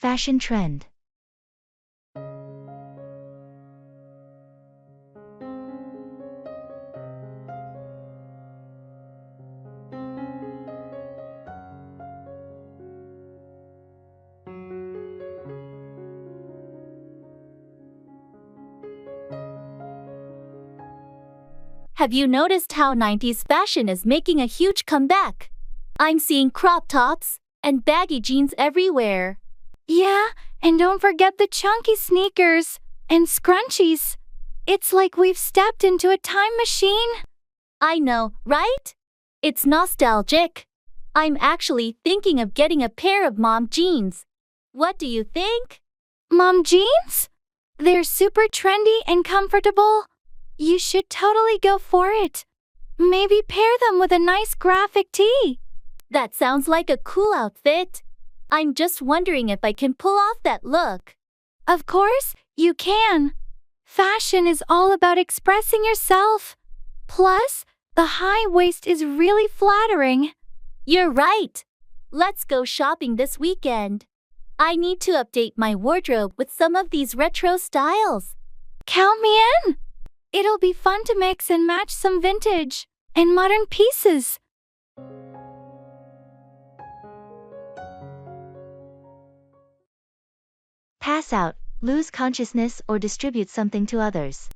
Fashion trend. Have you noticed how 90s fashion is making a huge comeback? I'm seeing crop tops and baggy jeans everywhere. Yeah, and don't forget the chunky sneakers and scrunchies. It's like we've stepped into a time machine. I know, right? It's nostalgic. I'm actually thinking of getting a pair of mom jeans. What do you think? Mom jeans? They're super trendy and comfortable. You should totally go for it. Maybe pair them with a nice graphic tee. That sounds like a cool outfit. I'm just wondering if I can pull off that look. Of course, you can. Fashion is all about expressing yourself. Plus, the high waist is really flattering. You're right. Let's go shopping this weekend. I need to update my wardrobe with some of these retro styles. Count me in. It'll be fun to mix and match some vintage and modern pieces. Pass out, lose consciousness or distribute something to others.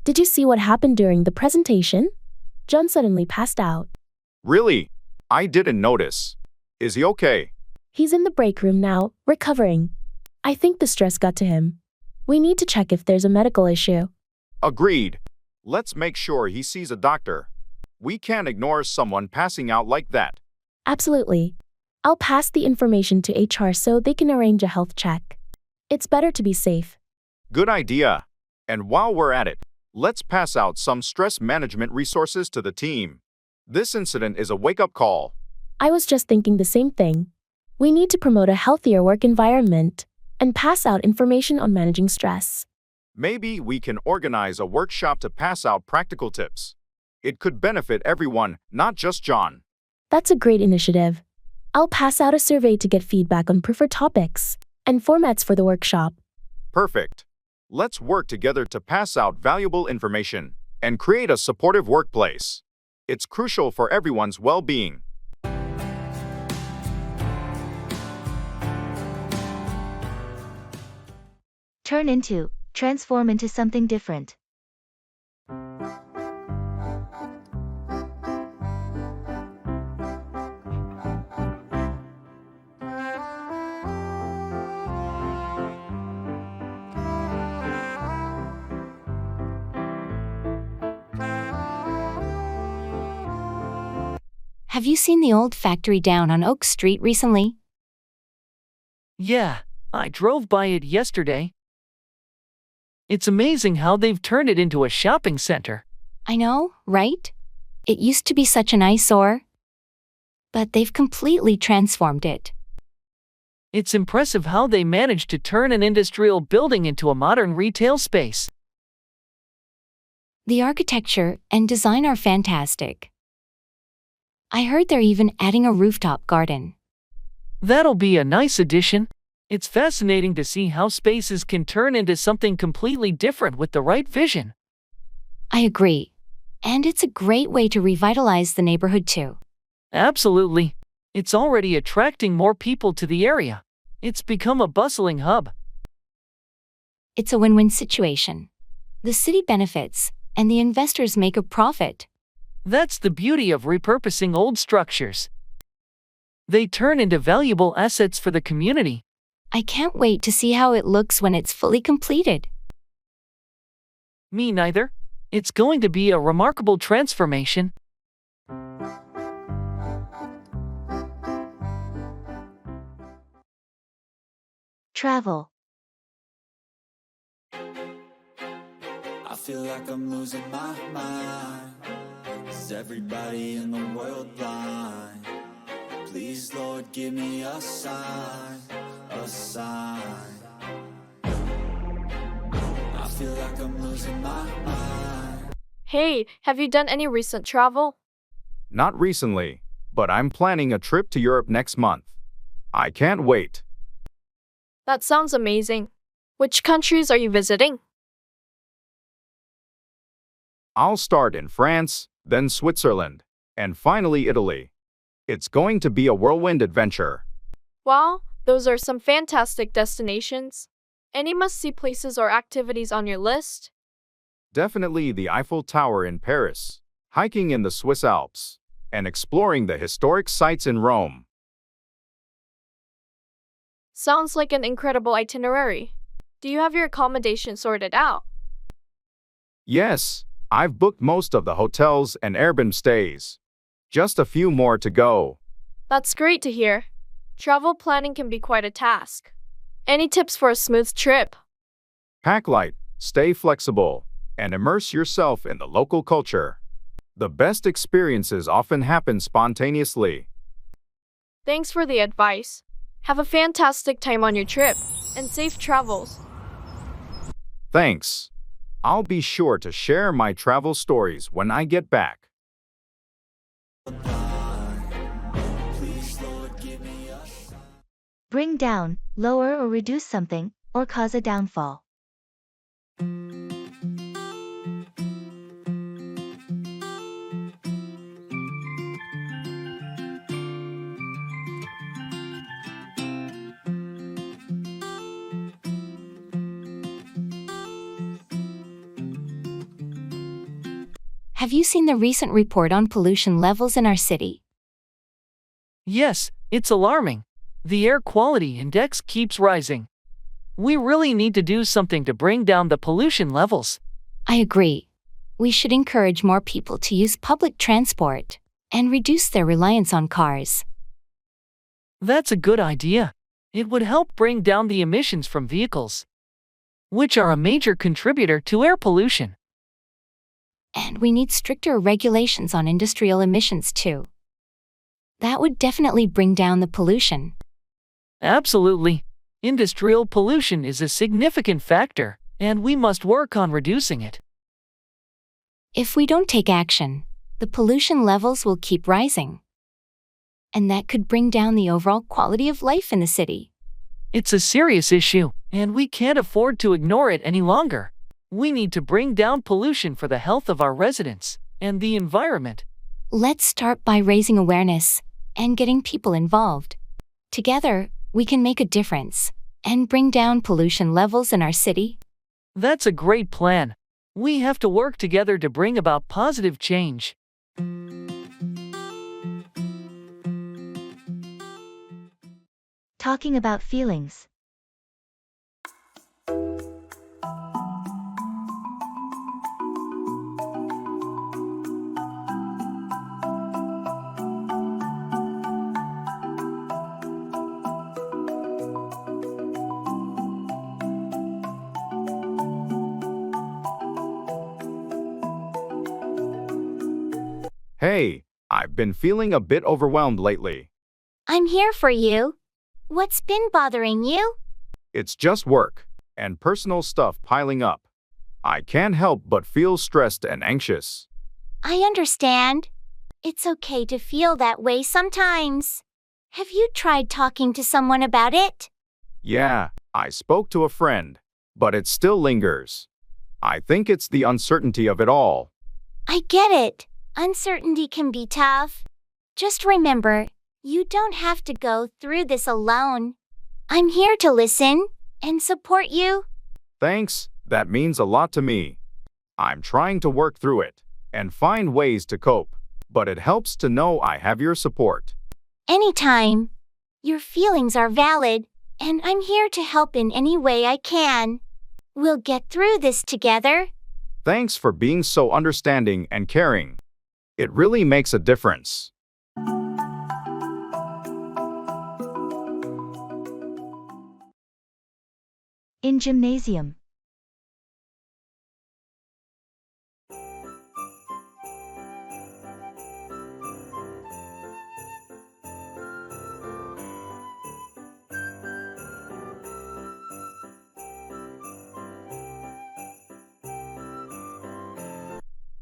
Did you see what happened during the presentation? John suddenly passed out. Really? I didn't notice. Is he okay? He's in the break room now, recovering. I think the stress got to him. We need to check if there's a medical issue. Agreed. Let's make sure he sees a doctor. We can't ignore someone passing out like that. Absolutely. I'll pass the information to HR so they can arrange a health check. It's better to be safe. Good idea. And while we're at it, let's pass out some stress management resources to the team. This incident is a wake-up call. I was just thinking the same thing. We need to promote a healthier work environment and pass out information on managing stress. Maybe we can organize a workshop to pass out practical tips. It could benefit everyone, not just John. That's a great initiative. I'll pass out a survey to get feedback on preferred topics and formats for the workshop. Perfect. Let's work together to pass out valuable information and create a supportive workplace. It's crucial for everyone's well-being. Transform into something different. Have you seen the old factory down on Oak Street recently? Yeah, I drove by it yesterday. It's amazing how they've turned it into a shopping center. I know, right? It used to be such an eyesore. But they've completely transformed it. It's impressive how they managed to turn an industrial building into a modern retail space. The architecture and design are fantastic. I heard they're even adding a rooftop garden. That'll be a nice addition. It's fascinating to see how spaces can turn into something completely different with the right vision. I agree. And it's a great way to revitalize the neighborhood too. Absolutely. It's already attracting more people to the area. It's become a bustling hub. It's a win-win situation. The city benefits, and the investors make a profit. That's the beauty of repurposing old structures. They turn into valuable assets for the community. I can't wait to see how it looks when it's fully completed. Me neither. It's going to be a remarkable transformation. Travel. I feel like I'm losing my mind. Is everybody in the world blind? Please, Lord, give me a sign, a sign. I feel like I'm losing my mind. Hey, have you done any recent travel? Not recently, but I'm planning a trip to Europe next month. I can't wait. That sounds amazing. Which countries are you visiting? I'll start in France, then Switzerland, and finally Italy. It's going to be a whirlwind adventure. Wow, those are some fantastic destinations. Any must-see places or activities on your list? Definitely the Eiffel Tower in Paris, hiking in the Swiss Alps, and exploring the historic sites in Rome. Sounds like an incredible itinerary. Do you have your accommodation sorted out? Yes, I've booked most of the hotels and Airbnb stays. Just a few more to go. That's great to hear. Travel planning can be quite a task. Any tips for a smooth trip? Pack light, stay flexible, and immerse yourself in the local culture. The best experiences often happen spontaneously. Thanks for the advice. Have a fantastic time on your trip, and safe travels. Thanks. I'll be sure to share my travel stories when I get back. Please, Lord, give me a sign. Bring down, lower or reduce something, or cause a downfall. Have you seen the recent report on pollution levels in our city? Yes, it's alarming. The air quality index keeps rising. We really need to do something to bring down the pollution levels. I agree. We should encourage more people to use public transport and reduce their reliance on cars. That's a good idea. It would help bring down the emissions from vehicles, which are a major contributor to air pollution. And we need stricter regulations on industrial emissions too. That would definitely bring down the pollution. Absolutely. Industrial pollution is a significant factor, and we must work on reducing it. If we don't take action, the pollution levels will keep rising. And that could bring down the overall quality of life in the city. It's a serious issue, and we can't afford to ignore it any longer. We need to bring down pollution for the health of our residents and the environment. Let's start by raising awareness and getting people involved. Together, we can make a difference and bring down pollution levels in our city. That's a great plan. We have to work together to bring about positive change. Talking about feelings. Hey, I've been feeling a bit overwhelmed lately. I'm here for you. What's been bothering you? It's just work and personal stuff piling up. I can't help but feel stressed and anxious. I understand. It's okay to feel that way sometimes. Have you tried talking to someone about it? Yeah, I spoke to a friend, but it still lingers. I think it's the uncertainty of it all. I get it. Uncertainty can be tough. Just remember, you don't have to go through this alone. I'm here to listen and support you. Thanks, that means a lot to me. I'm trying to work through it and find ways to cope, but it helps to know I have your support. Anytime. Your feelings are valid, and I'm here to help in any way I can. We'll get through this together. Thanks for being so understanding and caring. It really makes a difference. In gymnasium.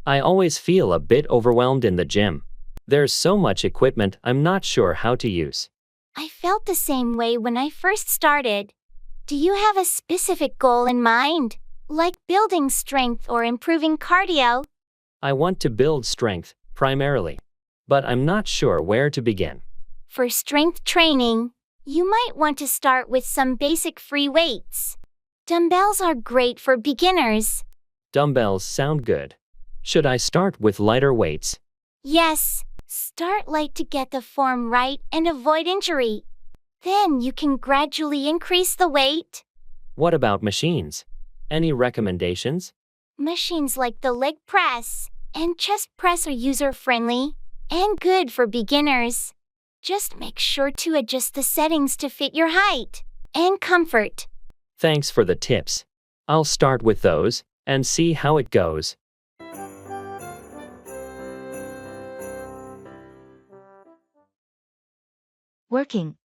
I always feel a bit overwhelmed in the gym. There's so much equipment I'm not sure how to use. I felt the same way when I first started. Do you have a specific goal in mind, like building strength or improving cardio? I want to build strength, primarily. But I'm not sure where to begin. For strength training, you might want to start with some basic free weights. Dumbbells are great for beginners. Dumbbells sound good. Should I start with lighter weights? Yes, start light to get the form right and avoid injury. Then you can gradually increase the weight. What about machines? Any recommendations? Machines like the leg press and chest press are user-friendly and good for beginners. Just make sure to adjust the settings to fit your height and comfort. Thanks for the tips. I'll start with those and see how it goes. Working.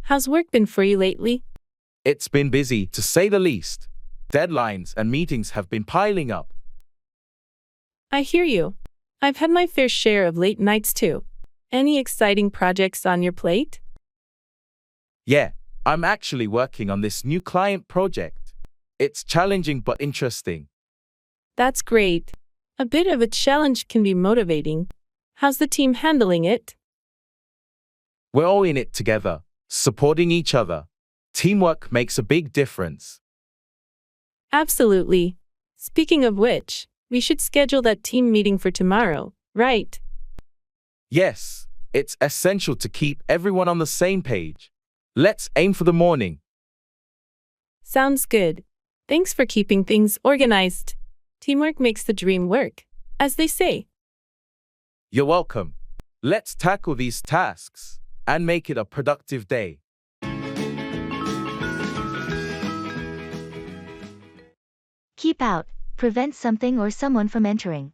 How's work been for you lately? It's been busy, to say the least. Deadlines and meetings have been piling up. I hear you. I've had my fair share of late nights too. Any exciting projects on your plate? Yeah, I'm actually working on this new client project. It's challenging but interesting. That's great. A bit of a challenge can be motivating. How's the team handling it? We're all in it together, supporting each other. Teamwork makes a big difference. Absolutely. Speaking of which, we should schedule that team meeting for tomorrow, right? Yes, it's essential to keep everyone on the same page. Let's aim for the morning. Sounds good. Thanks for keeping things organized. Teamwork makes the dream work, as they say. You're welcome. Let's tackle these tasks and make it a productive day. Keep out. Prevent something or someone from entering.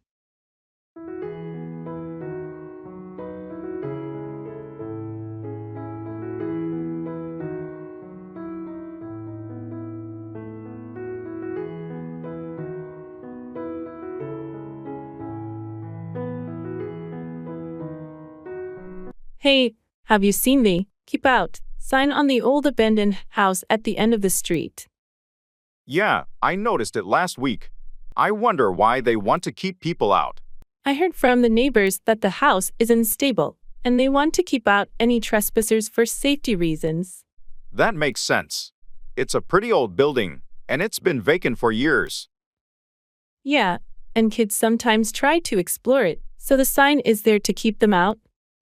Hey, have you seen the "Keep Out" sign on the old abandoned house at the end of the street? Yeah, I noticed it last week. I wonder why they want to keep people out. I heard from the neighbors that the house is unstable, and they want to keep out any trespassers for safety reasons. That makes sense. It's a pretty old building, and it's been vacant for years. Yeah, and kids sometimes try to explore it, so the sign is there to keep them out.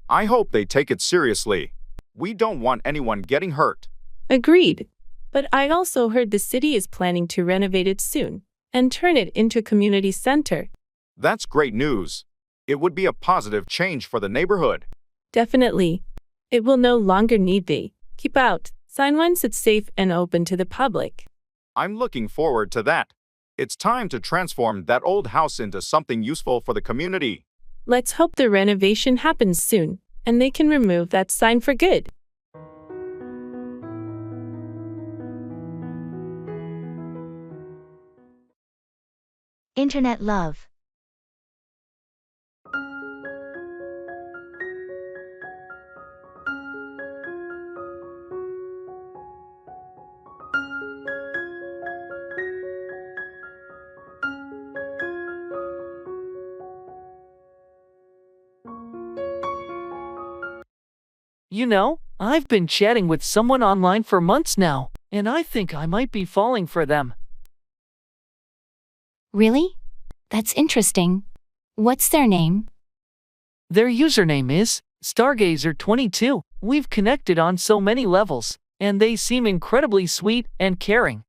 I hope they take it seriously. We don't want anyone getting hurt. Agreed. But I also heard the city is planning to renovate it soon and turn it into a community center. That's great news. It would be a positive change for the neighborhood. Definitely. It will no longer need the "Keep Out" sign once it's safe and open to the public. I'm looking forward to that. It's time to transform that old house into something useful for the community. Let's hope the renovation happens soon, and they can remove that sign for good. Internet love. You know, I've been chatting with someone online for months now, and I think I might be falling for them. Really? That's interesting. What's their name? Their username is Stargazer22. We've connected on so many levels, and they seem incredibly sweet and caring.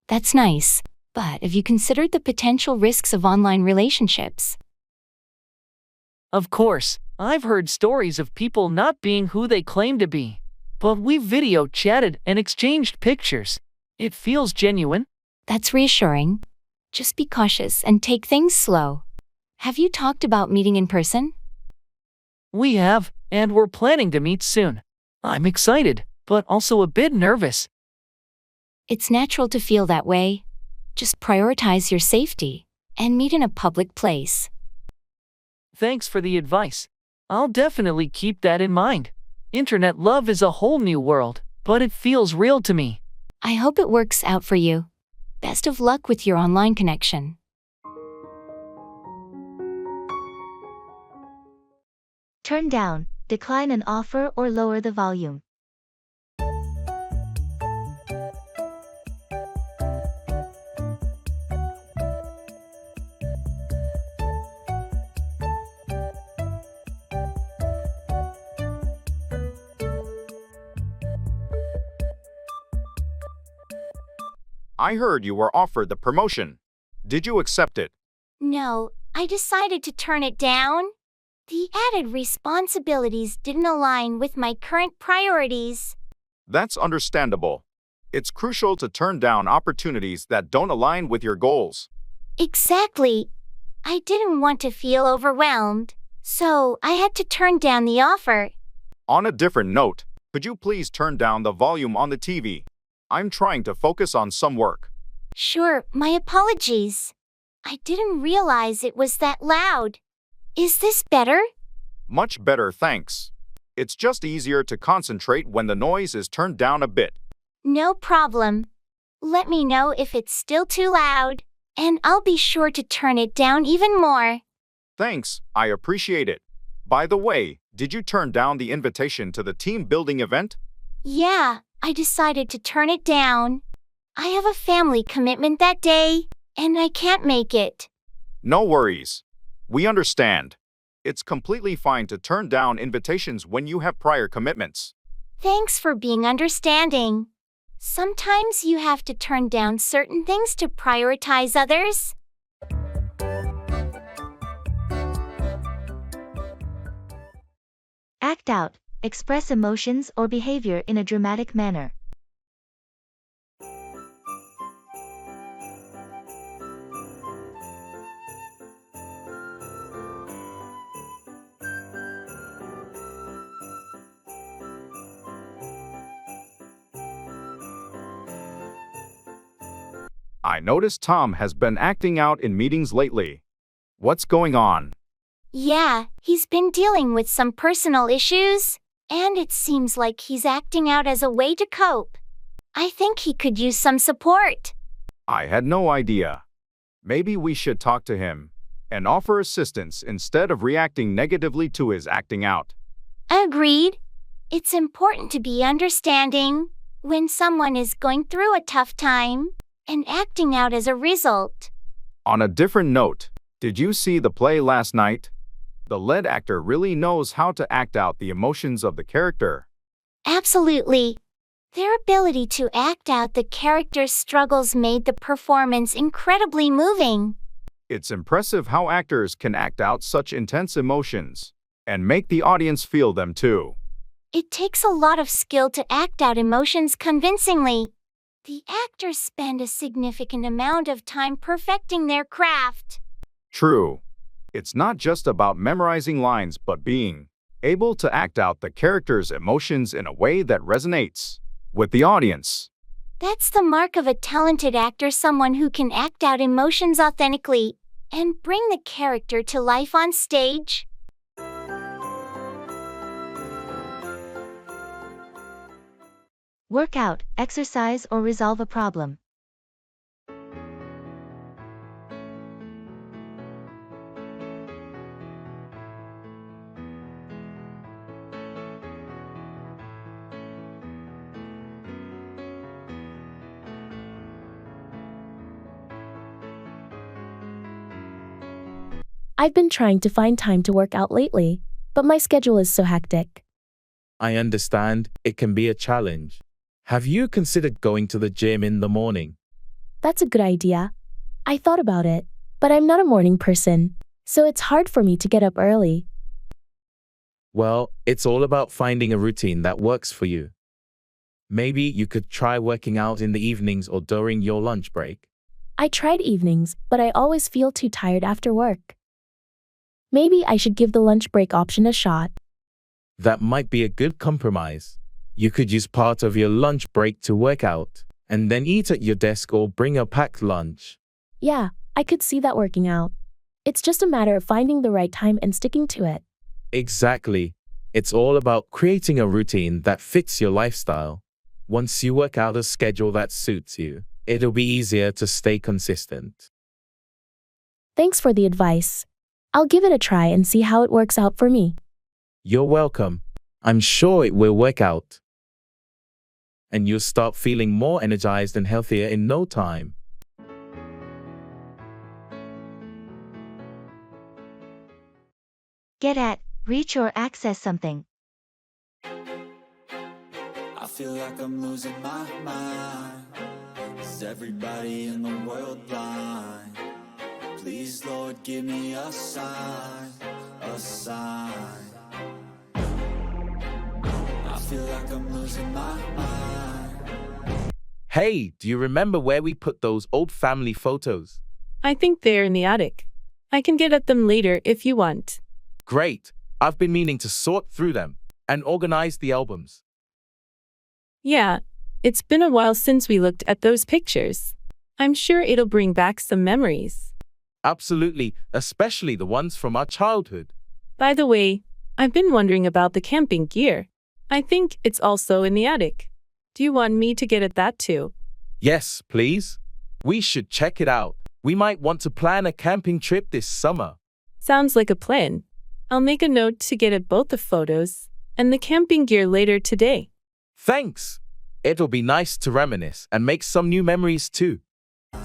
That's nice. But have you considered the potential risks of online relationships? Of course, I've heard stories of people not being who they claim to be. But we've video chatted and exchanged pictures. It feels genuine. That's reassuring. Just be cautious and take things slow. Have you talked about meeting in person? We have, and we're planning to meet soon. I'm excited, but also a bit nervous. It's natural to feel that way. Just prioritize your safety and meet in a public place. Thanks for the advice. I'll definitely keep that in mind. Internet love is a whole new world, but it feels real to me. I hope it works out for you. Best of luck with your online connection. Turn down, decline an offer or lower the volume. I heard you were offered the promotion. Did you accept it? No, I decided to turn it down. The added responsibilities didn't align with my current priorities. That's understandable. It's crucial to turn down opportunities that don't align with your goals. Exactly. I didn't want to feel overwhelmed, so I had to turn down the offer. On a different note, could you please turn down the volume on the TV? I'm trying to focus on some work. Sure, my apologies. I didn't realize it was that loud. Is this better? Much better, thanks. It's just easier to concentrate when the noise is turned down a bit. No problem. Let me know if it's still too loud, and I'll be sure to turn it down even more. Thanks, I appreciate it. By the way, did you turn down the invitation to the team building event? Yeah, I decided to turn it down. I have a family commitment that day, and I can't make it. No worries. We understand. It's completely fine to turn down invitations when you have prior commitments. Thanks for being understanding. Sometimes you have to turn down certain things to prioritize others. Act out, express emotions or behavior in a dramatic manner. I noticed Tom has been acting out in meetings lately. What's going on? Yeah, he's been dealing with some personal issues, and it seems like he's acting out as a way to cope. I think he could use some support. I had no idea. Maybe we should talk to him and offer assistance instead of reacting negatively to his acting out. Agreed. It's important to be understanding when someone is going through a tough time and acting out as a result. On a different note, did you see the play last night? The lead actor really knows how to act out the emotions of the character. Absolutely. Their ability to act out the character's struggles made the performance incredibly moving. It's impressive how actors can act out such intense emotions and make the audience feel them too. It takes a lot of skill to act out emotions convincingly. The actors spend a significant amount of time perfecting their craft. True. It's not just about memorizing lines but being able to act out the character's emotions in a way that resonates with the audience. That's the mark of a talented actor, someone who can act out emotions authentically and bring the character to life on stage. Work out, exercise or resolve a problem. I've been trying to find time to work out lately, but my schedule is so hectic. I understand it can be a challenge. Have you considered going to the gym in the morning? That's a good idea. I thought about it, but I'm not a morning person, so it's hard for me to get up early. Well, it's all about finding a routine that works for you. Maybe you could try working out in the evenings or during your lunch break. I tried evenings, but I always feel too tired after work. Maybe I should give the lunch break option a shot. That might be a good compromise. You could use part of your lunch break to work out, and then eat at your desk or bring a packed lunch. Yeah, I could see that working out. It's just a matter of finding the right time and sticking to it. Exactly. It's all about creating a routine that fits your lifestyle. Once you work out a schedule that suits you, it'll be easier to stay consistent. Thanks for the advice. I'll give it a try and see how it works out for me. You're welcome. I'm sure it will work out. And you'll start feeling more energized and healthier in no time. Get at, reach or access something. I feel like I'm losing my mind. Is everybody in the world blind? Please, Lord, give me a sign, a sign. I feel like I'm losing my mind. Hey, do you remember where we put those old family photos? I think they're in the attic. I can get at them later if you want. Great. I've been meaning to sort through them and organize the albums. Yeah, it's been a while since we looked at those pictures. I'm sure it'll bring back some memories. Absolutely, especially the ones from our childhood. By the way, I've been wondering about the camping gear. I think it's also in the attic. Do you want me to get at that too? Yes, please. We should check it out. We might want to plan a camping trip this summer. Sounds like a plan. I'll make a note to get at both the photos and the camping gear later today. Thanks. It'll be nice to reminisce and make some new memories too. I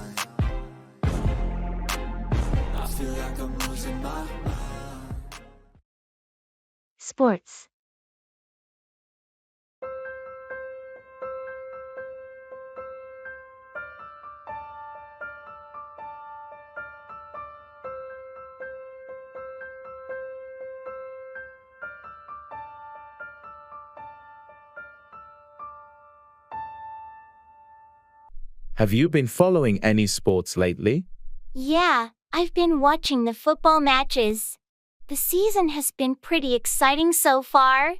feel like I'm losing my mind. Sports. Have you been following any sports lately? Yeah, I've been watching the football matches. The season has been pretty exciting so far.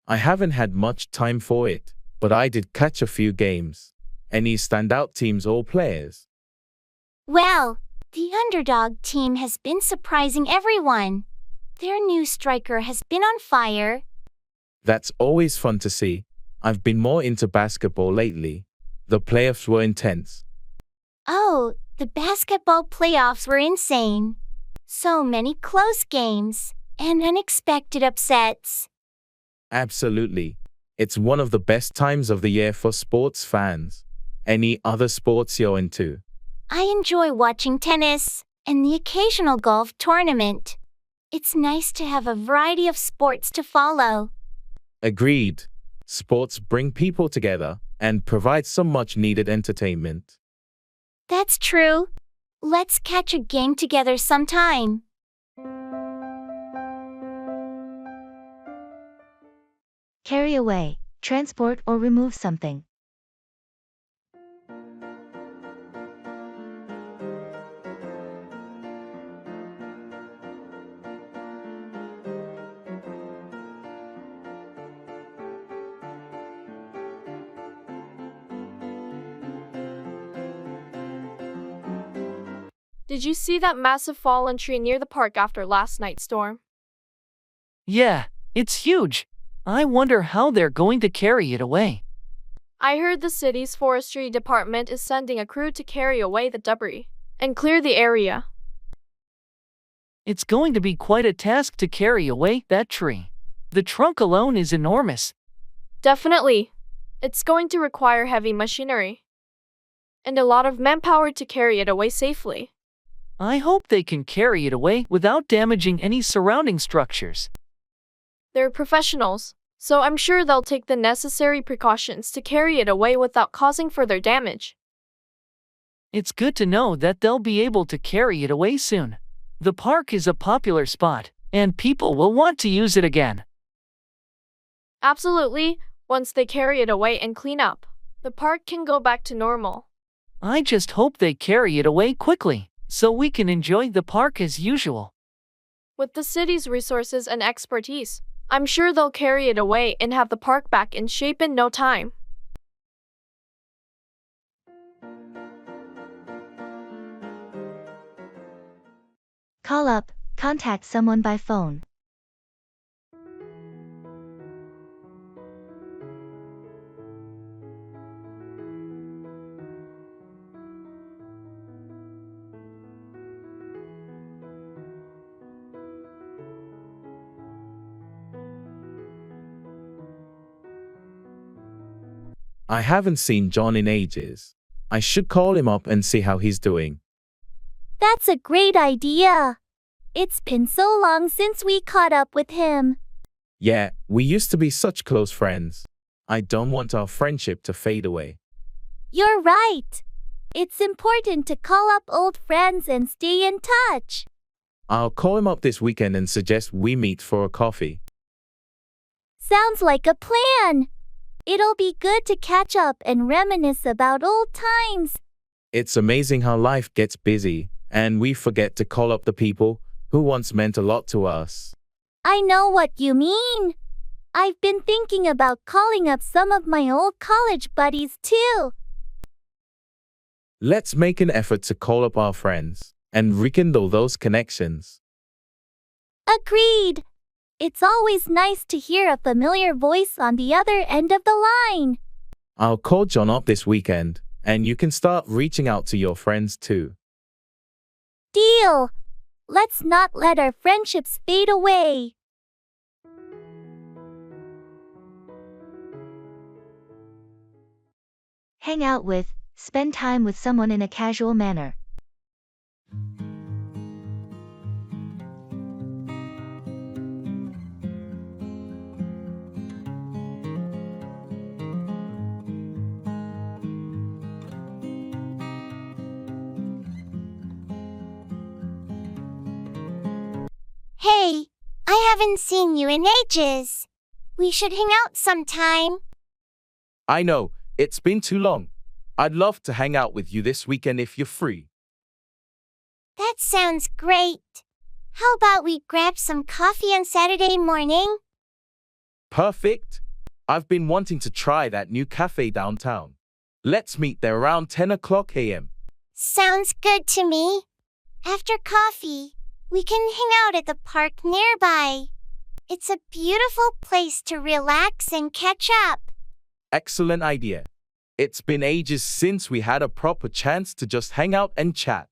I haven't had much time for it, but I did catch a few games. Any standout teams or players? Well, the underdog team has been surprising everyone. Their new striker has been on fire. That's always fun to see. I've been more into basketball lately. The playoffs were intense. Oh, the basketball playoffs were insane. So many close games and unexpected upsets. Absolutely. It's one of the best times of the year for sports fans. Any other sports you're into? I enjoy watching tennis and the occasional golf tournament. It's nice to have a variety of sports to follow. Agreed. Sports bring people together and provide some much-needed entertainment. That's true. Let's catch a game together sometime. Carry away, transport or remove something. Did you see that massive fallen tree near the park after last night's storm? Yeah, it's huge. I wonder how they're going to carry it away. I heard the city's forestry department is sending a crew to carry away the debris and clear the area. It's going to be quite a task to carry away that tree. The trunk alone is enormous. Definitely. It's going to require heavy machinery and a lot of manpower to carry it away safely. I hope they can carry it away without damaging any surrounding structures. They're professionals, so I'm sure they'll take the necessary precautions to carry it away without causing further damage. It's good to know that they'll be able to carry it away soon. The park is a popular spot, and people will want to use it again. Absolutely, once they carry it away and clean up, the park can go back to normal. I just hope they carry it away quickly, so we can enjoy the park as usual. With the city's resources and expertise, I'm sure they'll carry it away and have the park back in shape in no time. Call up, contact someone by phone. I haven't seen John in ages. I should call him up and see how he's doing. That's a great idea. It's been so long since we caught up with him. Yeah, we used to be such close friends. I don't want our friendship to fade away. You're right. It's important to call up old friends and stay in touch. I'll call him up this weekend and suggest we meet for a coffee. Sounds like a plan. It'll be good to catch up and reminisce about old times. It's amazing how life gets busy, and we forget to call up the people who once meant a lot to us. I know what you mean. I've been thinking about calling up some of my old college buddies too. Let's make an effort to call up our friends and rekindle those connections. Agreed. It's always nice to hear a familiar voice on the other end of the line. I'll call John up this weekend, and you can start reaching out to your friends too. Deal. Let's not let our friendships fade away. Hang out with, spend time with someone in a casual manner. Hey, I haven't seen you in ages. We should hang out sometime. I know, it's been too long. I'd love to hang out with you this weekend if you're free. That sounds great. How about we grab some coffee on Saturday morning? Perfect. I've been wanting to try that new cafe downtown. Let's meet there around 10 o'clock a.m. Sounds good to me. After coffee, we can hang out at the park nearby. It's a beautiful place to relax and catch up. Excellent idea. It's been ages since we had a proper chance to just hang out and chat.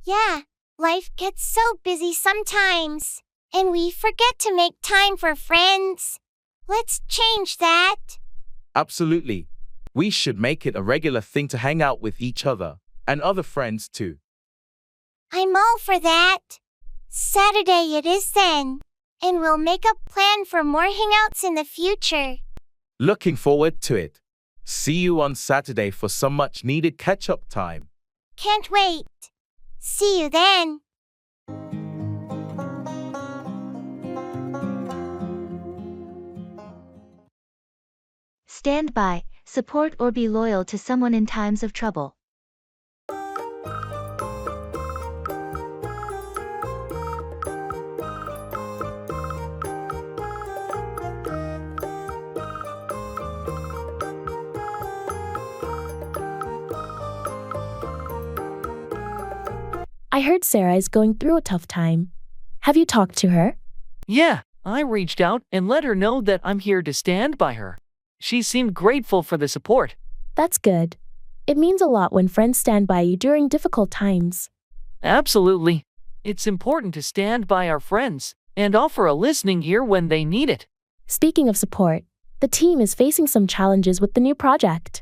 Yeah, life gets so busy sometimes, and we forget to make time for friends. Let's change that. Absolutely. We should make it a regular thing to hang out with each other, and other friends too. I'm all for that. Saturday it is then, and we'll make a plan for more hangouts in the future. Looking forward to it. See you on Saturday for some much needed catch-up time. Can't wait. See you then. Stand by, support or be loyal to someone in times of trouble. I heard Sarah is going through a tough time. Have you talked to her? Yeah, I reached out and let her know that I'm here to stand by her. She seemed grateful for the support. That's good. It means a lot when friends stand by you during difficult times. Absolutely. It's important to stand by our friends and offer a listening ear when they need it. Speaking of support, the team is facing some challenges with the new project.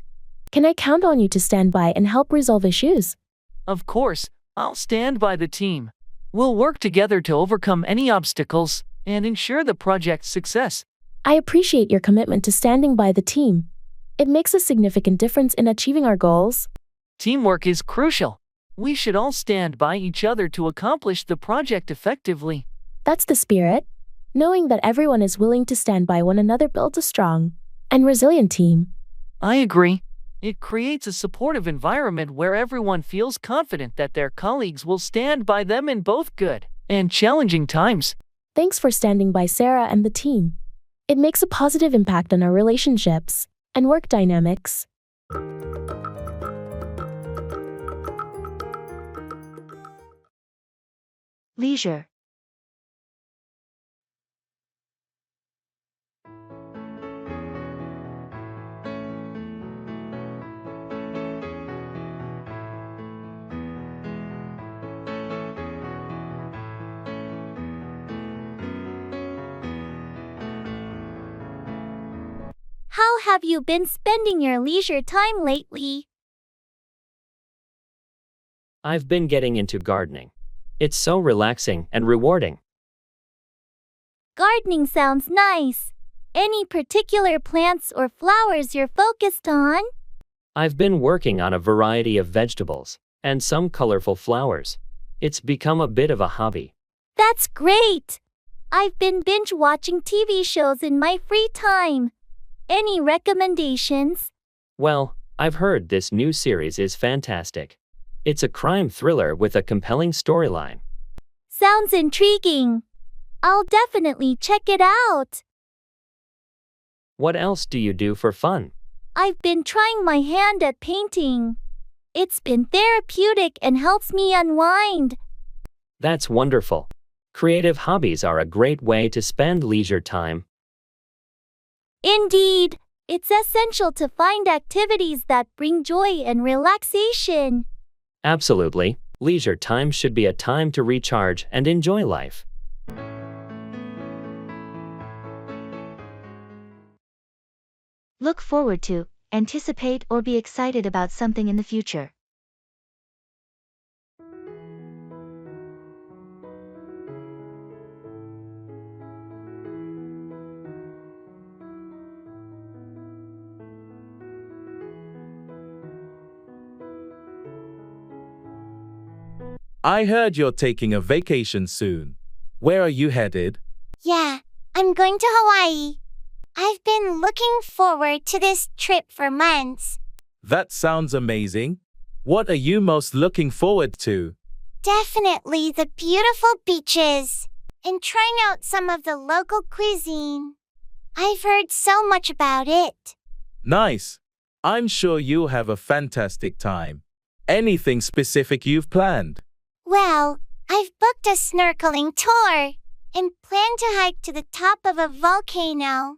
Can I count on you to stand by and help resolve issues? Of course, I'll stand by the team. We'll work together to overcome any obstacles and ensure the project's success. I appreciate your commitment to standing by the team. It makes a significant difference in achieving our goals. Teamwork is crucial. We should all stand by each other to accomplish the project effectively. That's the spirit. Knowing that everyone is willing to stand by one another builds a strong and resilient team. I agree. It creates a supportive environment where everyone feels confident that their colleagues will stand by them in both good and challenging times. Thanks for standing by Sarah and the team. It makes a positive impact on our relationships and work dynamics. Leisure. How have you been spending your leisure time lately? I've been getting into gardening. It's so relaxing and rewarding. Gardening sounds nice. Any particular plants or flowers you're focused on? I've been working on a variety of vegetables and some colorful flowers. It's become a bit of a hobby. That's great! I've been binge watching TV shows in my free time. Any recommendations? Well, I've heard this new series is fantastic. It's a crime thriller with a compelling storyline. Sounds intriguing. I'll definitely check it out. What else do you do for fun? I've been trying my hand at painting. It's been therapeutic and helps me unwind. That's wonderful. Creative hobbies are a great way to spend leisure time. Indeed, it's essential to find activities that bring joy and relaxation. Absolutely. Leisure time should be a time to recharge and enjoy life. Look forward to, anticipate or be excited about something in the future. I heard you're taking a vacation soon. Where are you headed? Yeah, I'm going to Hawaii. I've been looking forward to this trip for months. That sounds amazing. What are you most looking forward to? Definitely the beautiful beaches and trying out some of the local cuisine. I've heard so much about it. Nice. I'm sure you'll have a fantastic time. Anything specific you've planned? Well, I've booked a snorkeling tour and plan to hike to the top of a volcano.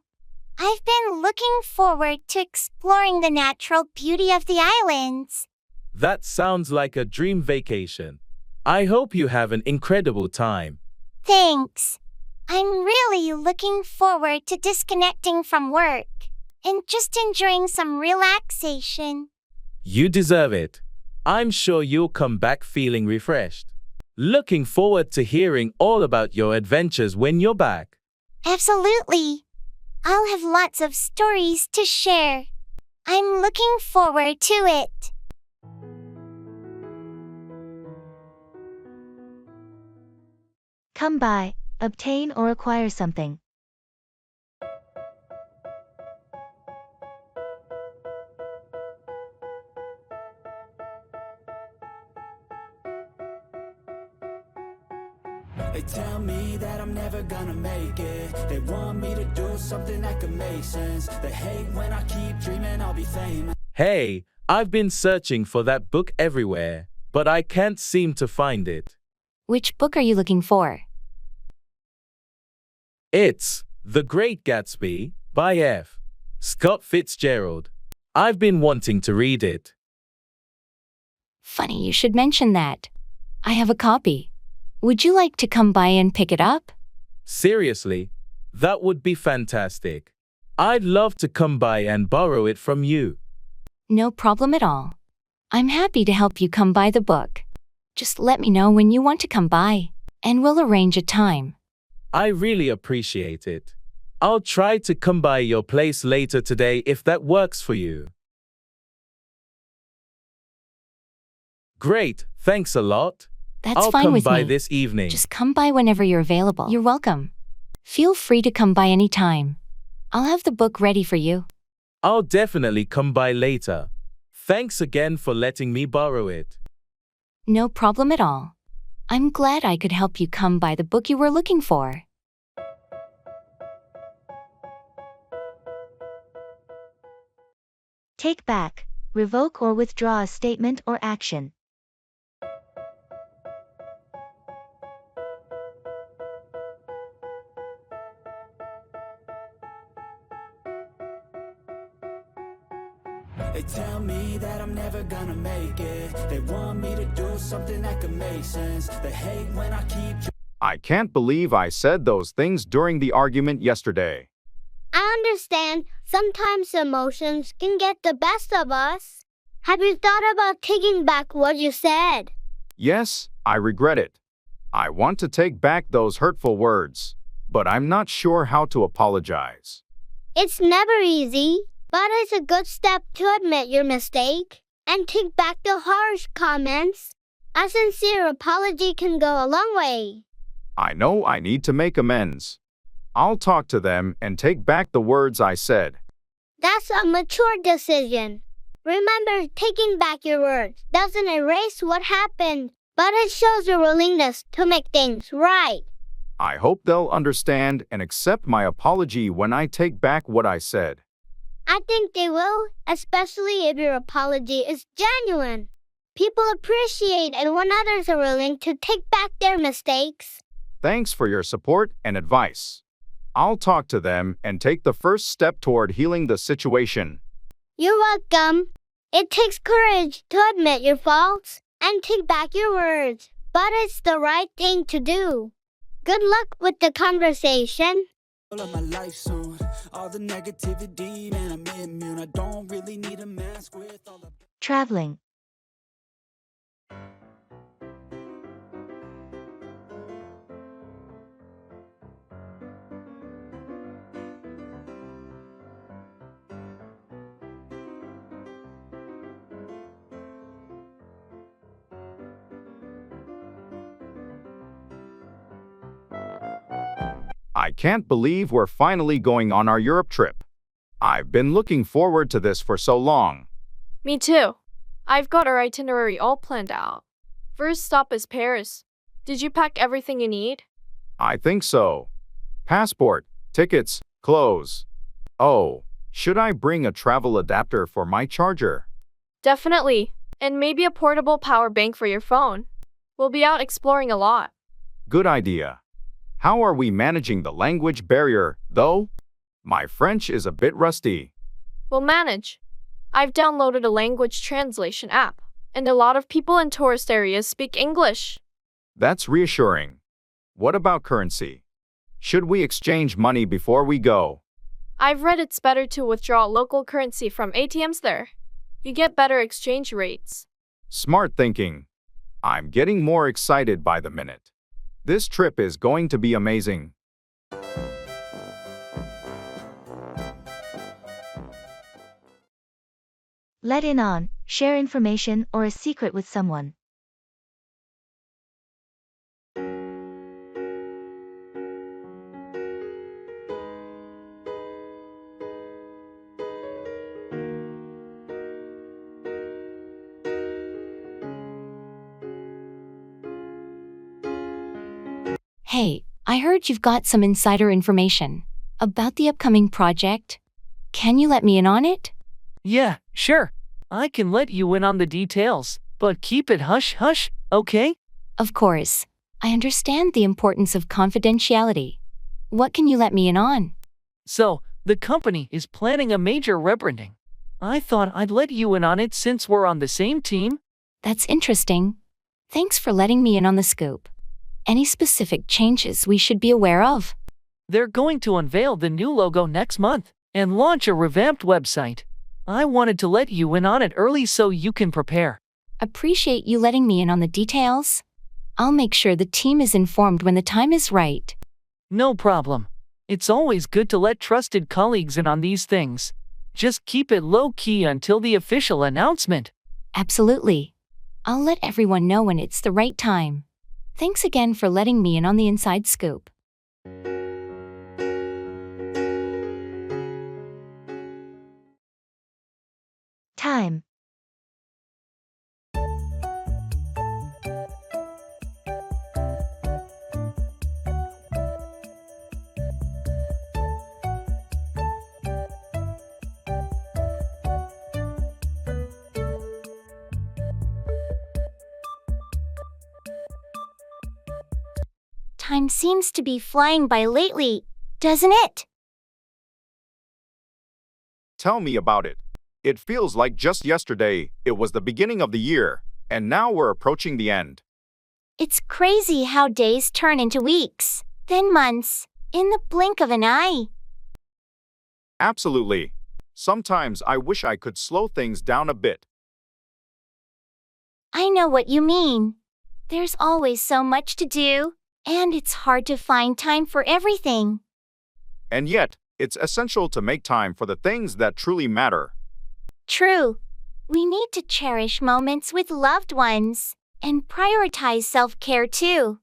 I've been looking forward to exploring the natural beauty of the islands. That sounds like a dream vacation. I hope you have an incredible time. Thanks. I'm really looking forward to disconnecting from work and just enjoying some relaxation. You deserve it. I'm sure you'll come back feeling refreshed. Looking forward to hearing all about your adventures when you're back. Absolutely. I'll have lots of stories to share. I'm looking forward to it. Come by, obtain or acquire something. They tell me that I'm never gonna make it. They want me to do something that could make sense. They hate when I keep dreaming I'll be famous. Hey, I've been searching for that book everywhere, but I can't seem to find it. Which book are you looking for? It's The Great Gatsby by F. Scott Fitzgerald. I've been wanting to read it. Funny you should mention that. I have a copy. Would you like to come by and pick it up? Seriously, that would be fantastic. I'd love to come by and borrow it from you. No problem at all. I'm happy to help you come by the book. Just let me know when you want to come by, and we'll arrange a time. I really appreciate it. I'll try to come by your place later today if that works for you. Great, thanks a lot. That's I'll fine come with by me. this evening. Just come by whenever you're available. You're welcome. Feel free to come by anytime. I'll have the book ready for you. I'll definitely come by later. Thanks again for letting me borrow it. No problem at all. I'm glad I could help you come by the book you were looking for. Take back, revoke or withdraw a statement or action. They tell me that I'm never gonna make it. They want me to do something that could make sense. They hate when I keep... I can't believe I said those things during the argument yesterday. I understand sometimes emotions can get the best of us. Have you thought about taking back what you said? Yes, I regret it. I want to take back those hurtful words, but I'm not sure how to apologize. It's never easy, but it's a good step to admit your mistake and take back the harsh comments. A sincere apology can go a long way. I know I need to make amends. I'll talk to them and take back the words I said. That's a mature decision. Remember, taking back your words doesn't erase what happened, but it shows your willingness to make things right. I hope they'll understand and accept my apology when I take back what I said. I think they will, especially if your apology is genuine. People appreciate it when others are willing to take back their mistakes. Thanks for your support and advice. I'll talk to them and take the first step toward healing the situation. You're welcome. It takes courage to admit your faults and take back your words, but it's the right thing to do. Good luck with the conversation. Of my life soon. All the negativity, man, I'm immune. I don't really need a mask with all the... Traveling. I can't believe we're finally going on our Europe trip. I've been looking forward to this for so long. Me too. I've got our itinerary all planned out. First stop is Paris. Did you pack everything you need? I think so. Passport, tickets, clothes. Oh, should I bring a travel adapter for my charger? Definitely. And maybe a portable power bank for your phone. We'll be out exploring a lot. Good idea. How are we managing the language barrier, though? My French is a bit rusty. We'll manage. I've downloaded a language translation app, and a lot of people in tourist areas speak English. That's reassuring. What about currency? Should we exchange money before we go? I've read it's better to withdraw local currency from ATMs there. You get better exchange rates. Smart thinking. I'm getting more excited by the minute. This trip is going to be amazing. Let in on, share information or a secret with someone. Hey, I heard you've got some insider information about the upcoming project. Can you let me in on it? Yeah, sure. I can let you in on the details, but keep it hush-hush, okay? Of course. I understand the importance of confidentiality. What can you let me in on? So, the company is planning a major rebranding. I thought I'd let you in on it since we're on the same team. That's interesting. Thanks for letting me in on the scoop. Any specific changes we should be aware of? They're going to unveil the new logo next month and launch a revamped website. I wanted to let you in on it early so you can prepare. Appreciate you letting me in on the details. I'll make sure the team is informed when the time is right. No problem. It's always good to let trusted colleagues in on these things. Just keep it low-key until the official announcement. Absolutely. I'll let everyone know when it's the right time. Thanks again for letting me in on the inside scoop. Time. Time seems to be flying by lately, doesn't it? Tell me about it. It feels like just yesterday, it was the beginning of the year, and now we're approaching the end. It's crazy how days turn into weeks, then months, in the blink of an eye. Absolutely. Sometimes I wish I could slow things down a bit. I know what you mean. There's always so much to do, and it's hard to find time for everything. And yet, it's essential to make time for the things that truly matter. True. We need to cherish moments with loved ones and prioritize self-care too.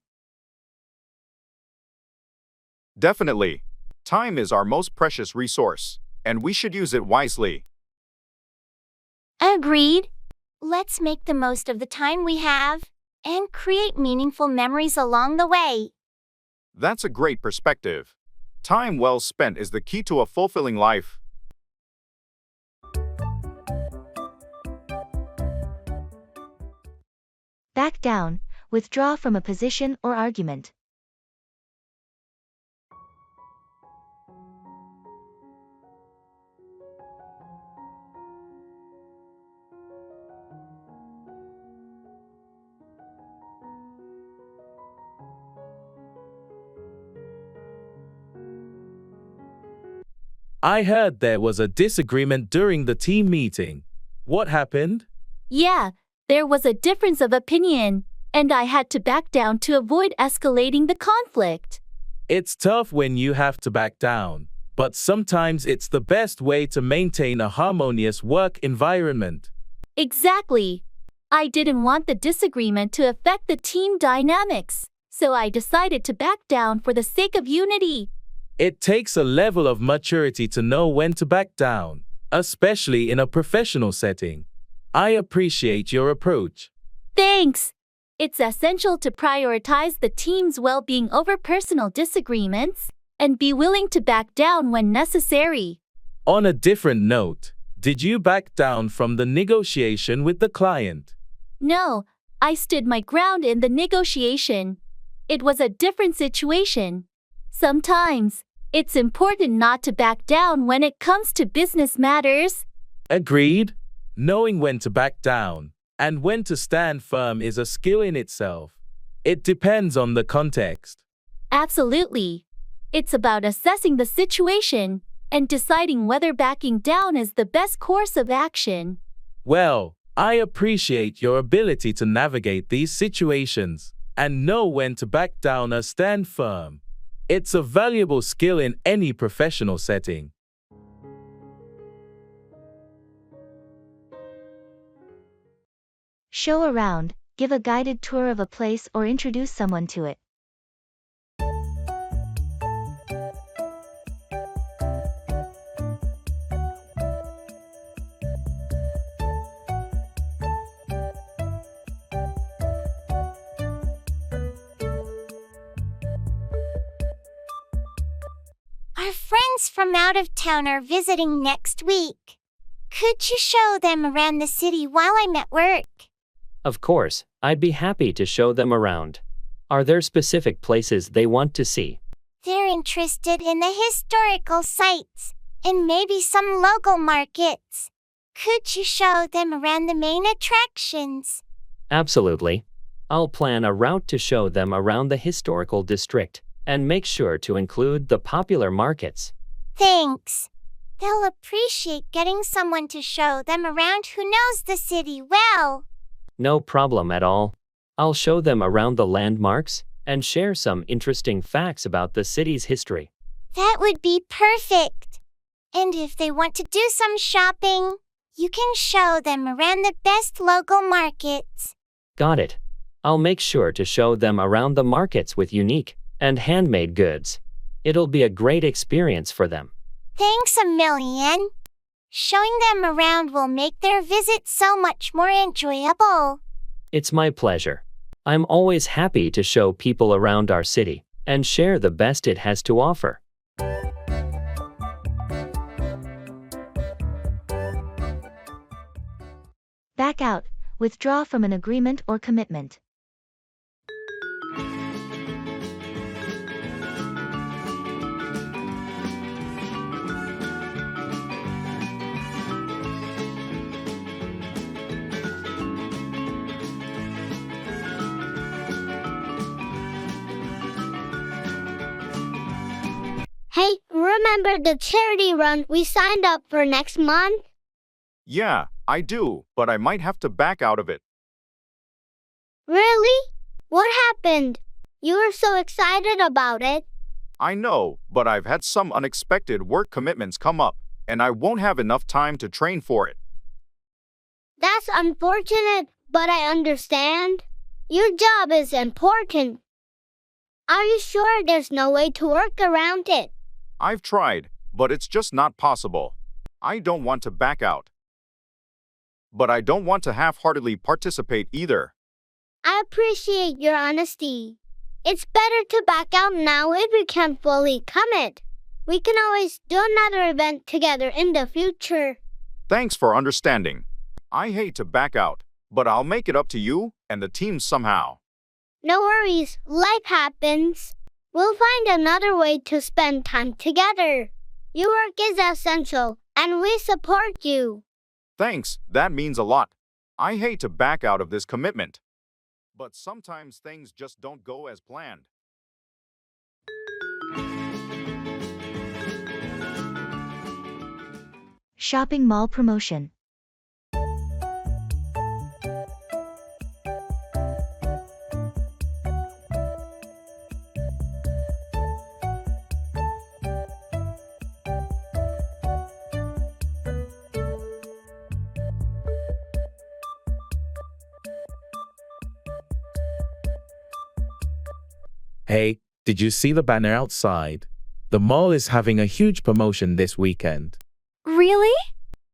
Definitely. Time is our most precious resource, and we should use it wisely. Agreed. Let's make the most of the time we have and create meaningful memories along the way. That's a great perspective. Time well spent is the key to a fulfilling life. Back down, withdraw from a position or argument. I heard there was a disagreement during the team meeting. What happened? Yeah, there was a difference of opinion, and I had to back down to avoid escalating the conflict. It's tough when you have to back down, but sometimes it's the best way to maintain a harmonious work environment. Exactly. I didn't want the disagreement to affect the team dynamics, so I decided to back down for the sake of unity. It takes a level of maturity to know when to back down, especially in a professional setting. I appreciate your approach. Thanks. It's essential to prioritize the team's well-being over personal disagreements and be willing to back down when necessary. On a different note, did you back down from the negotiation with the client? No, I stood my ground in the negotiation. It was a different situation. Sometimes, it's important not to back down when it comes to business matters. Agreed. Knowing when to back down and when to stand firm is a skill in itself. It depends on the context. Absolutely. It's about assessing the situation and deciding whether backing down is the best course of action. Well, I appreciate your ability to navigate these situations and know when to back down or stand firm. It's a valuable skill in any professional setting. Show around, give a guided tour of a place or introduce someone to it. Our friends from out of town are visiting next week. Could you show them around the city while I'm at work? Of course, I'd be happy to show them around. Are there specific places they want to see? They're interested in the historical sites and maybe some local markets. Could you show them around the main attractions? Absolutely. I'll plan a route to show them around the historical district and make sure to include the popular markets. Thanks. They'll appreciate getting someone to show them around who knows the city well. No problem at all. I'll show them around the landmarks and share some interesting facts about the city's history. That would be perfect. And if they want to do some shopping, you can show them around the best local markets. Got it. I'll make sure to show them around the markets with unique and handmade goods. It'll be a great experience for them. Thanks a million. Showing them around will make their visit so much more enjoyable. It's my pleasure. I'm always happy to show people around our city and share the best it has to offer. Back out, withdraw from an agreement or commitment. the charity run we signed up for next month? Yeah, I do, but I might have to back out of it. Really? What happened? You were so excited about it. I know, but I've had some unexpected work commitments come up, and I won't have enough time to train for it. That's unfortunate, but I understand. Your job is important. Are you sure there's no way to work around it? I've tried, but it's just not possible. I don't want to back out. But I don't want to half-heartedly participate either. I appreciate your honesty. It's better to back out now if we can't fully commit. We can always do another event together in the future. Thanks for understanding. I hate to back out, but I'll make it up to you and the team somehow. No worries, life happens. We'll find another way to spend time together. Your work is essential, and we support you. Thanks, that means a lot. I hate to back out of this commitment. But sometimes things just don't go as planned. Shopping mall promotion. Hey, did you see the banner outside? The mall is having a huge promotion this weekend. Really?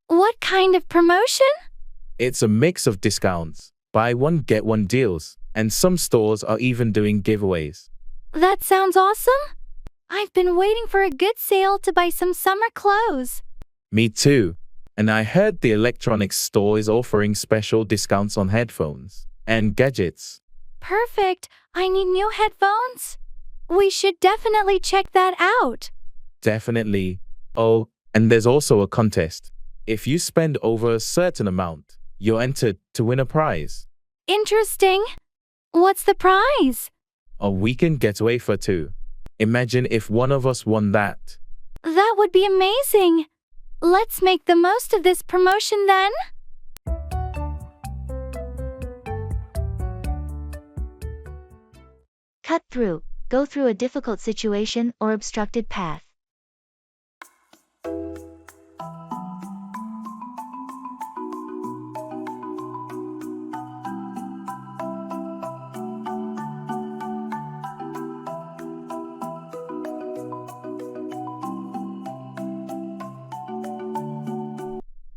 What kind of promotion? It's a mix of discounts, buy one get one deals, and some stores are even doing giveaways. That sounds awesome. I've been waiting for a good sale to buy some summer clothes. Me too. And I heard the electronics store is offering special discounts on headphones and gadgets. Perfect. I need new headphones. We should definitely check that out. Definitely. Oh, and there's also a contest. If you spend over a certain amount, you're entered to win a prize. Interesting. What's the prize? A weekend getaway for two. Imagine if one of us won that. That would be amazing. Let's make the most of this promotion then. Cut through. Go through a difficult situation or obstructed path.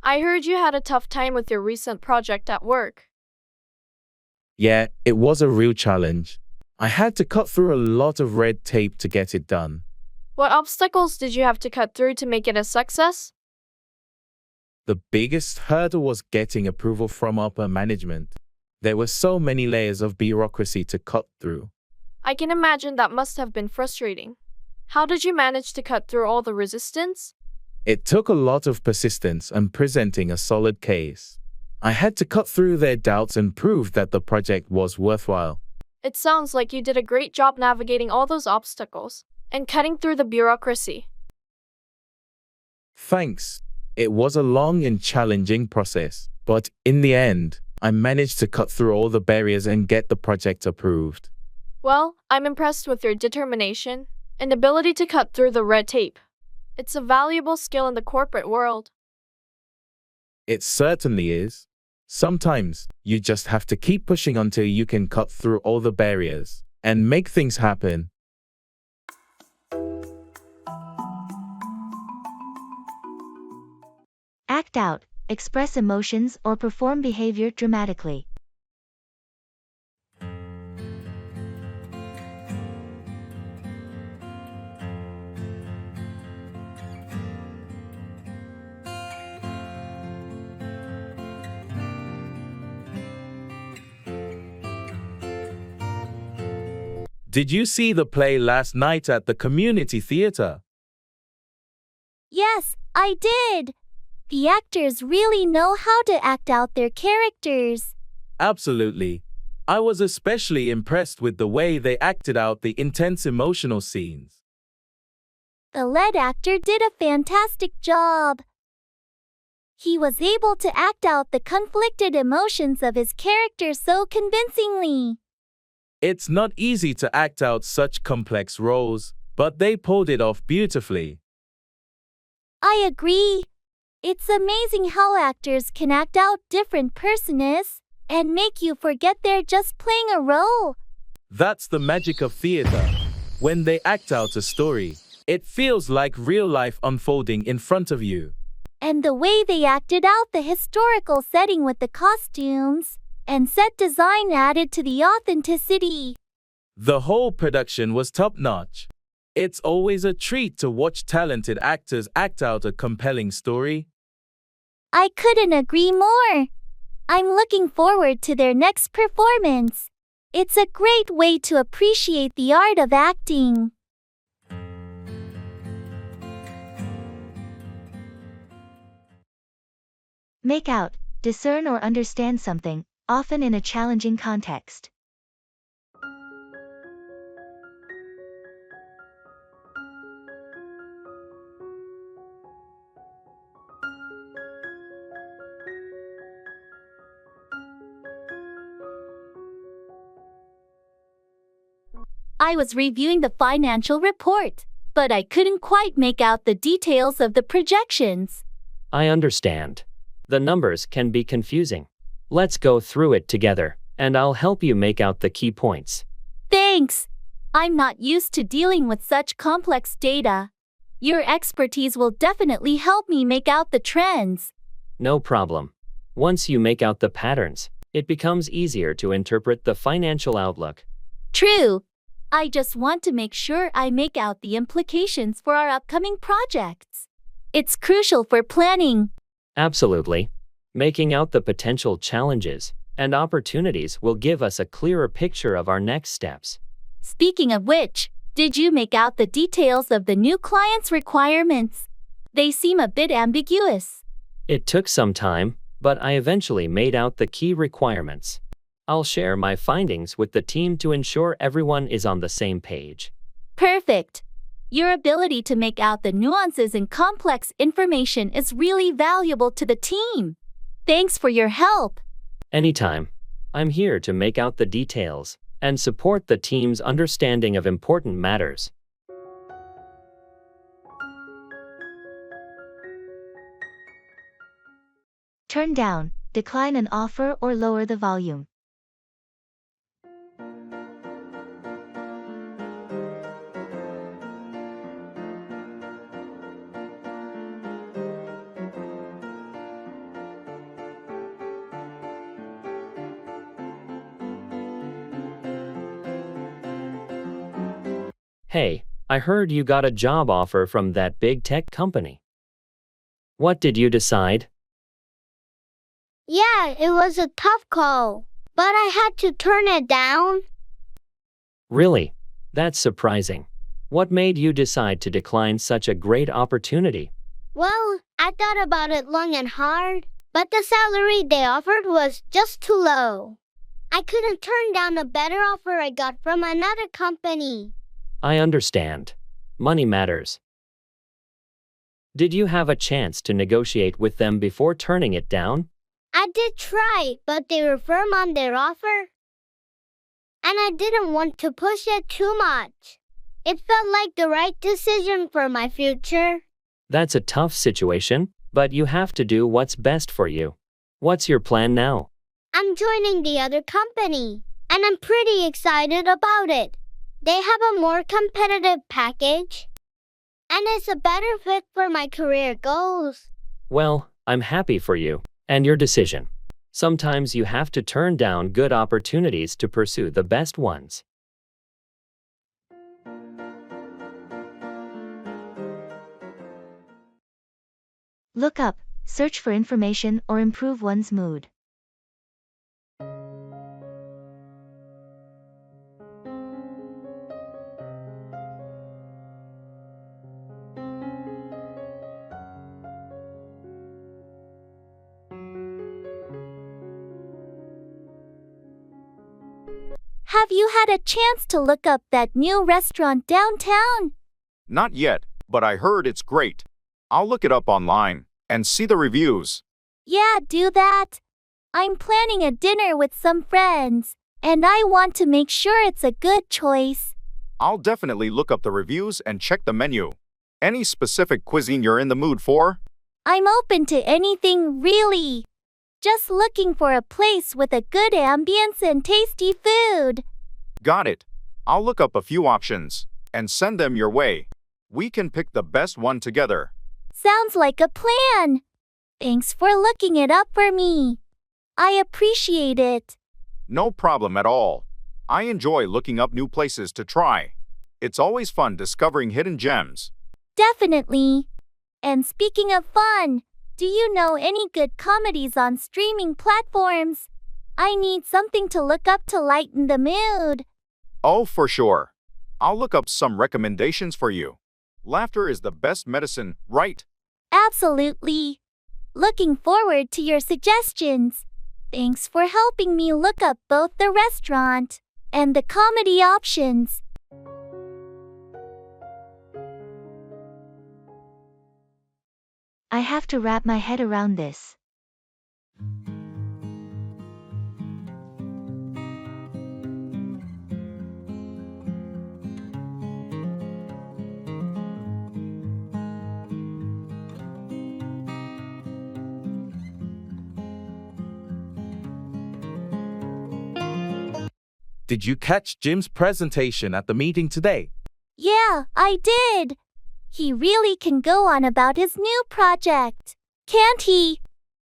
I heard you had a tough time with your recent project at work. Yeah, it was a real challenge. I had to cut through a lot of red tape to get it done. What obstacles did you have to cut through to make it a success? The biggest hurdle was getting approval from upper management. There were so many layers of bureaucracy to cut through. I can imagine that must have been frustrating. How did you manage to cut through all the resistance? It took a lot of persistence and presenting a solid case. I had to cut through their doubts and prove that the project was worthwhile. It sounds like you did a great job navigating all those obstacles and cutting through the bureaucracy. Thanks. It was a long and challenging process, but in the end, I managed to cut through all the barriers and get the project approved. Well, I'm impressed with your determination and ability to cut through the red tape. It's a valuable skill in the corporate world. It certainly is. Sometimes, you just have to keep pushing until you can cut through all the barriers and make things happen. Act out, express emotions or perform behavior dramatically. Did you see the play last night at the community theater? Yes, I did. The actors really know how to act out their characters. Absolutely. I was especially impressed with the way they acted out the intense emotional scenes. The lead actor did a fantastic job. He was able to act out the conflicted emotions of his character so convincingly. It's not easy to act out such complex roles, but they pulled it off beautifully. I agree. It's amazing how actors can act out different personas and make you forget they're just playing a role. That's the magic of theater. When they act out a story, it feels like real life unfolding in front of you. And the way they acted out the historical setting with the costumes and set design added to the authenticity. The whole production was top-notch. It's always a treat to watch talented actors act out a compelling story. I couldn't agree more. I'm looking forward to their next performance. It's a great way to appreciate the art of acting. Make out, discern or understand something, often in a challenging context. I was reviewing the financial report, but I couldn't quite make out the details of the projections. I understand. The numbers can be confusing. Let's go through it together, and I'll help you make out the key points. Thanks. I'm not used to dealing with such complex data. Your expertise will definitely help me make out the trends. No problem. Once you make out the patterns, it becomes easier to interpret the financial outlook. True. I just want to make sure I make out the implications for our upcoming projects. It's crucial for planning. Absolutely. Making out the potential challenges and opportunities will give us a clearer picture of our next steps. Speaking of which, did you make out the details of the new client's requirements? They seem a bit ambiguous. It took some time, but I eventually made out the key requirements. I'll share my findings with the team to ensure everyone is on the same page. Perfect. Your ability to make out the nuances and complex information is really valuable to the team. Thanks for your help. Anytime. I'm here to make out the details and support the team's understanding of important matters. Turn down, decline an offer or lower the volume. Hey, I heard you got a job offer from that big tech company. What did you decide? Yeah, it was a tough call, but I had to turn it down. Really? That's surprising. What made you decide to decline such a great opportunity? Well, I thought about it long and hard, but the salary they offered was just too low. I couldn't turn down a better offer I got from another company. I understand. Money matters. Did you have a chance to negotiate with them before turning it down? I did try, but they were firm on their offer. And I didn't want to push it too much. It felt like the right decision for my future. That's a tough situation, but you have to do what's best for you. What's your plan now? I'm joining the other company, and I'm pretty excited about it. They have a more competitive package, and it's a better fit for my career goals. Well, I'm happy for you and your decision. Sometimes you have to turn down good opportunities to pursue the best ones. Look up, search for information or improve one's mood. Have you had a chance to look up that new restaurant downtown? Not yet, but I heard it's great. I'll look it up online and see the reviews. Yeah, do that. I'm planning a dinner with some friends, and I want to make sure it's a good choice. I'll definitely look up the reviews and check the menu. Any specific cuisine you're in the mood for? I'm open to anything, really. Just looking for a place with a good ambience and tasty food. Got it. I'll look up a few options and send them your way. We can pick the best one together. Sounds like a plan. Thanks for looking it up for me. I appreciate it. No problem at all. I enjoy looking up new places to try. It's always fun discovering hidden gems. Definitely. And speaking of fun, do you know any good comedies on streaming platforms? I need something to look up to lighten the mood. Oh, for sure. I'll look up some recommendations for you. Laughter is the best medicine, right? Absolutely. Looking forward to your suggestions. Thanks for helping me look up both the restaurant and the comedy options. I have to wrap my head around this. Did you catch Jim's presentation at the meeting today? Yeah, I did. He really can go on about his new project, can't he?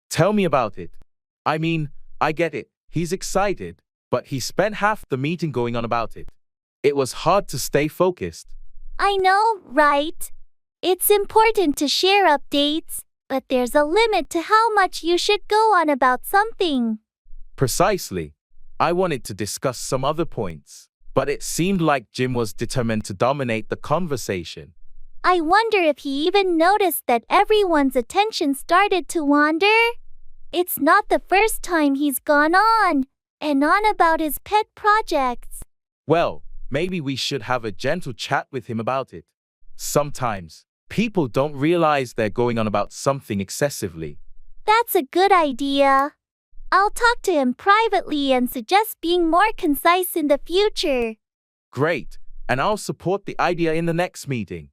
Tell me about it. I mean, I get it. He's excited, but he spent half the meeting going on about it. It was hard to stay focused. I know, right? It's important to share updates, but there's a limit to how much you should go on about something. Precisely. I wanted to discuss some other points, but it seemed like Jim was determined to dominate the conversation. I wonder if he even noticed that everyone's attention started to wander. It's not the first time he's gone on and on about his pet projects. Well, maybe we should have a gentle chat with him about it. Sometimes, people don't realize they're going on about something excessively. That's a good idea. I'll talk to him privately and suggest being more concise in the future. Great, and I'll support the idea in the next meeting.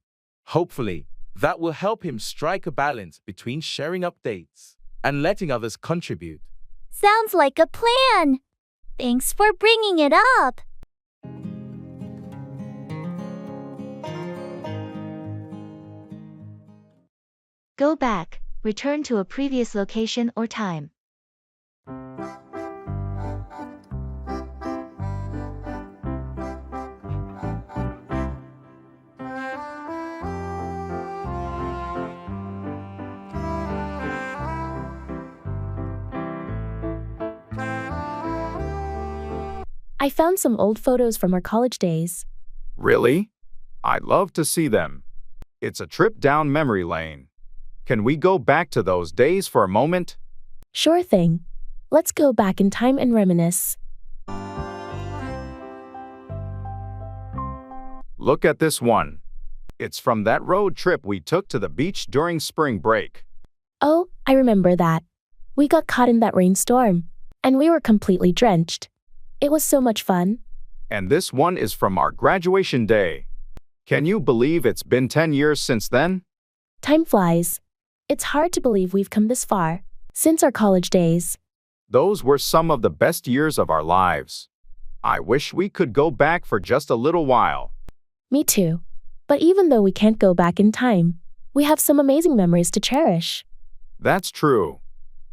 Hopefully, that will help him strike a balance between sharing updates and letting others contribute. Sounds like a plan. Thanks for bringing it up. Go back, return to a previous location or time. I found some old photos from our college days. Really? I'd love to see them. It's a trip down memory lane. Can we go back to those days for a moment? Sure thing. Let's go back in time and reminisce. Look at this one. It's from that road trip we took to the beach during spring break. Oh, I remember that. We got caught in that rainstorm, and we were completely drenched. It was so much fun. And this one is from our graduation day. Can you believe it's been 10 years since then? Time flies. It's hard to believe we've come this far since our college days. Those were some of the best years of our lives. I wish we could go back for just a little while. Me too. But even though we can't go back in time, we have some amazing memories to cherish. That's true.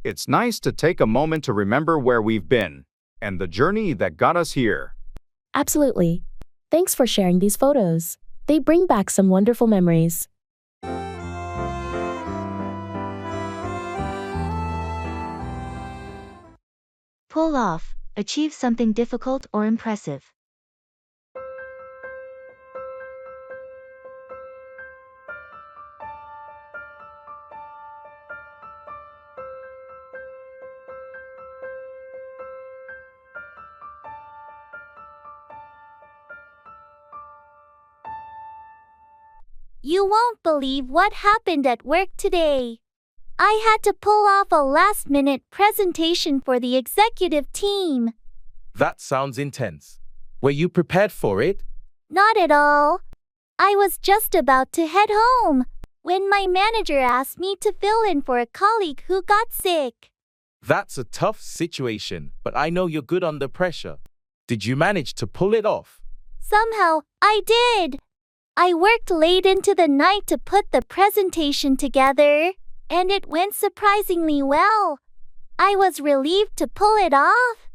It's nice to take a moment to remember where we've been and the journey that got us here. Absolutely. Thanks for sharing these photos. They bring back some wonderful memories. Pull off, achieve something difficult or impressive. You won't believe what happened at work today. I had to pull off a last-minute presentation for the executive team. That sounds intense. Were you prepared for it? Not at all. I was just about to head home when my manager asked me to fill in for a colleague who got sick. That's a tough situation, but I know you're good under pressure. Did you manage to pull it off? Somehow, I did. I worked late into the night to put the presentation together, and it went surprisingly well. I was relieved to pull it off.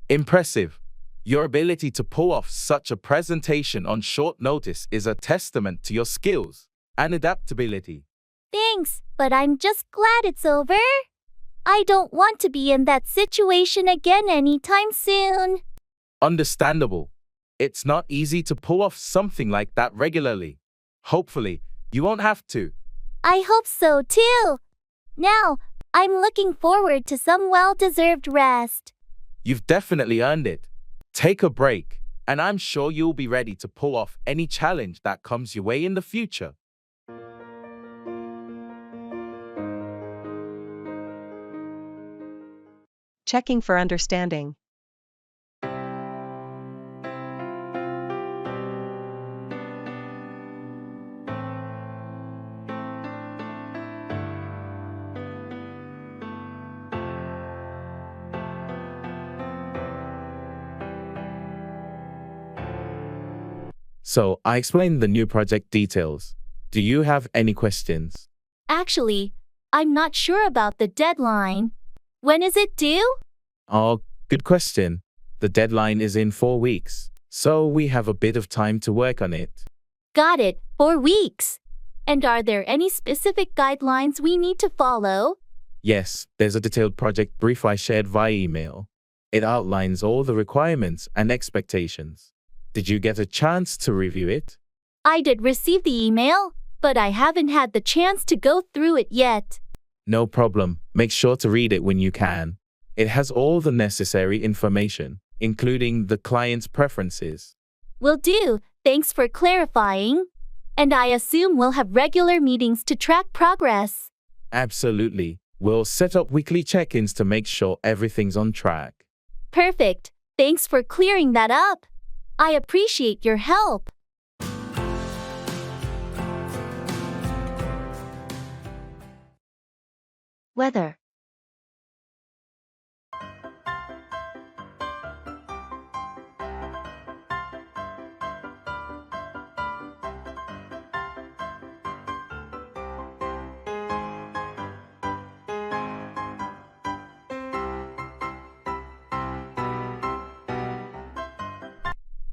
Impressive. Your ability to pull off such a presentation on short notice is a testament to your skills and adaptability. Thanks, but I'm just glad it's over. I don't want to be in that situation again anytime soon. Understandable. It's not easy to pull off something like that regularly. Hopefully, you won't have to. I hope so too. Now, I'm looking forward to some well-deserved rest. You've definitely earned it. Take a break, and I'm sure you'll be ready to pull off any challenge that comes your way in the future. Checking for understanding. So, I explained the new project details. Do you have any questions? Actually, I'm not sure about the deadline. When is it due? Oh, good question. The deadline is in 4 weeks, so we have a bit of time to work on it. Got it, 4 weeks. And are there any specific guidelines we need to follow? Yes, there's a detailed project brief I shared via email. It outlines all the requirements and expectations. Did you get a chance to review it? I did receive the email, but I haven't had the chance to go through it yet. No problem. Make sure to read it when you can. It has all the necessary information, including the client's preferences. Will do. Thanks for clarifying. And I assume we'll have regular meetings to track progress. Absolutely. We'll set up weekly check-ins to make sure everything's on track. Perfect. Thanks for clearing that up. I appreciate your help. Weather.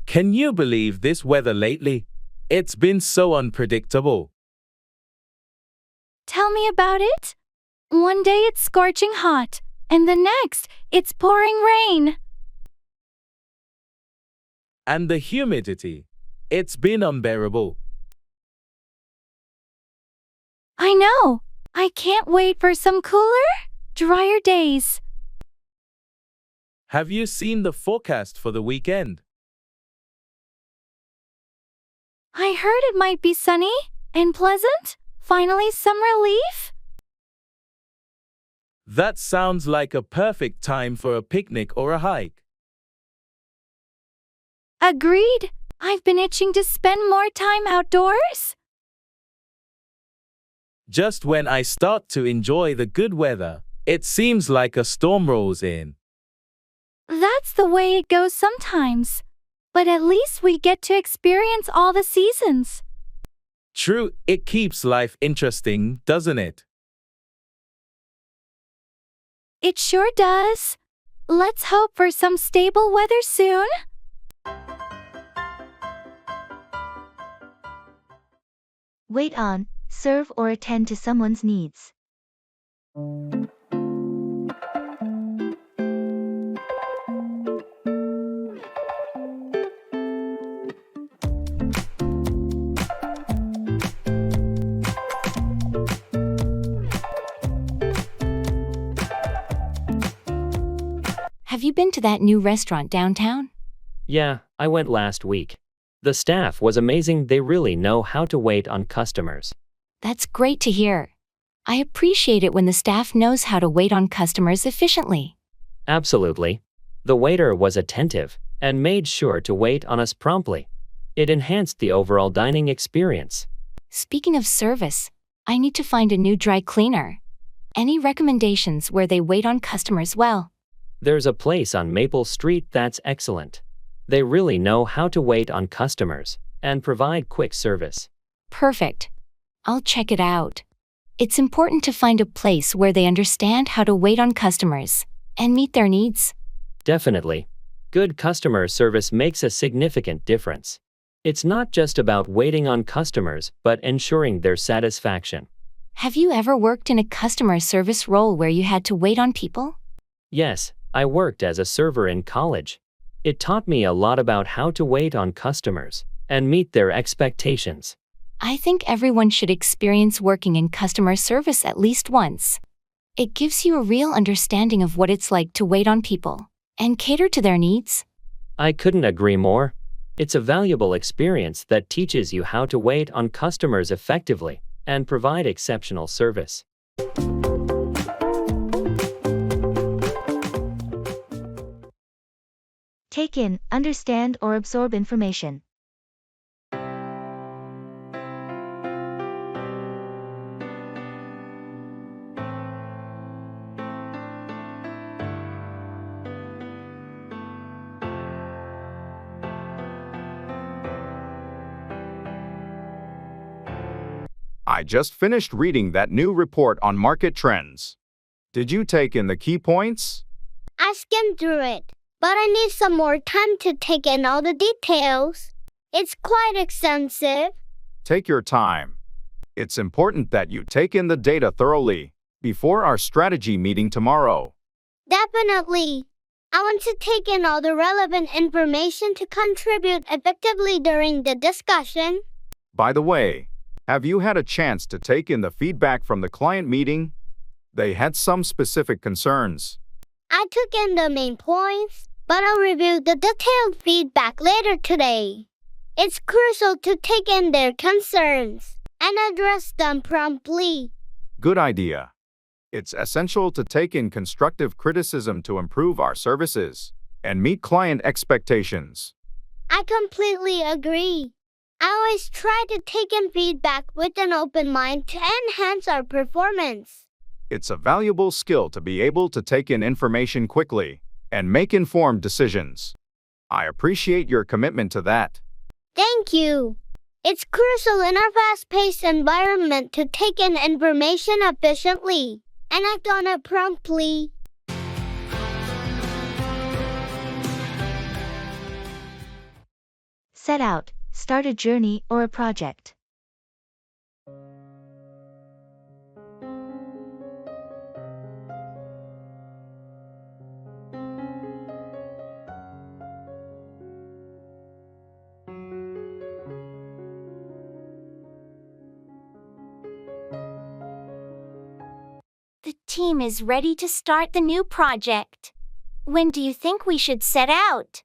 Can you believe this weather lately? It's been so unpredictable. Tell me about it. One day it's scorching hot, and the next, it's pouring rain. And the humidity. It's been unbearable. I know. I can't wait for some cooler, drier days. Have you seen the forecast for the weekend? I heard it might be sunny and pleasant. Finally, some relief. That sounds like a perfect time for a picnic or a hike. Agreed. I've been itching to spend more time outdoors. Just when I start to enjoy the good weather, it seems like a storm rolls in. That's the way it goes sometimes. But at least we get to experience all the seasons. True, it keeps life interesting, doesn't it? It sure does. Let's hope for some stable weather soon. Wait on, serve or attend to someone's needs. Have you been to that new restaurant downtown? Yeah, I went last week. The staff was amazing. They really know how to wait on customers. That's great to hear. I appreciate it when the staff knows how to wait on customers efficiently. Absolutely. The waiter was attentive and made sure to wait on us promptly. It enhanced the overall dining experience. Speaking of service, I need to find a new dry cleaner. Any recommendations where they wait on customers well? There's a place on Maple Street that's excellent. They really know how to wait on customers and provide quick service. Perfect. I'll check it out. It's important to find a place where they understand how to wait on customers and meet their needs. Definitely. Good customer service makes a significant difference. It's not just about waiting on customers, but ensuring their satisfaction. Have you ever worked in a customer service role where you had to wait on people? Yes, I worked as a server in college. It taught me a lot about how to wait on customers and meet their expectations. I think everyone should experience working in customer service at least once. It gives you a real understanding of what it's like to wait on people and cater to their needs. I couldn't agree more. It's a valuable experience that teaches you how to wait on customers effectively and provide exceptional service. Take in, understand, or absorb information. I just finished reading that new report on market trends. Did you take in the key points? I skimmed through it, but I need some more time to take in all the details. It's quite extensive. Take your time. It's important that you take in the data thoroughly before our strategy meeting tomorrow. Definitely. I want to take in all the relevant information to contribute effectively during the discussion. By the way, have you had a chance to take in the feedback from the client meeting? They had some specific concerns. I took in the main points, but I'll review the detailed feedback later today. It's crucial to take in their concerns and address them promptly. Good idea. It's essential to take in constructive criticism to improve our services and meet client expectations. I completely agree. I always try to take in feedback with an open mind to enhance our performance. It's a valuable skill to be able to take in information quickly and make informed decisions. I appreciate your commitment to that. Thank you. It's crucial in our fast-paced environment to take in information efficiently and act on it promptly. Set out, start a journey or a project. The team is ready to start the new project. When do you think we should set out?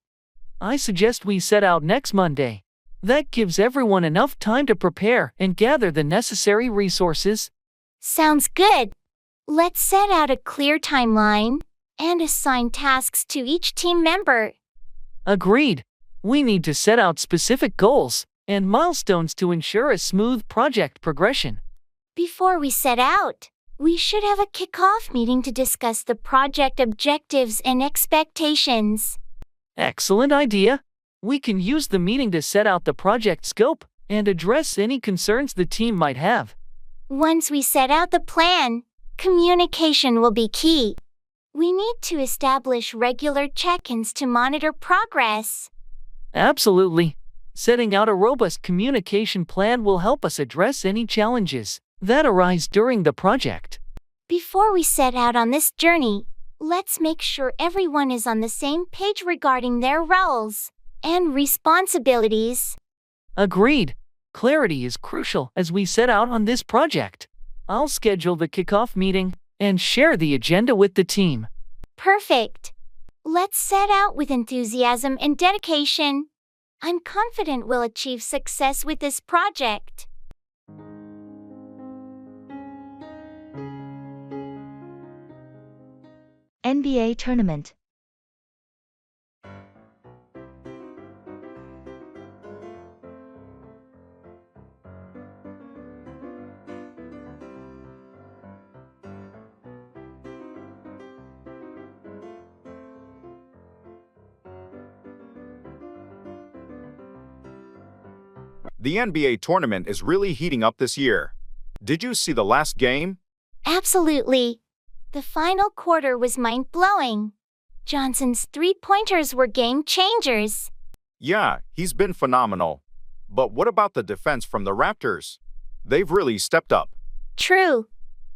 I suggest we set out next Monday. That gives everyone enough time to prepare and gather the necessary resources. Sounds good. Let's set out a clear timeline and assign tasks to each team member. Agreed. We need to set out specific goals and milestones to ensure a smooth project progression. Before we set out, we should have a kickoff meeting to discuss the project objectives and expectations. Excellent idea. We can use the meeting to set out the project scope and address any concerns the team might have. Once we set out the plan, communication will be key. We need to establish regular check-ins to monitor progress. Absolutely. Setting out a robust communication plan will help us address any challenges that arise during the project. Before we set out on this journey, let's make sure everyone is on the same page regarding their roles and responsibilities. Agreed. Clarity is crucial as we set out on this project. I'll schedule the kickoff meeting and share the agenda with the team. Perfect. Let's set out with enthusiasm and dedication. I'm confident we'll achieve success with this project. NBA tournament. The NBA tournament is really heating up this year. Did you see the last game? Absolutely. The final quarter was mind-blowing. Johnson's three-pointers were game changers. Yeah, he's been phenomenal. But what about the defense from the Raptors? They've really stepped up. True.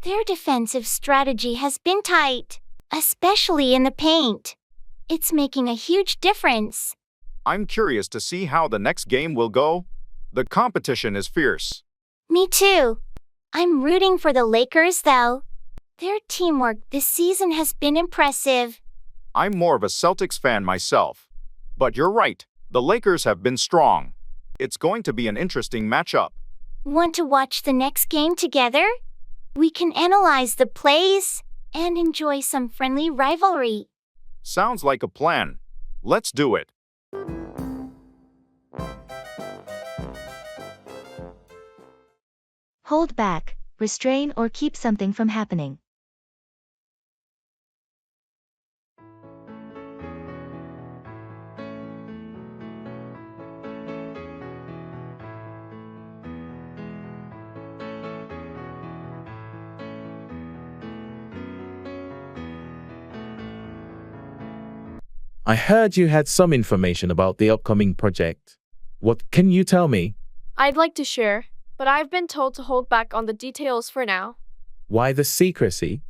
Their defensive strategy has been tight, especially in the paint. It's making a huge difference. I'm curious to see how the next game will go. The competition is fierce. Me too. I'm rooting for the Lakers, though. Their teamwork this season has been impressive. I'm more of a Celtics fan myself. But you're right, the Lakers have been strong. It's going to be an interesting matchup. Want to watch the next game together? We can analyze the plays and enjoy some friendly rivalry. Sounds like a plan. Let's do it. Hold back, restrain or keep something from happening. I heard you had some information about the upcoming project. What can you tell me? I'd like to share, but I've been told to hold back on the details for now. Why the secrecy?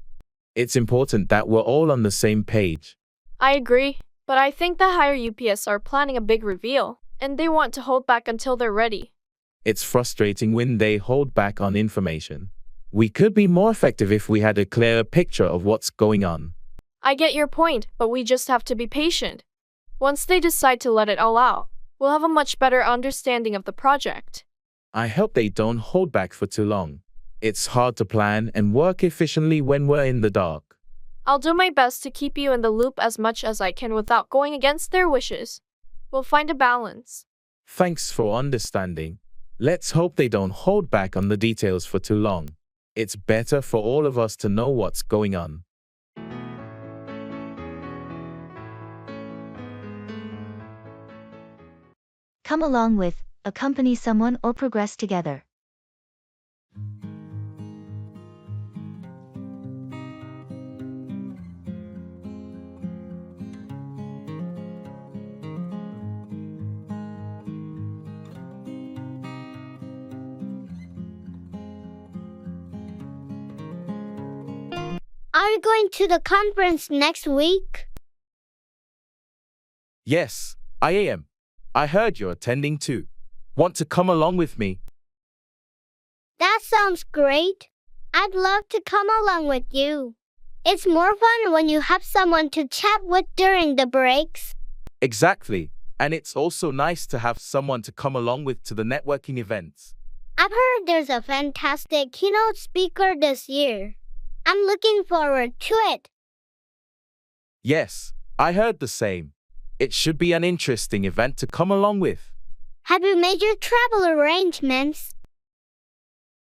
It's important that we're all on the same page. I agree, but I think the higher UPS are planning a big reveal, and they want to hold back until they're ready. It's frustrating when they hold back on information. We could be more effective if we had a clearer picture of what's going on. I get your point, but we just have to be patient. Once they decide to let it all out, we'll have a much better understanding of the project. I hope they don't hold back for too long. It's hard to plan and work efficiently when we're in the dark. I'll do my best to keep you in the loop as much as I can without going against their wishes. We'll find a balance. Thanks for understanding. Let's hope they don't hold back on the details for too long. It's better for all of us to know what's going on. Come along with, accompany someone or progress together. Are you going to the conference next week? Yes, I am. I heard you're attending too. Want to come along with me? That sounds great. I'd love to come along with you. It's more fun when you have someone to chat with during the breaks. Exactly. And it's also nice to have someone to come along with to the networking events. I've heard there's a fantastic keynote speaker this year. I'm looking forward to it. Yes, I heard the same. It should be an interesting event to come along with. Have you made your travel arrangements?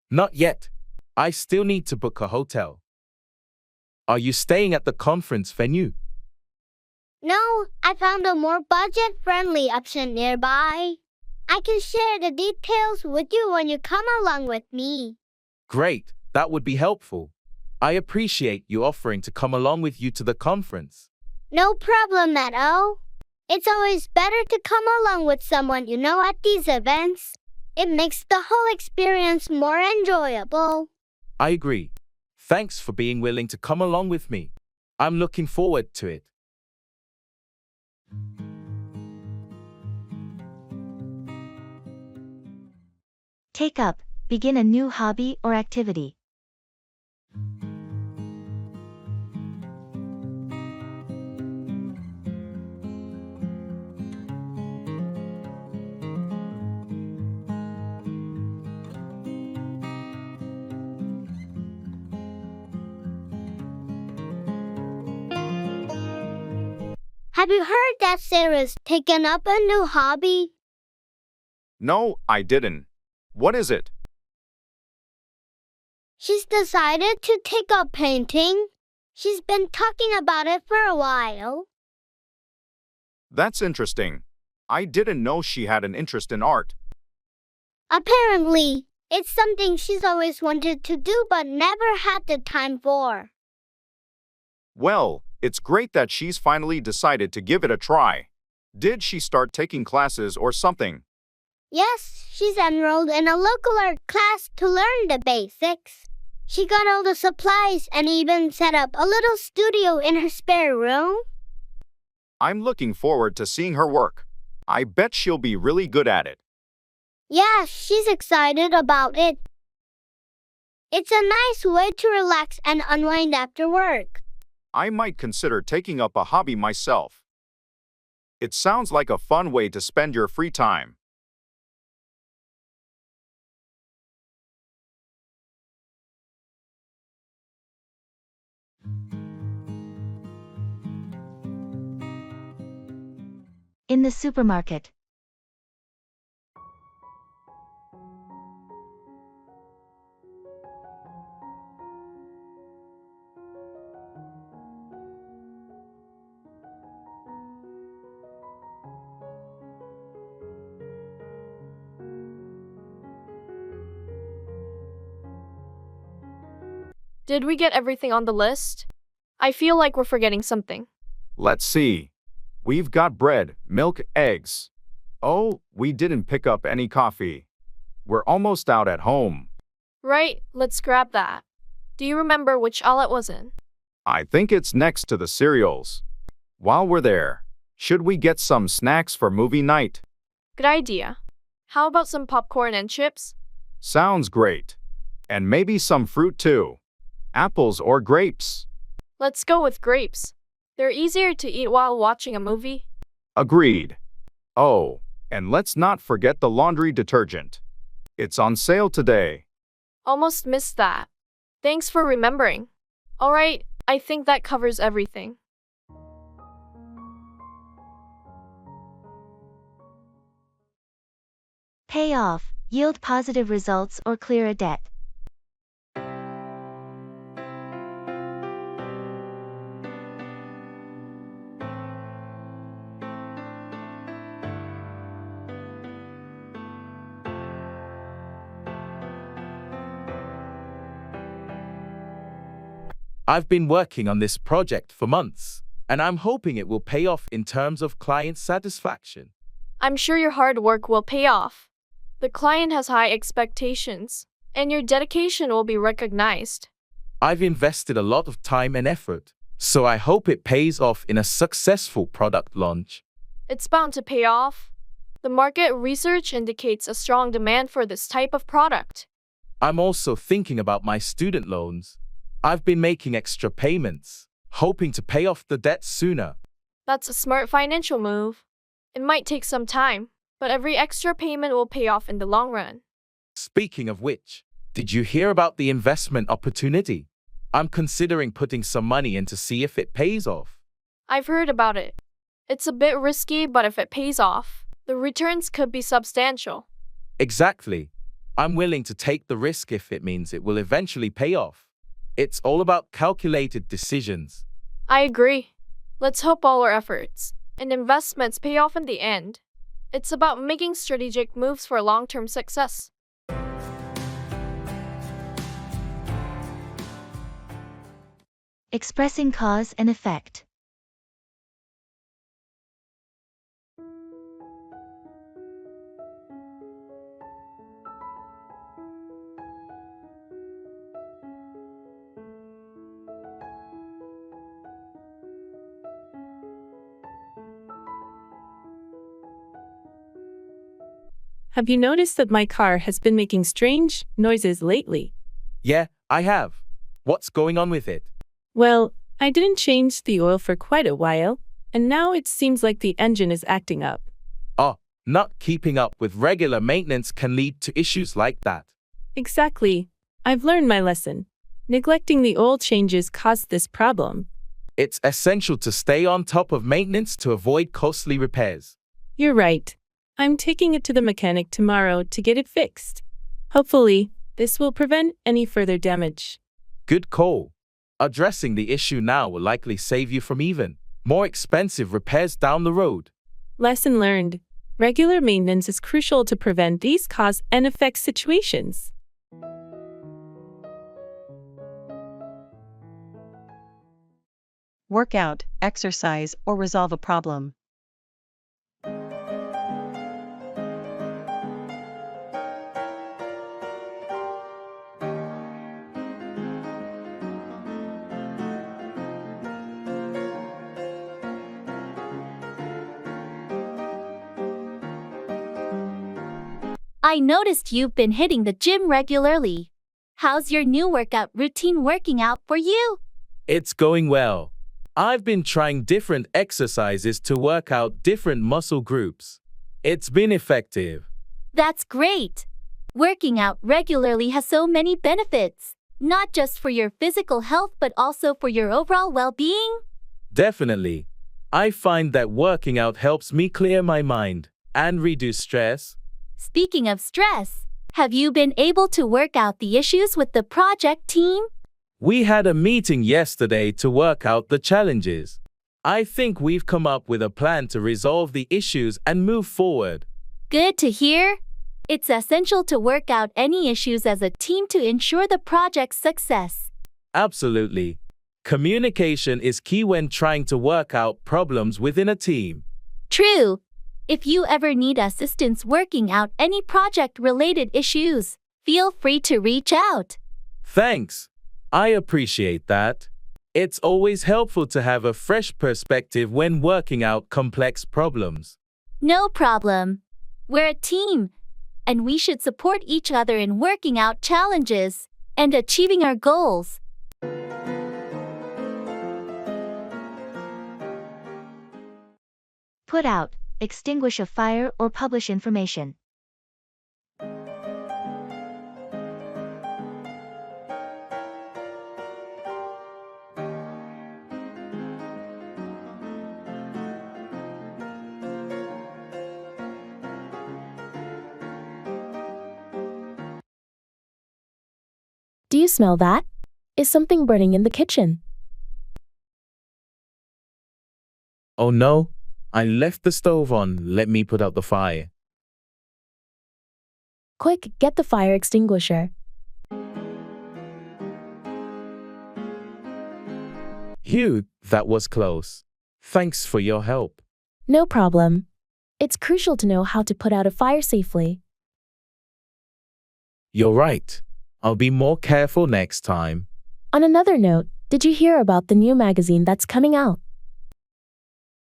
Not yet. I still need to book a hotel. Are you staying at the conference venue? No, I found a more budget-friendly option nearby. I can share the details with you when you come along with me. Great, that would be helpful. I appreciate you offering to come along with you to the conference. No problem at all. It's always better to come along with someone you know at these events. It makes the whole experience more enjoyable. I agree. Thanks for being willing to come along with me. I'm looking forward to it. Take up, begin a new hobby or activity. Have you heard that Sarah's taken up a new hobby? No, I didn't. What is it? She's decided to take up painting. She's been talking about it for a while. That's interesting. I didn't know she had an interest in art. Apparently, it's something she's always wanted to do but never had the time for. Well, it's great that she's finally decided to give it a try. Did she start taking classes or something? Yes, she's enrolled in a local art class to learn the basics. She got all the supplies and even set up a little studio in her spare room. I'm looking forward to seeing her work. I bet she'll be really good at it. Yeah, she's excited about it. It's a nice way to relax and unwind after work. I might consider taking up a hobby myself. It sounds like a fun way to spend your free time. In the supermarket. Did we get everything on the list? I feel like we're forgetting something. Let's see. We've got bread, milk, eggs. Oh, we didn't pick up any coffee. We're almost out at home. Right, let's grab that. Do you remember which aisle it was in? I think it's next to the cereals. While we're there, should we get some snacks for movie night? Good idea. How about some popcorn and chips? Sounds great. And maybe some fruit too. Apples or grapes. Let's go with grapes. They're easier to eat while watching a movie. Agreed. Oh, and let's not forget the laundry detergent. It's on sale today. Almost missed that. Thanks for remembering. Alright, I think that covers everything. Pay off, yield positive results or clear a debt. I've been working on this project for months, and I'm hoping it will pay off in terms of client satisfaction. I'm sure your hard work will pay off. The client has high expectations, and your dedication will be recognized. I've invested a lot of time and effort, so I hope it pays off in a successful product launch. It's bound to pay off. The market research indicates a strong demand for this type of product. I'm also thinking about my student loans. I've been making extra payments, hoping to pay off the debt sooner. That's a smart financial move. It might take some time, but every extra payment will pay off in the long run. Speaking of which, did you hear about the investment opportunity? I'm considering putting some money in to see if it pays off. I've heard about it. It's a bit risky, but if it pays off, the returns could be substantial. Exactly. I'm willing to take the risk if it means it will eventually pay off. It's all about calculated decisions. I agree. Let's hope all our efforts and investments pay off in the end. It's about making strategic moves for long-term success. Expressing cause and effect. Have you noticed that my car has been making strange noises lately? Yeah, I have. What's going on with it? Well, I didn't change the oil for quite a while, and now it seems like the engine is acting up. Oh, not keeping up with regular maintenance can lead to issues like that. Exactly. I've learned my lesson. Neglecting the oil changes caused this problem. It's essential to stay on top of maintenance to avoid costly repairs. You're right. I'm taking it to the mechanic tomorrow to get it fixed. Hopefully, this will prevent any further damage. Good call. Addressing the issue now will likely save you from even more expensive repairs down the road. Lesson learned. Regular maintenance is crucial to prevent these cause and effect situations. Work out, exercise, or resolve a problem. I noticed you've been hitting the gym regularly. How's your new workout routine working out for you? It's going well. I've been trying different exercises to work out different muscle groups. It's been effective. That's great. Working out regularly has so many benefits, not just for your physical health but also for your overall well-being. Definitely. I find that working out helps me clear my mind and reduce stress. Speaking of stress, have you been able to work out the issues with the project team? We had a meeting yesterday to work out the challenges. I think we've come up with a plan to resolve the issues and move forward. Good to hear. It's essential to work out any issues as a team to ensure the project's success. Absolutely. Communication is key when trying to work out problems within a team. True. If you ever need assistance working out any project-related issues, feel free to reach out. Thanks. I appreciate that. It's always helpful to have a fresh perspective when working out complex problems. No problem. We're a team, and we should support each other in working out challenges and achieving our goals. Put out, extinguish a fire or publish information. Do you smell that? Is something burning in the kitchen? Oh no, I left the stove on. Let me put out the fire. Quick, get the fire extinguisher. Phew, that was close. Thanks for your help. No problem. It's crucial to know how to put out a fire safely. You're right. I'll be more careful next time. On another note, did you hear about the new magazine that's coming out?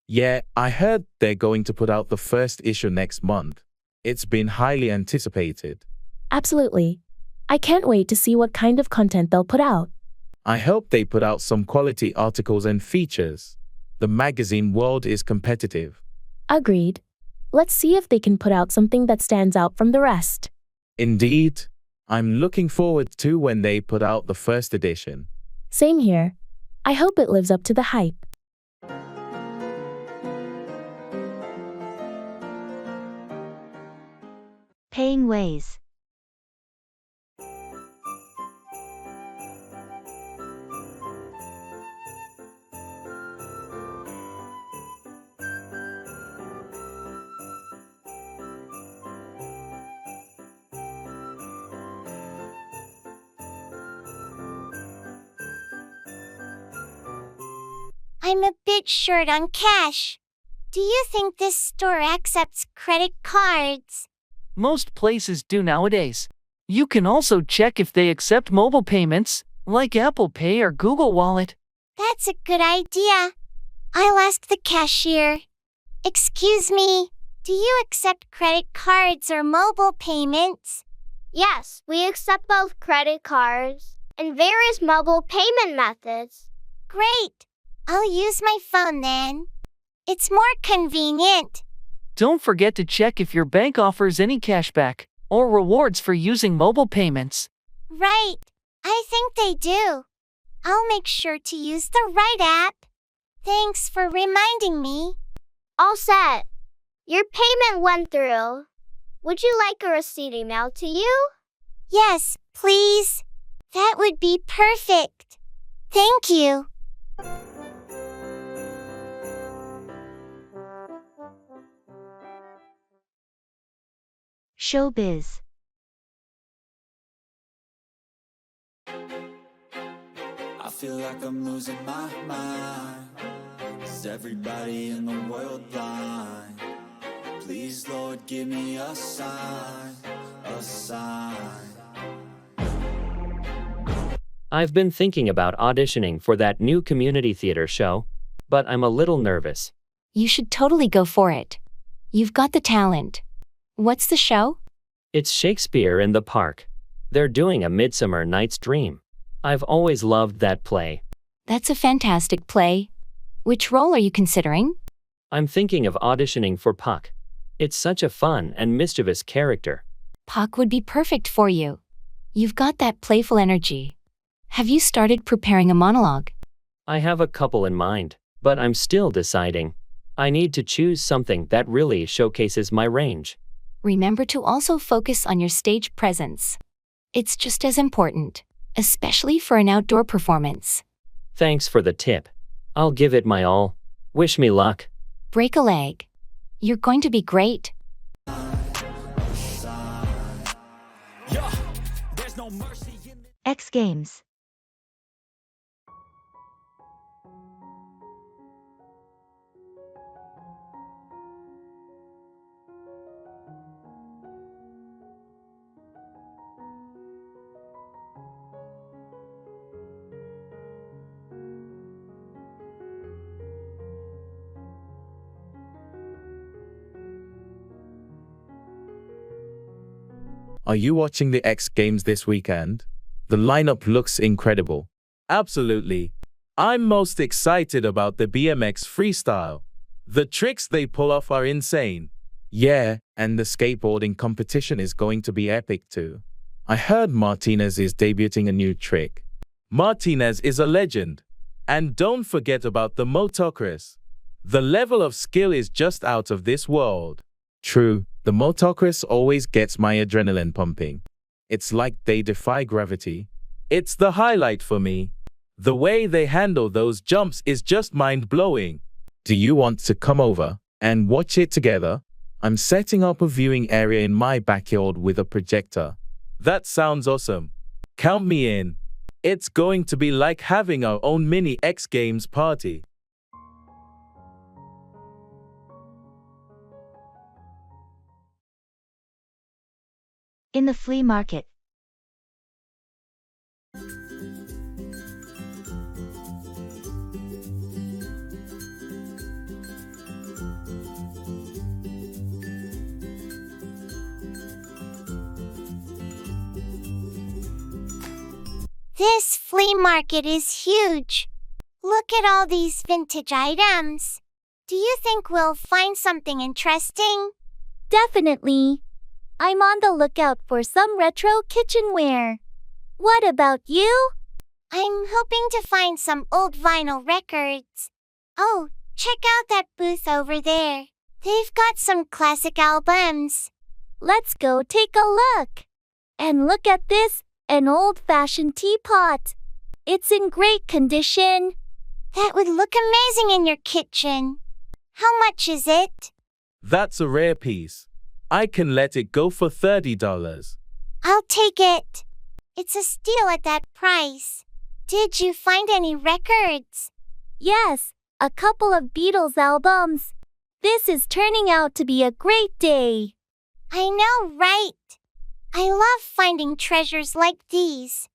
Yeah, I heard they're going to put out the first issue next month. It's been highly anticipated. Absolutely. I can't wait to see what kind of content they'll put out. I hope they put out some quality articles and features. The magazine world is competitive. Agreed. Let's see if they can put out something that stands out from the rest. Indeed. I'm looking forward to when they put out the first edition. Same here. I hope it lives up to the hype. Paying ways. I'm a bit short on cash. Do you think this store accepts credit cards? Most places do nowadays. You can also check if they accept mobile payments, like Apple Pay or Google Wallet. That's a good idea. I'll ask the cashier. Excuse me, do you accept credit cards or mobile payments? Yes, we accept both credit cards and various mobile payment methods. Great. I'll use my phone then. It's more convenient. Don't forget to check if your bank offers any cashback or rewards for using mobile payments. Right. I think they do. I'll make sure to use the right app. Thanks for reminding me. All set. Your payment went through. Would you like a receipt emailed to you? Yes, please. That would be perfect. Thank you. Showbiz. I feel like I'm losing my mind. Is everybody in the world blind? Please, Lord, give me a sign, a sign. I've been thinking about auditioning for that new community theater show, but I'm a little nervous. You should totally go for it. You've got the talent. What's the show? It's Shakespeare in the Park. They're doing A Midsummer Night's Dream. I've always loved that play. That's a fantastic play. Which role are you considering? I'm thinking of auditioning for Puck. It's such a fun and mischievous character. Puck would be perfect for you. You've got that playful energy. Have you started preparing a monologue? I have a couple in mind, but I'm still deciding. I need to choose something that really showcases my range. Remember to also focus on your stage presence. It's just as important, especially for an outdoor performance. Thanks for the tip. I'll give it my all. Wish me luck. Break a leg. You're going to be great. X Games. Are you watching the X Games this weekend? The lineup looks incredible. Absolutely. I'm most excited about the BMX freestyle. The tricks they pull off are insane. Yeah, and the skateboarding competition is going to be epic too. I heard Martinez is debuting a new trick. Martinez is a legend. And don't forget about the motocross. The level of skill is just out of this world. True, the motocross always gets my adrenaline pumping. It's like they defy gravity. It's the highlight for me. The way they handle those jumps is just mind-blowing. Do you want to come over and watch it together? I'm setting up a viewing area in my backyard with a projector. That sounds awesome. Count me in. It's going to be like having our own mini X Games party. In the flea market. This flea market is huge. Look at all these vintage items. Do you think we'll find something interesting? Definitely. I'm on the lookout for some retro kitchenware. What about you? I'm hoping to find some old vinyl records. Oh, check out that booth over there. They've got some classic albums. Let's go take a look. And look at this, an old-fashioned teapot. It's in great condition. That would look amazing in your kitchen. How much is it? That's a rare piece. I can let it go for $30. I'll take it. It's a steal at that price. Did you find any records? Yes, a couple of Beatles albums. This is turning out to be a great day. I know, right? I love finding treasures like these.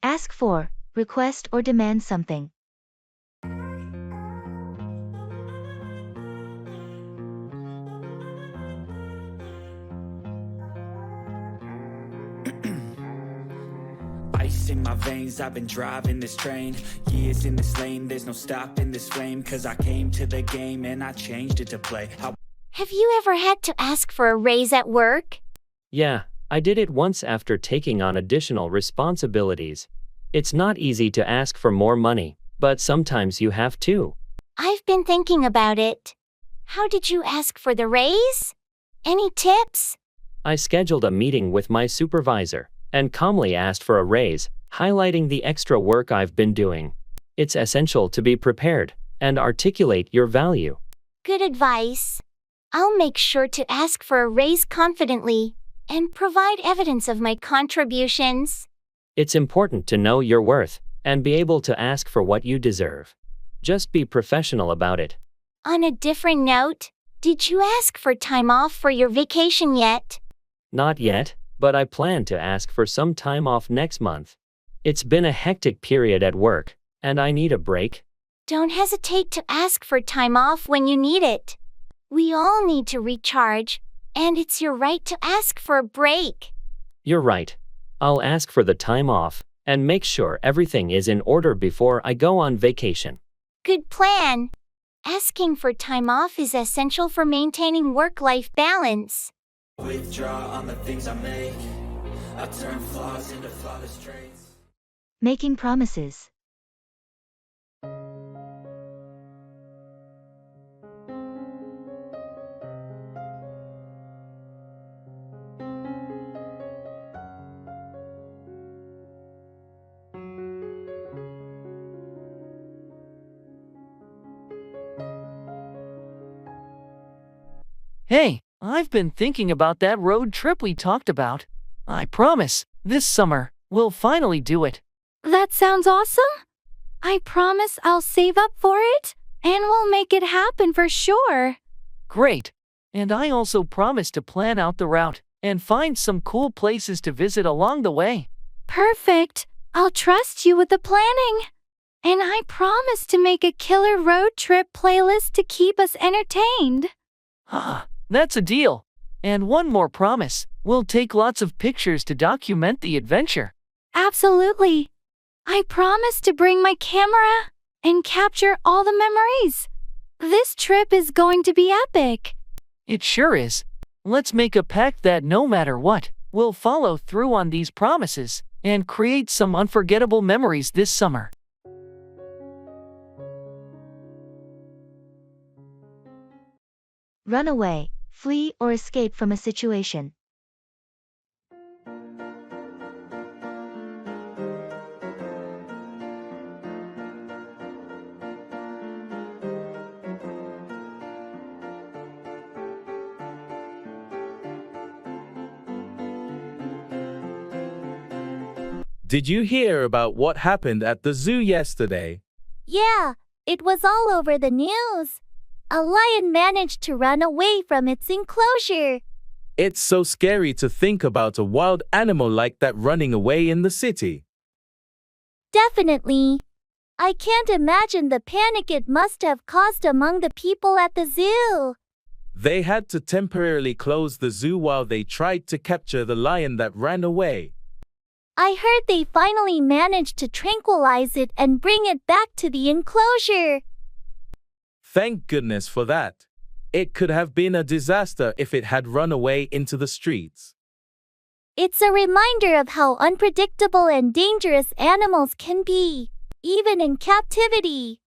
Ask for, request or demand something. Ice in my veins, I've been driving this train. Years in this lane, there's no stopping this flame. Cause I came to the game and I changed it to play. Have you ever had to ask for a raise at work? Yeah, I did it once after taking on additional responsibilities. It's not easy to ask for more money, but sometimes you have to. I've been thinking about it. How did you ask for the raise? Any tips? I scheduled a meeting with my supervisor and calmly asked for a raise, highlighting the extra work I've been doing. It's essential to be prepared and articulate your value. Good advice. I'll make sure to ask for a raise confidently and provide evidence of my contributions. It's important to know your worth and be able to ask for what you deserve. Just be professional about it. On a different note, did you ask for time off for your vacation yet? Not yet, but I plan to ask for some time off next month. It's been a hectic period at work, and I need a break. Don't hesitate to ask for time off when you need it. We all need to recharge, and it's your right to ask for a break. You're right. I'll ask for the time off and make sure everything is in order before I go on vacation. Good plan. Asking for time off is essential for maintaining work-life balance. Withdraw on the things I make. I turn flaws into flawless traits. Making promises. Hey, I've been thinking about that road trip we talked about. I promise, this summer, we'll finally do it. That sounds awesome. I promise I'll save up for it, and we'll make it happen for sure. Great. And I also promise to plan out the route and find some cool places to visit along the way. Perfect. I'll trust you with the planning. And I promise to make a killer road trip playlist to keep us entertained. That's a deal. And one more promise, we'll take lots of pictures to document the adventure. Absolutely. I promise to bring my camera and capture all the memories. This trip is going to be epic. It sure is. Let's make a pact that no matter what, we'll follow through on these promises and create some unforgettable memories this summer. Run away, flee or escape from a situation. Did you hear about what happened at the zoo yesterday? Yeah, it was all over the news. A lion managed to run away from its enclosure. It's so scary to think about a wild animal like that running away in the city. Definitely. I can't imagine the panic it must have caused among the people at the zoo. They had to temporarily close the zoo while they tried to capture the lion that ran away. I heard they finally managed to tranquilize it and bring it back to the enclosure. Thank goodness for that. It could have been a disaster if it had run away into the streets. It's a reminder of how unpredictable and dangerous animals can be, even in captivity.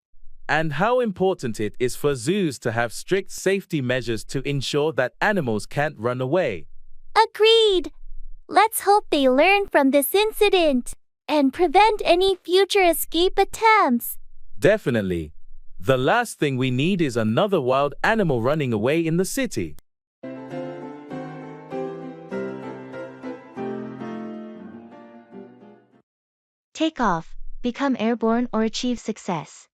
And how important it is for zoos to have strict safety measures to ensure that animals can't run away. Agreed. Let's hope they learn from this incident and prevent any future escape attempts. Definitely. The last thing we need is another wild animal running away in the city. Take off, become airborne or achieve success.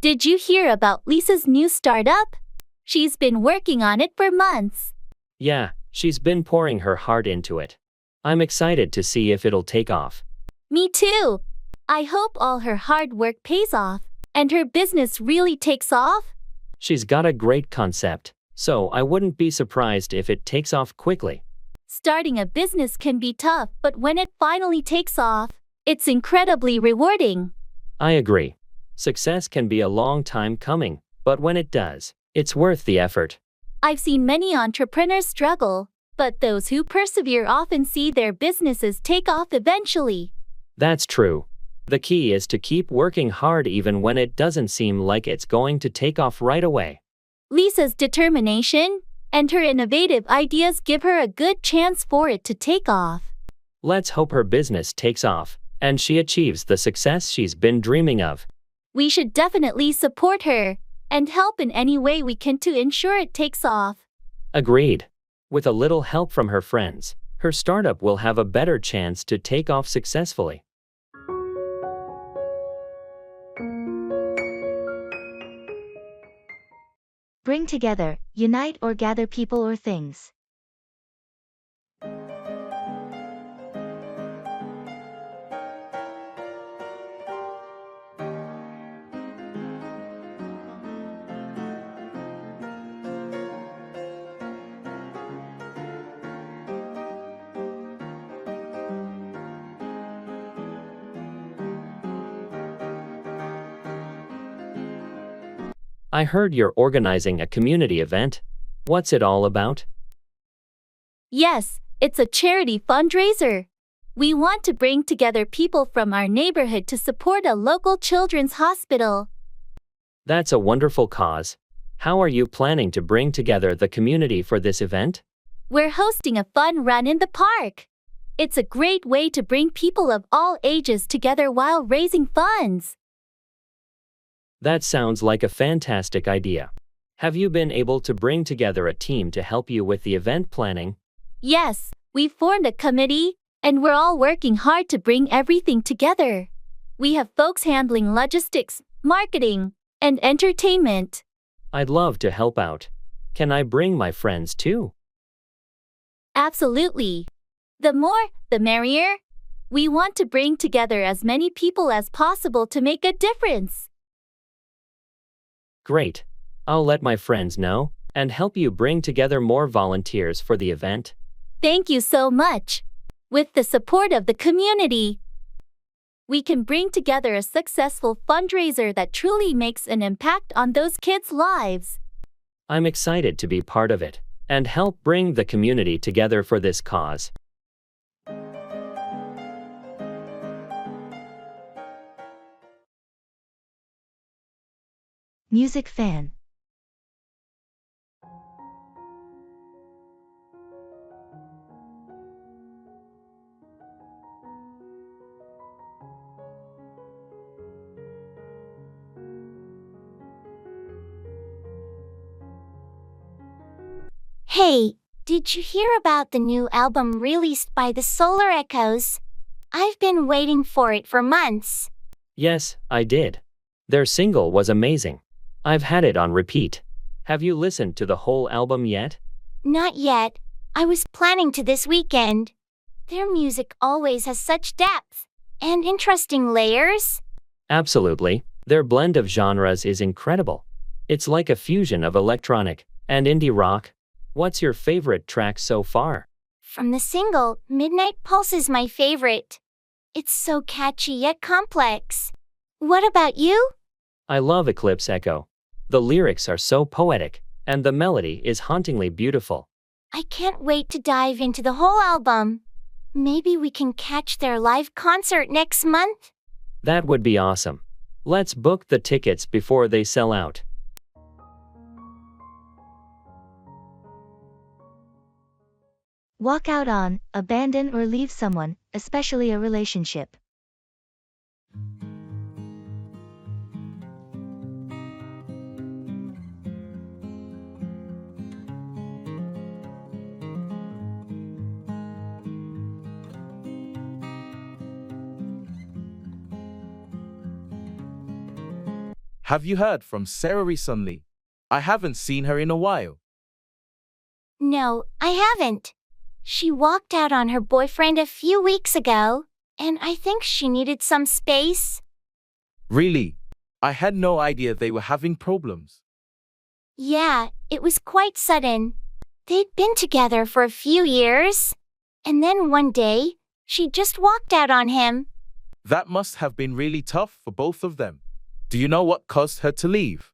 Did you hear about Lisa's new startup? She's been working on it for months. Yeah, she's been pouring her heart into it. I'm excited to see if it'll take off. Me too. I hope all her hard work pays off and her business really takes off. She's got a great concept, so I wouldn't be surprised if it takes off quickly. Starting a business can be tough, but when it finally takes off, it's incredibly rewarding. I agree. Success can be a long time coming, but when it does, it's worth the effort. I've seen many entrepreneurs struggle, but those who persevere often see their businesses take off eventually. That's true. The key is to keep working hard even when it doesn't seem like it's going to take off right away. Lisa's determination and her innovative ideas give her a good chance for it to take off. Let's hope her business takes off, and she achieves the success she's been dreaming of. We should definitely support her and help in any way we can to ensure it takes off. Agreed. With a little help from her friends, her startup will have a better chance to take off successfully. Bring together, unite or gather people or things. I heard you're organizing a community event. What's it all about? Yes, it's a charity fundraiser. We want to bring together people from our neighborhood to support a local children's hospital. That's a wonderful cause. How are you planning to bring together the community for this event? We're hosting a fun run in the park. It's a great way to bring people of all ages together while raising funds. That sounds like a fantastic idea. Have you been able to bring together a team to help you with the event planning? Yes, we've formed a committee, and we're all working hard to bring everything together. We have folks handling logistics, marketing, and entertainment. I'd love to help out. Can I bring my friends too? Absolutely. The more, the merrier. We want to bring together as many people as possible to make a difference. Great. I'll let my friends know and help you bring together more volunteers for the event. Thank you so much. With the support of the community, we can bring together a successful fundraiser that truly makes an impact on those kids' lives. I'm excited to be part of it and help bring the community together for this cause. Music fan. Hey, did you hear about the new album released by the Solar Echoes? I've been waiting for it for months. Yes, I did. Their single was amazing. I've had it on repeat. Have you listened to the whole album yet? Not yet. I was planning to this weekend. Their music always has such depth and interesting layers. Absolutely. Their blend of genres is incredible. It's like a fusion of electronic and indie rock. What's your favorite track so far? From the single, Midnight Pulse is my favorite. It's so catchy yet complex. What about you? I love Eclipse Echo. The lyrics are so poetic, and the melody is hauntingly beautiful. I can't wait to dive into the whole album. Maybe we can catch their live concert next month? That would be awesome. Let's book the tickets before they sell out. Walk out on, abandon or leave someone, especially a relationship. Have you heard from Sarah recently? I haven't seen her in a while. No, I haven't. She walked out on her boyfriend a few weeks ago, and I think she needed some space. Really? I had no idea they were having problems. Yeah, it was quite sudden. They'd been together for a few years. And then one day, she just walked out on him. That must have been really tough for both of them. Do you know what caused her to leave?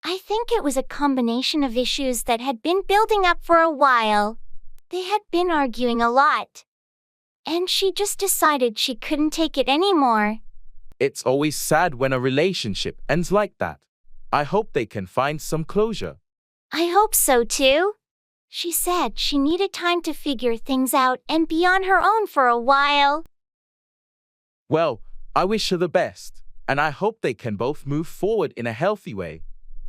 I think it was a combination of issues that had been building up for a while. They had been arguing a lot. And she just decided she couldn't take it anymore. It's always sad when a relationship ends like that. I hope they can find some closure. I hope so too. She said she needed time to figure things out and be on her own for a while. Well, I wish her the best, and I hope they can both move forward in a healthy way.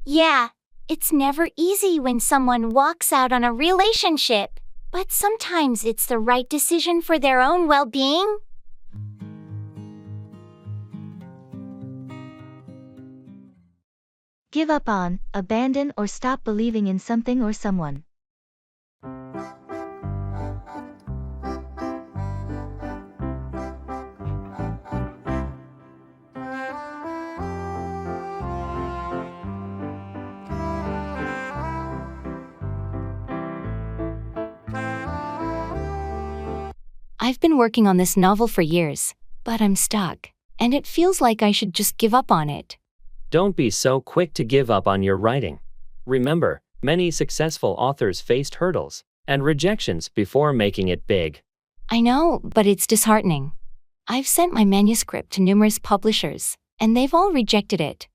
Yeah, it's never easy when someone walks out on a relationship, but sometimes it's the right decision for their own well-being. Give up on, abandon or stop believing in something or someone. I've been working on this novel for years, but I'm stuck, and it feels like I should just give up on it. Don't be so quick to give up on your writing. Remember, many successful authors faced hurdles and rejections before making it big. I know, but it's disheartening. I've sent my manuscript to numerous publishers, and they've all rejected it.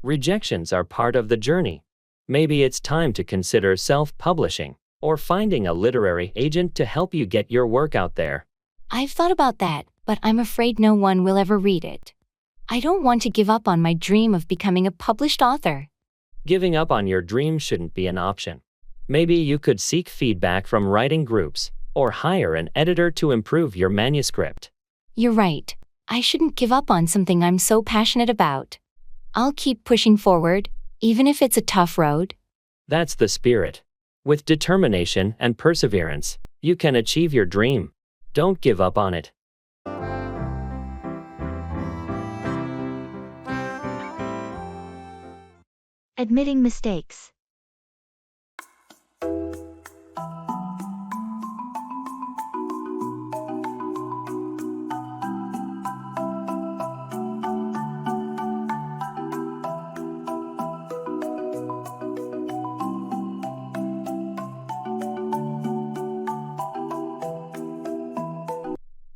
Rejections are part of the journey. Maybe it's time to consider self-publishing or finding a literary agent to help you get your work out there. I've thought about that, but I'm afraid no one will ever read it. I don't want to give up on my dream of becoming a published author. Giving up on your dream shouldn't be an option. Maybe you could seek feedback from writing groups or hire an editor to improve your manuscript. You're right. I shouldn't give up on something I'm so passionate about. I'll keep pushing forward, even if it's a tough road. That's the spirit. With determination and perseverance, you can achieve your dream. Don't give up on it. Admitting mistakes.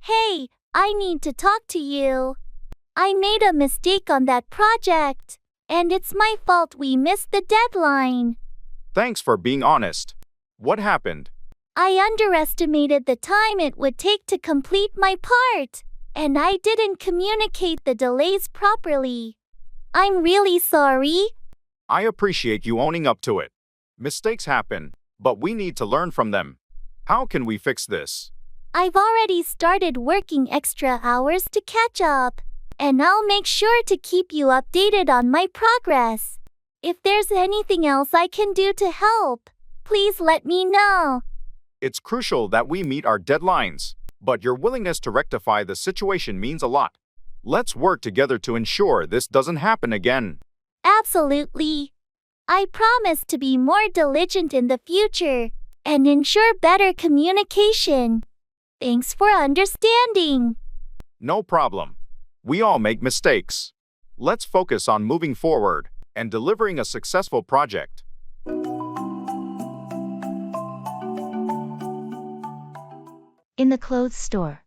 Hey, I need to talk to you. I made a mistake on that project, and it's my fault we missed the deadline. Thanks for being honest. What happened? I underestimated the time it would take to complete my part, and I didn't communicate the delays properly. I'm really sorry. I appreciate you owning up to it. Mistakes happen, but we need to learn from them. How can we fix this? I've already started working extra hours to catch up, and I'll make sure to keep you updated on my progress. If there's anything else I can do to help, please let me know. It's crucial that we meet our deadlines, but your willingness to rectify the situation means a lot. Let's work together to ensure this doesn't happen again. Absolutely. I promise to be more diligent in the future and ensure better communication. Thanks for understanding. No problem. We all make mistakes. Let's focus on moving forward and delivering a successful project. In the clothes store.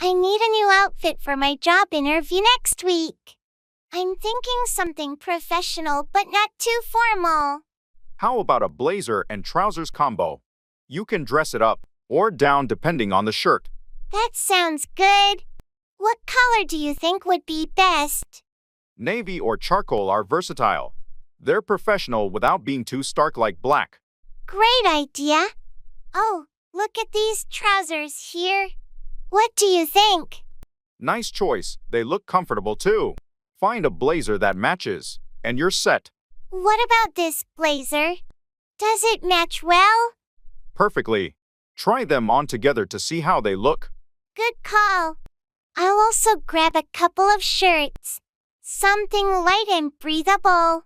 I need a new outfit for my job interview next week. I'm thinking something professional but not too formal. How about a blazer and trousers combo? You can dress it up or down depending on the shirt. That sounds good. What color do you think would be best? Navy or charcoal are versatile. They're professional without being too stark like black. Great idea. Oh, look at these trousers here. What do you think? Nice choice. They look comfortable too. Find a blazer that matches, and you're set. What about this blazer? Does it match well? Perfectly. Try them on together to see how they look. Good call. I'll also grab a couple of shirts. Something light and breathable.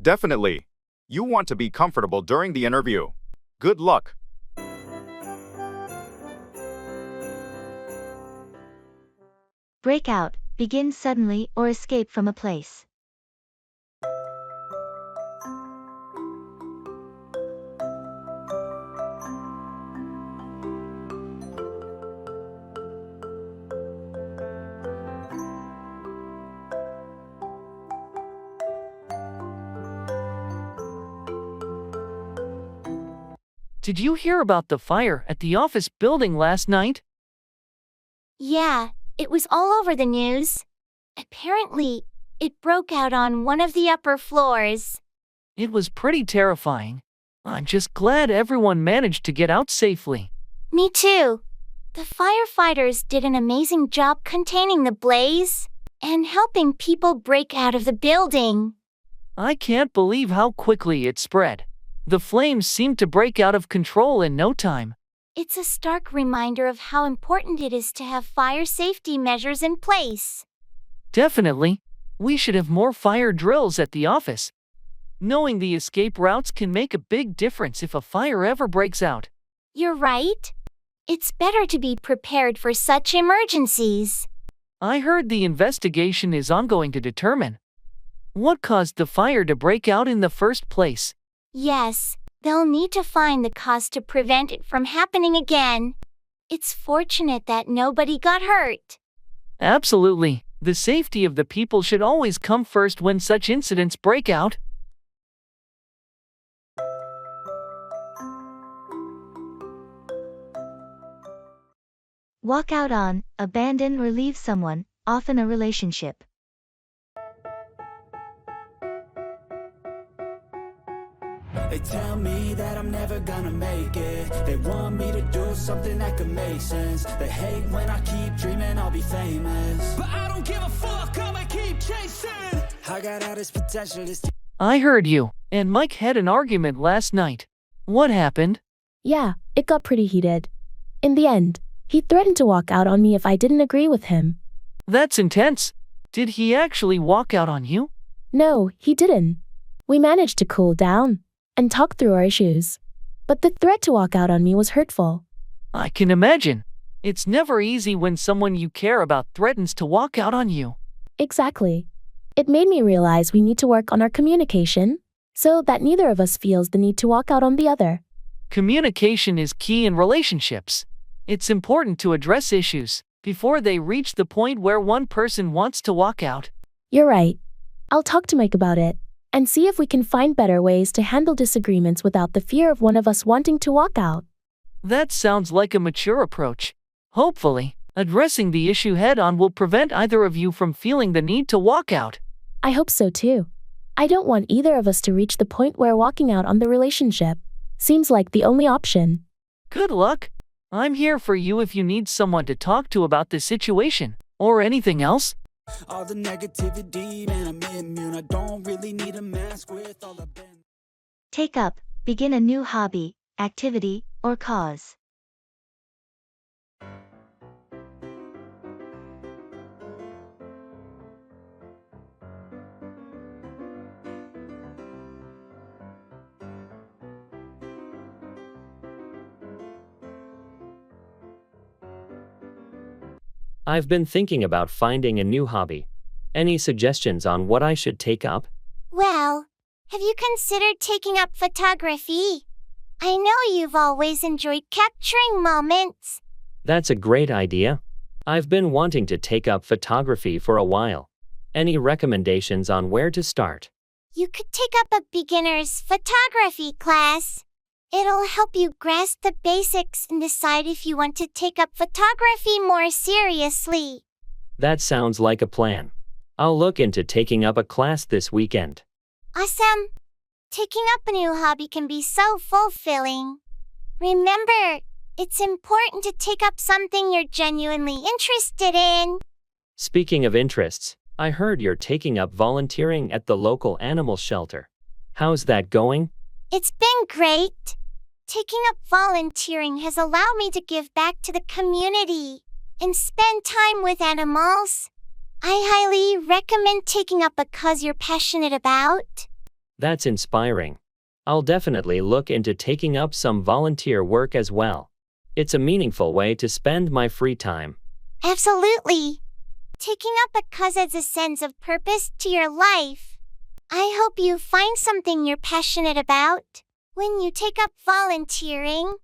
Definitely. You want to be comfortable during the interview. Good luck. Break out, begin suddenly or escape from a place. Did you hear about the fire at the office building last night? Yeah, it was all over the news. Apparently, it broke out on one of the upper floors. It was pretty terrifying. I'm just glad everyone managed to get out safely. Me too. The firefighters did an amazing job containing the blaze and helping people break out of the building. I can't believe how quickly it spread. The flames seemed to break out of control in no time. It's a stark reminder of how important it is to have fire safety measures in place. Definitely. We should have more fire drills at the office. Knowing the escape routes can make a big difference if a fire ever breaks out. You're right. It's better to be prepared for such emergencies. I heard the investigation is ongoing to determine what caused the fire to break out in the first place. Yes, they'll need to find the cause to prevent it from happening again. It's fortunate that nobody got hurt. Absolutely. The safety of the people should always come first when such incidents break out. Walk out on, abandon or leave someone, often a relationship. They tell me that I'm never gonna make it. They want me to do something that could make sense. They hate when I keep dreaming I'll be famous, but I don't give a fuck, I'ma keep chasing. I got all this potential, I heard you and Mike had an argument last night. What happened? Yeah, it got pretty heated. In the end, he threatened to walk out on me if I didn't agree with him. That's intense. Did he actually walk out on you? No, he didn't. We managed to cool down and talk through our issues. But the threat to walk out on me was hurtful. I can imagine. It's never easy when someone you care about threatens to walk out on you. Exactly. It made me realize we need to work on our communication so that neither of us feels the need to walk out on the other. Communication is key in relationships. It's important to address issues before they reach the point where one person wants to walk out. You're right. I'll talk to Mike about it and see if we can find better ways to handle disagreements without the fear of one of us wanting to walk out. That sounds like a mature approach. Hopefully, addressing the issue head-on will prevent either of you from feeling the need to walk out. I hope so too. I don't want either of us to reach the point where walking out on the relationship seems like the only option. Good luck. I'm here for you if you need someone to talk to about the situation or anything else. all the negativity, man, I'm immune. I don't really need a mask with all the been. Take up, begin a new hobby, activity, or cause. I've been thinking about finding a new hobby. Any suggestions on what I should take up? Well, have you considered taking up photography? I know you've always enjoyed capturing moments. That's a great idea. I've been wanting to take up photography for a while. Any recommendations on where to start? You could take up a beginner's photography class. It'll help you grasp the basics and decide if you want to take up photography more seriously. That sounds like a plan. I'll look into taking up a class this weekend. Awesome! Taking up a new hobby can be so fulfilling. Remember, it's important to take up something you're genuinely interested in. Speaking of interests, I heard you're taking up volunteering at the local animal shelter. How's that going? It's been great. Taking up volunteering has allowed me to give back to the community and spend time with animals. I highly recommend taking up a cause you're passionate about. That's inspiring. I'll definitely look into taking up some volunteer work as well. It's a meaningful way to spend my free time. Absolutely. Taking up a cause adds a sense of purpose to your life. I hope you find something you're passionate about when you take up volunteering.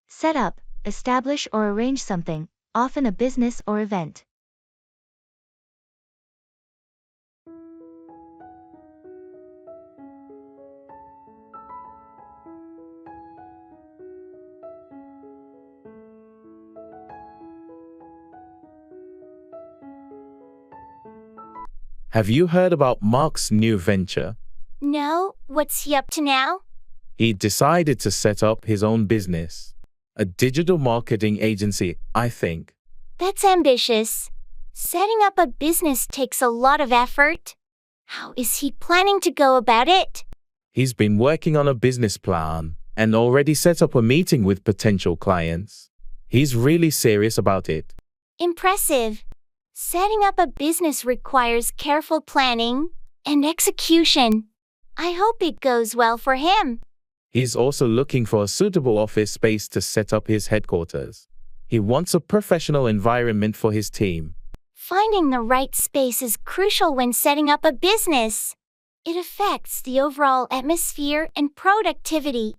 Set up, establish or arrange something, often a business or event. Have you heard about Mark's new venture? No, what's he up to now? He decided to set up his own business. A digital marketing agency, I think. That's ambitious. Setting up a business takes a lot of effort. How is he planning to go about it? He's been working on a business plan and already set up a meeting with potential clients. He's really serious about it. Impressive. Setting up a business requires careful planning and execution. I hope it goes well for him. He's also looking for a suitable office space to set up his headquarters. He wants a professional environment for his team. Finding the right space is crucial when setting up a business. It affects the overall atmosphere and productivity.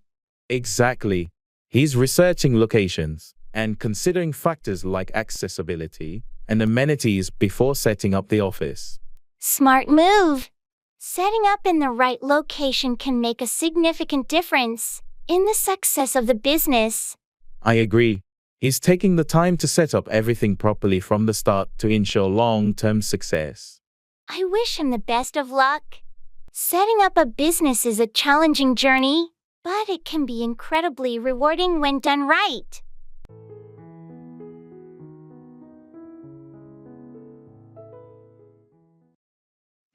Exactly. He's researching locations and considering factors like accessibility and amenities before setting up the office. Smart move. Setting up in the right location can make a significant difference in the success of the business. I agree. He's taking the time to set up everything properly from the start to ensure long-term success. I wish him the best of luck. Setting up a business is a challenging journey, but it can be incredibly rewarding when done right.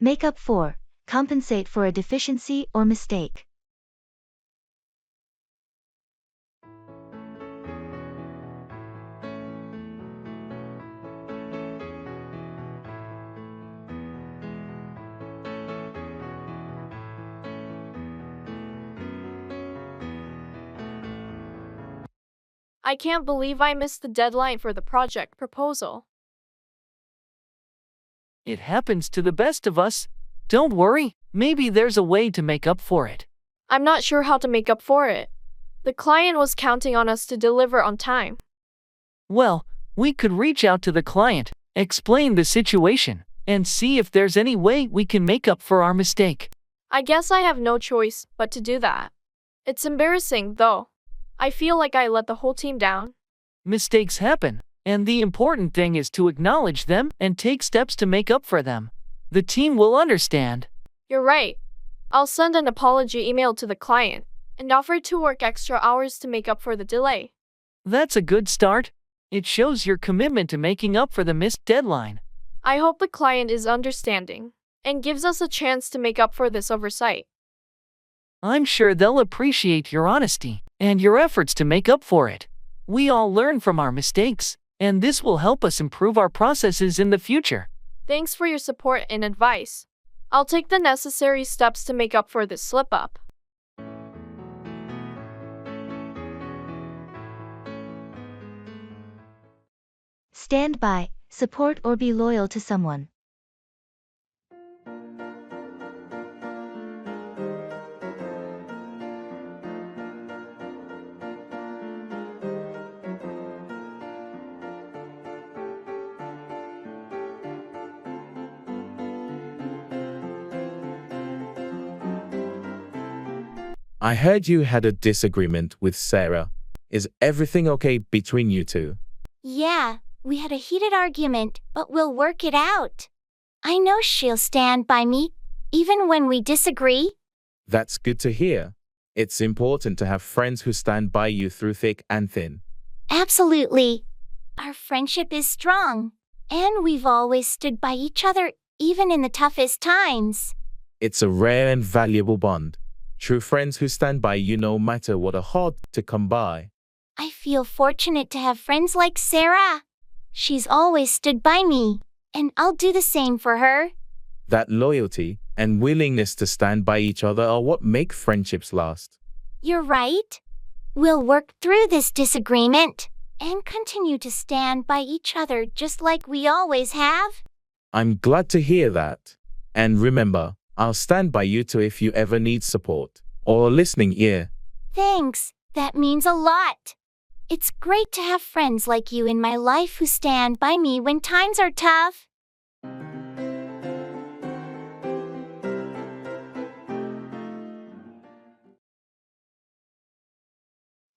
Make up for, compensate for a deficiency or mistake. I can't believe I missed the deadline for the project proposal. It happens to the best of us. Don't worry, maybe there's a way to make up for it. I'm not sure how to make up for it. The client was counting on us to deliver on time. Well, we could reach out to the client, explain the situation, and see if there's any way we can make up for our mistake. I guess I have no choice but to do that. It's embarrassing, though. I feel like I let the whole team down. Mistakes happen, and the important thing is to acknowledge them and take steps to make up for them. The team will understand. You're right. I'll send an apology email to the client and offer to work extra hours to make up for the delay. That's a good start. It shows your commitment to making up for the missed deadline. I hope the client is understanding and gives us a chance to make up for this oversight. I'm sure they'll appreciate your honesty and your efforts to make up for it. We all learn from our mistakes, and this will help us improve our processes in the future. Thanks for your support and advice. I'll take the necessary steps to make up for this slip-up. Stand by, support or be loyal to someone. I heard you had a disagreement with Sarah. Is everything okay between you two? Yeah, We had a heated argument, but we'll work it out. I know she'll stand by me, even when we disagree. That's good to hear. It's important to have friends who stand by you through thick and thin. Absolutely. Our friendship is strong, and we've always stood by each other, even in the toughest times. It's a rare and valuable bond. True friends who stand by you no matter what are hard to come by. I feel fortunate to have friends like Sarah. She's always stood by me, and I'll do the same for her. That loyalty and willingness to stand by each other are what make friendships last. You're right. We'll work through this disagreement and continue to stand by each other just like we always have. I'm glad to hear that. And remember, I'll stand by you too if you ever need support or a listening ear. Thanks, that means a lot. It's great to have friends like you in my life who stand by me when times are tough.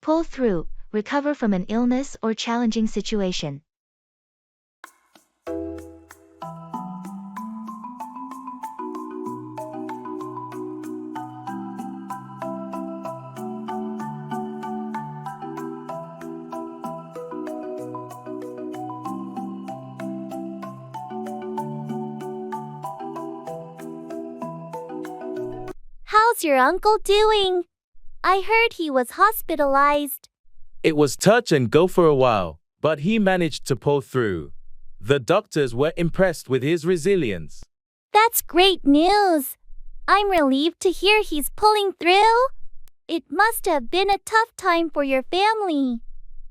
Pull through, recover from an illness or challenging situation. How's your uncle doing? I heard he was hospitalized. It was touch and go for a while, but he managed to pull through. The doctors were impressed with his resilience. That's great news. I'm relieved to hear he's pulling through. It must have been a tough time for your family.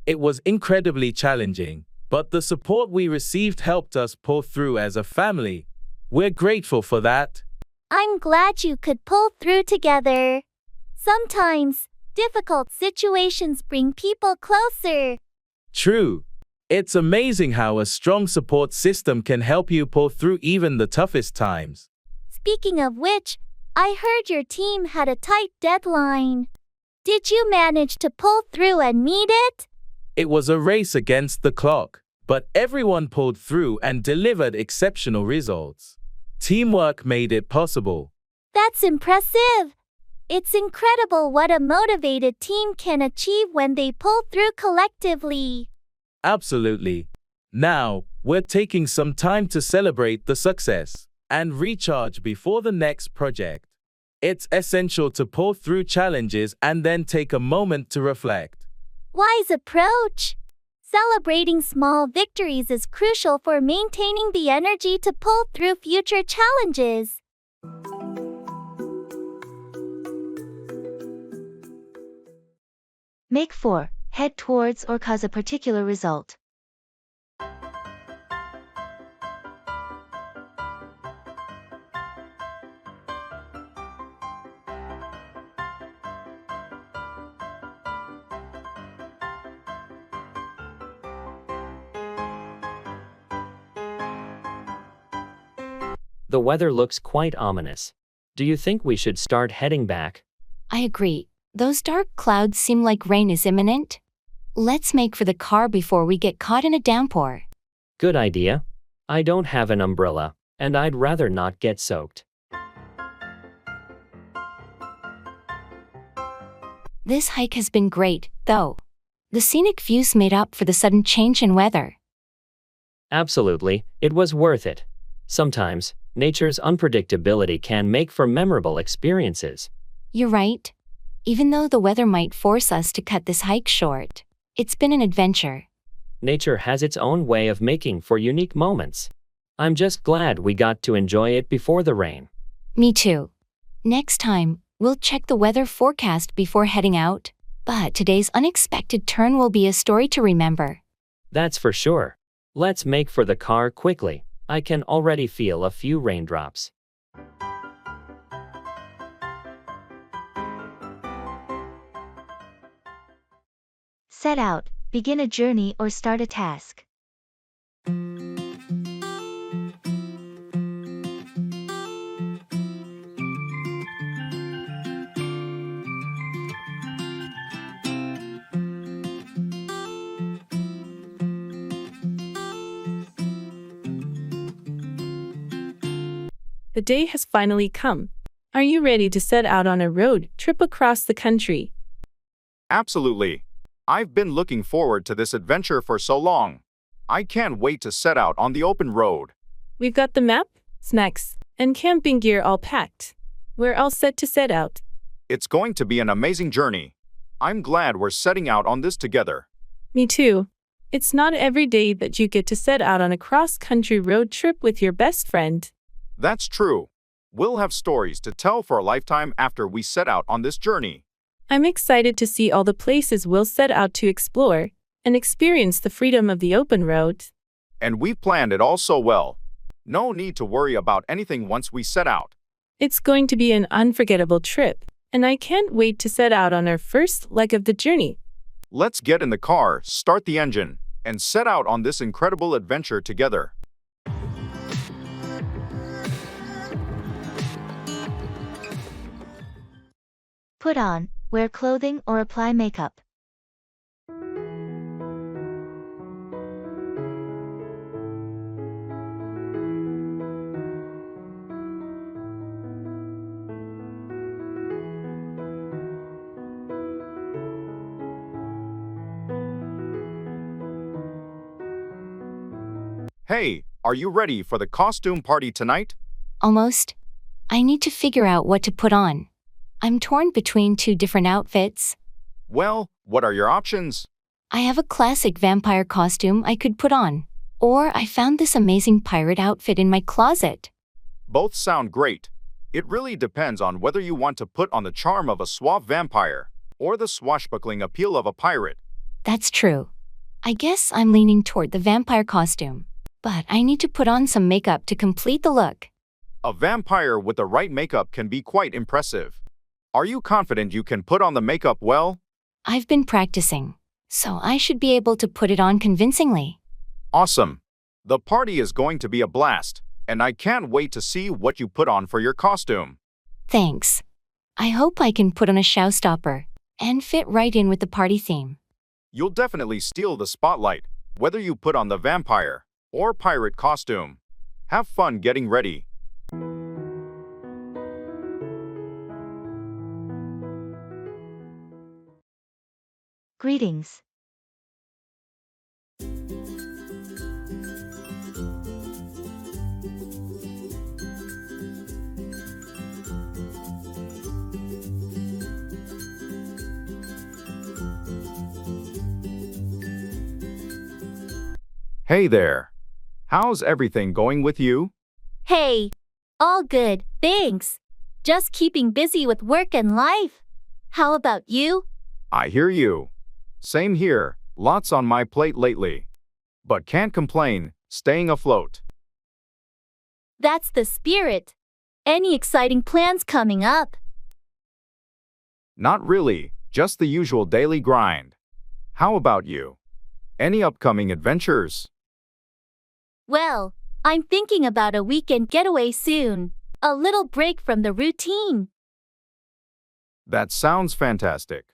It was incredibly challenging, but the support we received helped us pull through as a family. We're grateful for that. I'm glad you could pull through together. Sometimes, difficult situations bring people closer. True. It's amazing how a strong support system can help you pull through even the toughest times. Speaking of which, I heard your team had a tight deadline. Did you manage to pull through and meet it? It was a race against the clock, but everyone pulled through and delivered exceptional results. Teamwork made it possible. That's impressive. It's incredible what a motivated team can achieve when they pull through collectively. Absolutely. Now, we're taking some time to celebrate the success and recharge before the next project. It's essential to pull through challenges and then take a moment to reflect. Wise approach. Celebrating small victories is crucial for maintaining the energy to pull through future challenges. Make 4. Head towards or cause a particular result. The weather looks quite ominous. Do you think we should start heading back? I agree. Those dark clouds seem like rain is imminent. Let's make for the car before we get caught in a downpour. Good idea. I don't have an umbrella, and I'd rather not get soaked. This hike has been great, though. The scenic views made up for the sudden change in weather. Absolutely, it was worth it. Sometimes, nature's unpredictability can make for memorable experiences. You're right. Even though the weather might force us to cut this hike short, it's been an adventure. Nature has its own way of making for unique moments. I'm just glad we got to enjoy it before the rain. Me too. Next time, we'll check the weather forecast before heading out, but today's unexpected turn will be a story to remember. That's for sure. Let's make for the car quickly. I can already feel a few raindrops. Set out, begin a journey or start a task. The day has finally come. Are you ready to set out on a road trip across the country? Absolutely. I've been looking forward to this adventure for so long. I can't wait to set out on the open road. We've got the map, snacks, and camping gear all packed. We're all set to set out. It's going to be an amazing journey. I'm glad we're setting out on this together. Me too. It's not every day that you get to set out on a cross-country road trip with your best friend. That's true. We'll have stories to tell for a lifetime after we set out on this journey. I'm excited to see all the places we'll set out to explore and experience the freedom of the open road. And we've planned it all so well. No need to worry about anything once we set out. It's going to be an unforgettable trip, and I can't wait to set out on our first leg of the journey. Let's get in the car, start the engine, and set out on this incredible adventure together. Put on, wear clothing or apply makeup. Hey, are you ready for the costume party tonight? Almost. I need to figure out what to put on. I'm torn between two different outfits. Well, what are your options? I have a classic vampire costume I could put on. Or I found this amazing pirate outfit in my closet. Both sound great. It really depends on whether you want to put on the charm of a suave vampire or the swashbuckling appeal of a pirate. That's true. I guess I'm leaning toward the vampire costume. But I need to put on some makeup to complete the look. A vampire with the right makeup can be quite impressive. Are you confident you can put on the makeup well? I've been practicing, so I should be able to put it on convincingly. Awesome. The party is going to be a blast, and I can't wait to see what you put on for your costume. Thanks. I hope I can put on a showstopper and fit right in with the party theme. You'll definitely steal the spotlight, whether you put on the vampire or pirate costume. Have fun getting ready. Greetings. Hey there. How's everything going with you? Hey, all good, thanks. Just keeping busy with work and life. How about you? I hear you. Same here, lots on my plate lately. But can't complain, staying afloat. That's the spirit. Any exciting plans coming up? Not really, just the usual daily grind. How about you? Any upcoming adventures? Well, I'm thinking about a weekend getaway soon. A little break from the routine. That sounds fantastic.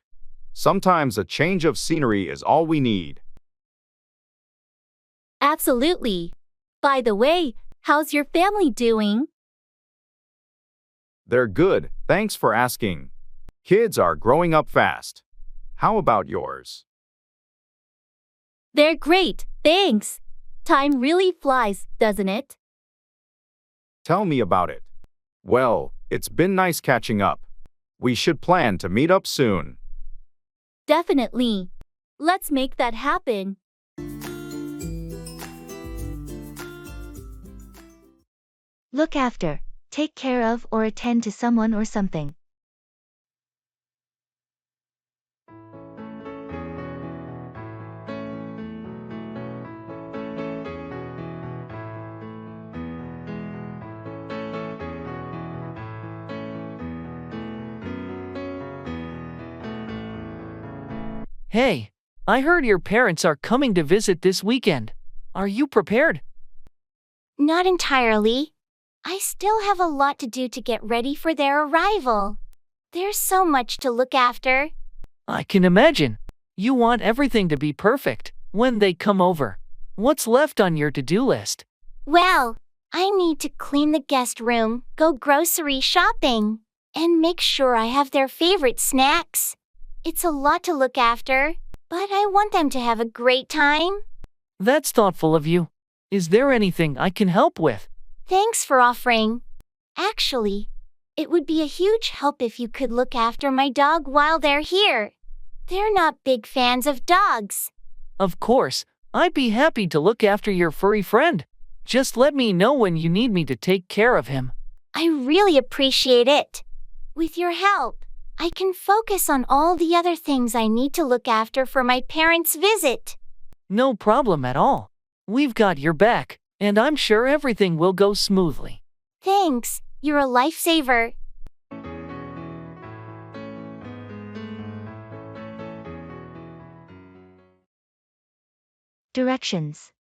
Sometimes a change of scenery is all we need. Absolutely. By the way, how's your family doing? They're good, thanks for asking. Kids are growing up fast. How about yours? They're great, thanks. Time really flies, doesn't it? Tell me about it. Well, it's been nice catching up. We should plan to meet up soon. Definitely. Let's make that happen. Look after, take care of or attend to someone or something. Hey, I heard your parents are coming to visit this weekend. Are you prepared? Not entirely. I still have a lot to do to get ready for their arrival. There's so much to look after. I can imagine. You want everything to be perfect when they come over. What's left on your to-do list? Well, I need to clean the guest room, go grocery shopping, and make sure I have their favorite snacks. It's a lot to look after, but I want them to have a great time. That's thoughtful of you. Is there anything I can help with? Thanks for offering. Actually, it would be a huge help if you could look after my dog while they're here. They're not big fans of dogs. Of course, I'd be happy to look after your furry friend. Just let me know when you need me to take care of him. I really appreciate it. With your help, I can focus on all the other things I need to look after for my parents' visit. No problem at all. We've got your back, and I'm sure everything will go smoothly. Thanks, you're a lifesaver. Directions.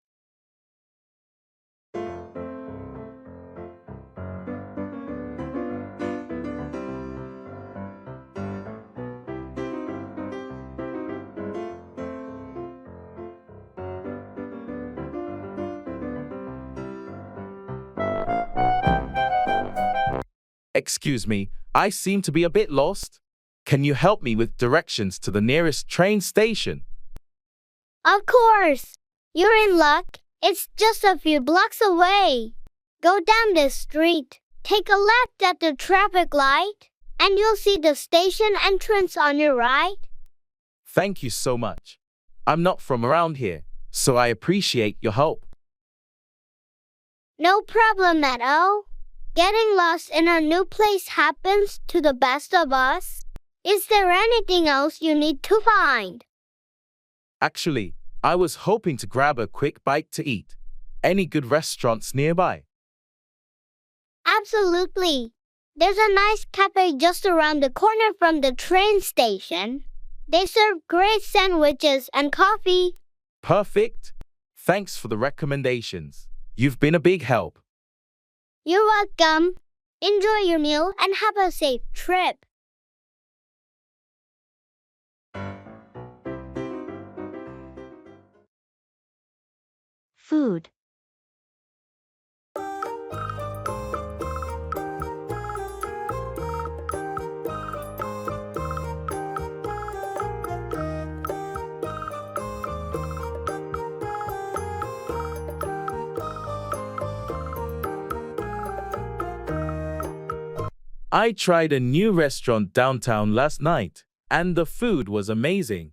Excuse me, I seem to be a bit lost. Can you help me with directions to the nearest train station? Of course. You're in luck. It's just a few blocks away. Go down this street, take a left at the traffic light, and you'll see the station entrance on your right. Thank you so much. I'm not from around here, so I appreciate your help. No problem at all. Getting lost in a new place happens to the best of us. Is there anything else you need to find? Actually, I was hoping to grab a quick bite to eat. Any good restaurants nearby? Absolutely. There's a nice cafe just around the corner from the train station. They serve great sandwiches and coffee. Perfect. Thanks for the recommendations. You've been a big help. You're welcome. Enjoy your meal and have a safe trip. Food. I tried a new restaurant downtown last night, and the food was amazing.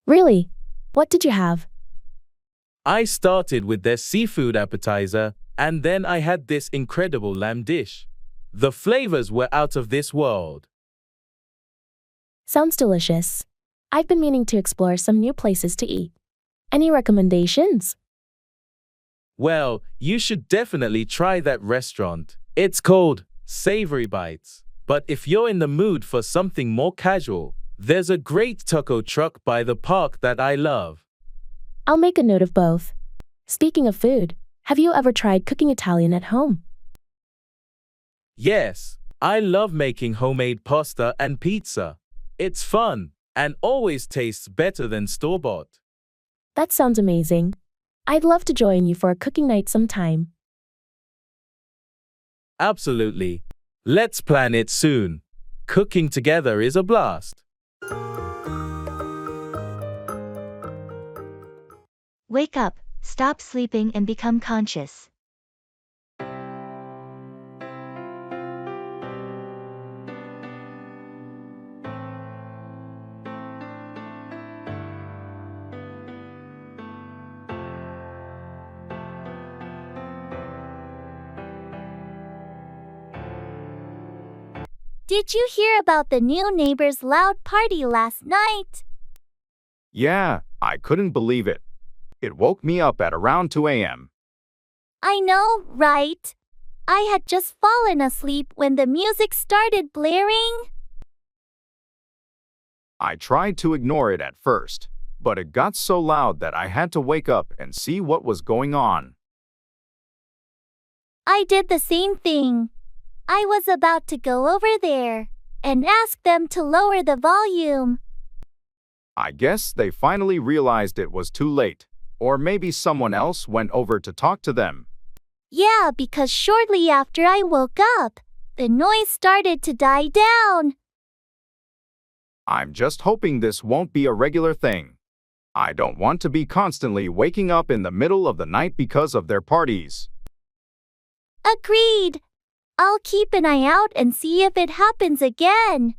Really? What did you have? I started with their seafood appetizer, and then I had this incredible lamb dish. The flavors were out of this world. Sounds delicious. I've been meaning to explore some new places to eat. Any recommendations? Well, you should definitely try that restaurant. It's called Savory Bites. But if you're in the mood for something more casual, there's a great taco truck by the park that I love. I'll make a note of both. Speaking of food, have you ever tried cooking Italian at home? Yes, I love making homemade pasta and pizza. It's fun and always tastes better than store-bought. That sounds amazing. I'd love to join you for a cooking night sometime. Absolutely. Let's plan it soon. Cooking together is a blast. Wake up, stop sleeping and become conscious. Did you hear about the new neighbor's loud party last night? Yeah, I couldn't believe it. It woke me up at around 2 a.m. I know, right? I had just fallen asleep when the music started blaring. I tried to ignore it at first, but it got so loud that I had to wake up and see what was going on. I did the same thing. I was about to go over there and ask them to lower the volume. I guess they finally realized it was too late, or maybe someone else went over to talk to them. Yeah, because shortly after I woke up, the noise started to die down. I'm just hoping this won't be a regular thing. I don't want to be constantly waking up in the middle of the night because of their parties. Agreed. I'll keep an eye out and see if it happens again.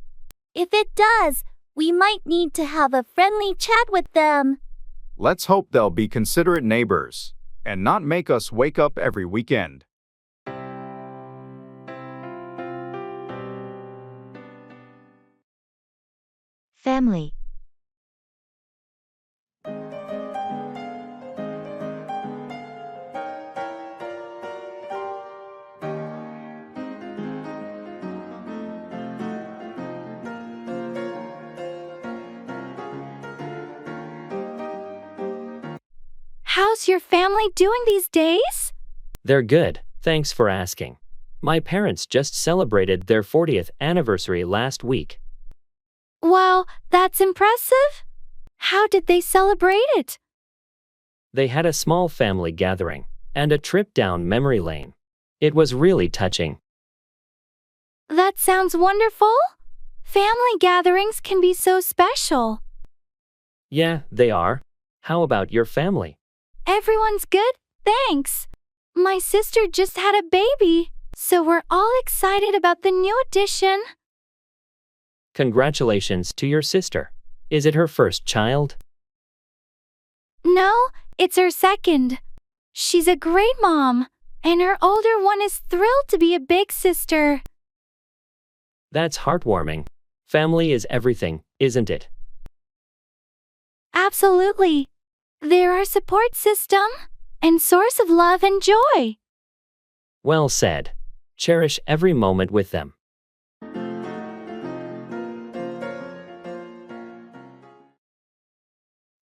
If it does, we might need to have a friendly chat with them. Let's hope they'll be considerate neighbors and not make us wake up every weekend. Family. How's your family doing these days? They're good, thanks for asking. My parents just celebrated their 40th anniversary last week. Wow, that's impressive. How did they celebrate it? They had a small family gathering and a trip down memory lane. It was really touching. That sounds wonderful. Family gatherings can be so special. Yeah, they are. How about your family? Everyone's good, thanks. My sister just had a baby, so we're all excited about the new addition. Congratulations to your sister. Is it her first child? No, it's her second. She's a great mom, and her older one is thrilled to be a big sister. That's heartwarming. Family is everything, isn't it? Absolutely. They're our support system and source of love and joy. Well said. Cherish every moment with them.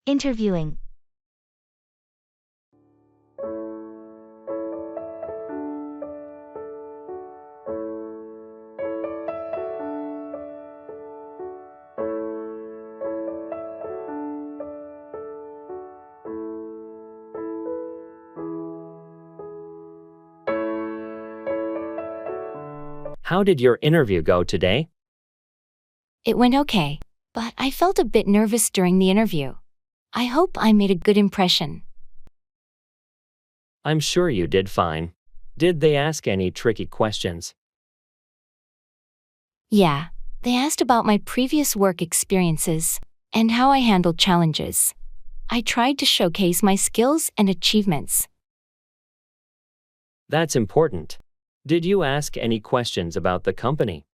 Interviewing. How did your interview go today? It went okay, but I felt a bit nervous during the interview. I hope I made a good impression. I'm sure you did fine. Did they ask any tricky questions? Yeah, they asked about my previous work experiences and how I handled challenges. I tried to showcase my skills and achievements. That's important. Did you ask any questions about the company?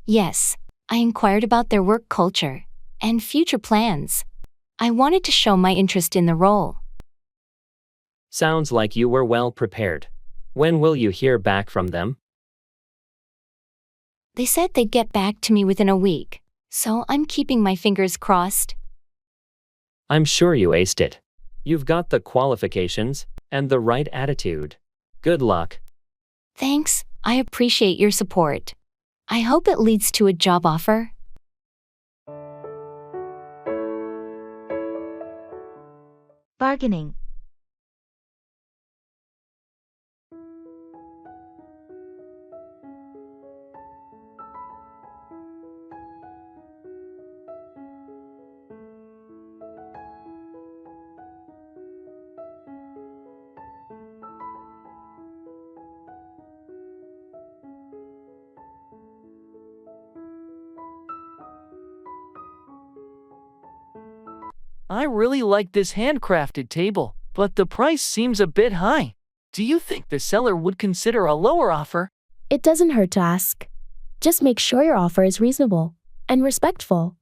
Yes, I inquired about their work culture and future plans. I wanted to show my interest in the role. Sounds like you were well prepared. When will you hear back from them? They said they'd get back to me within a week, so I'm keeping my fingers crossed. I'm sure you aced it. You've got the qualifications and the right attitude. Good luck. Thanks, I appreciate your support. I hope it leads to a job offer. Bargaining. I really like this handcrafted table, but the price seems a bit high. Do you think the seller would consider a lower offer? It doesn't hurt to ask. Just make sure your offer is reasonable and respectful.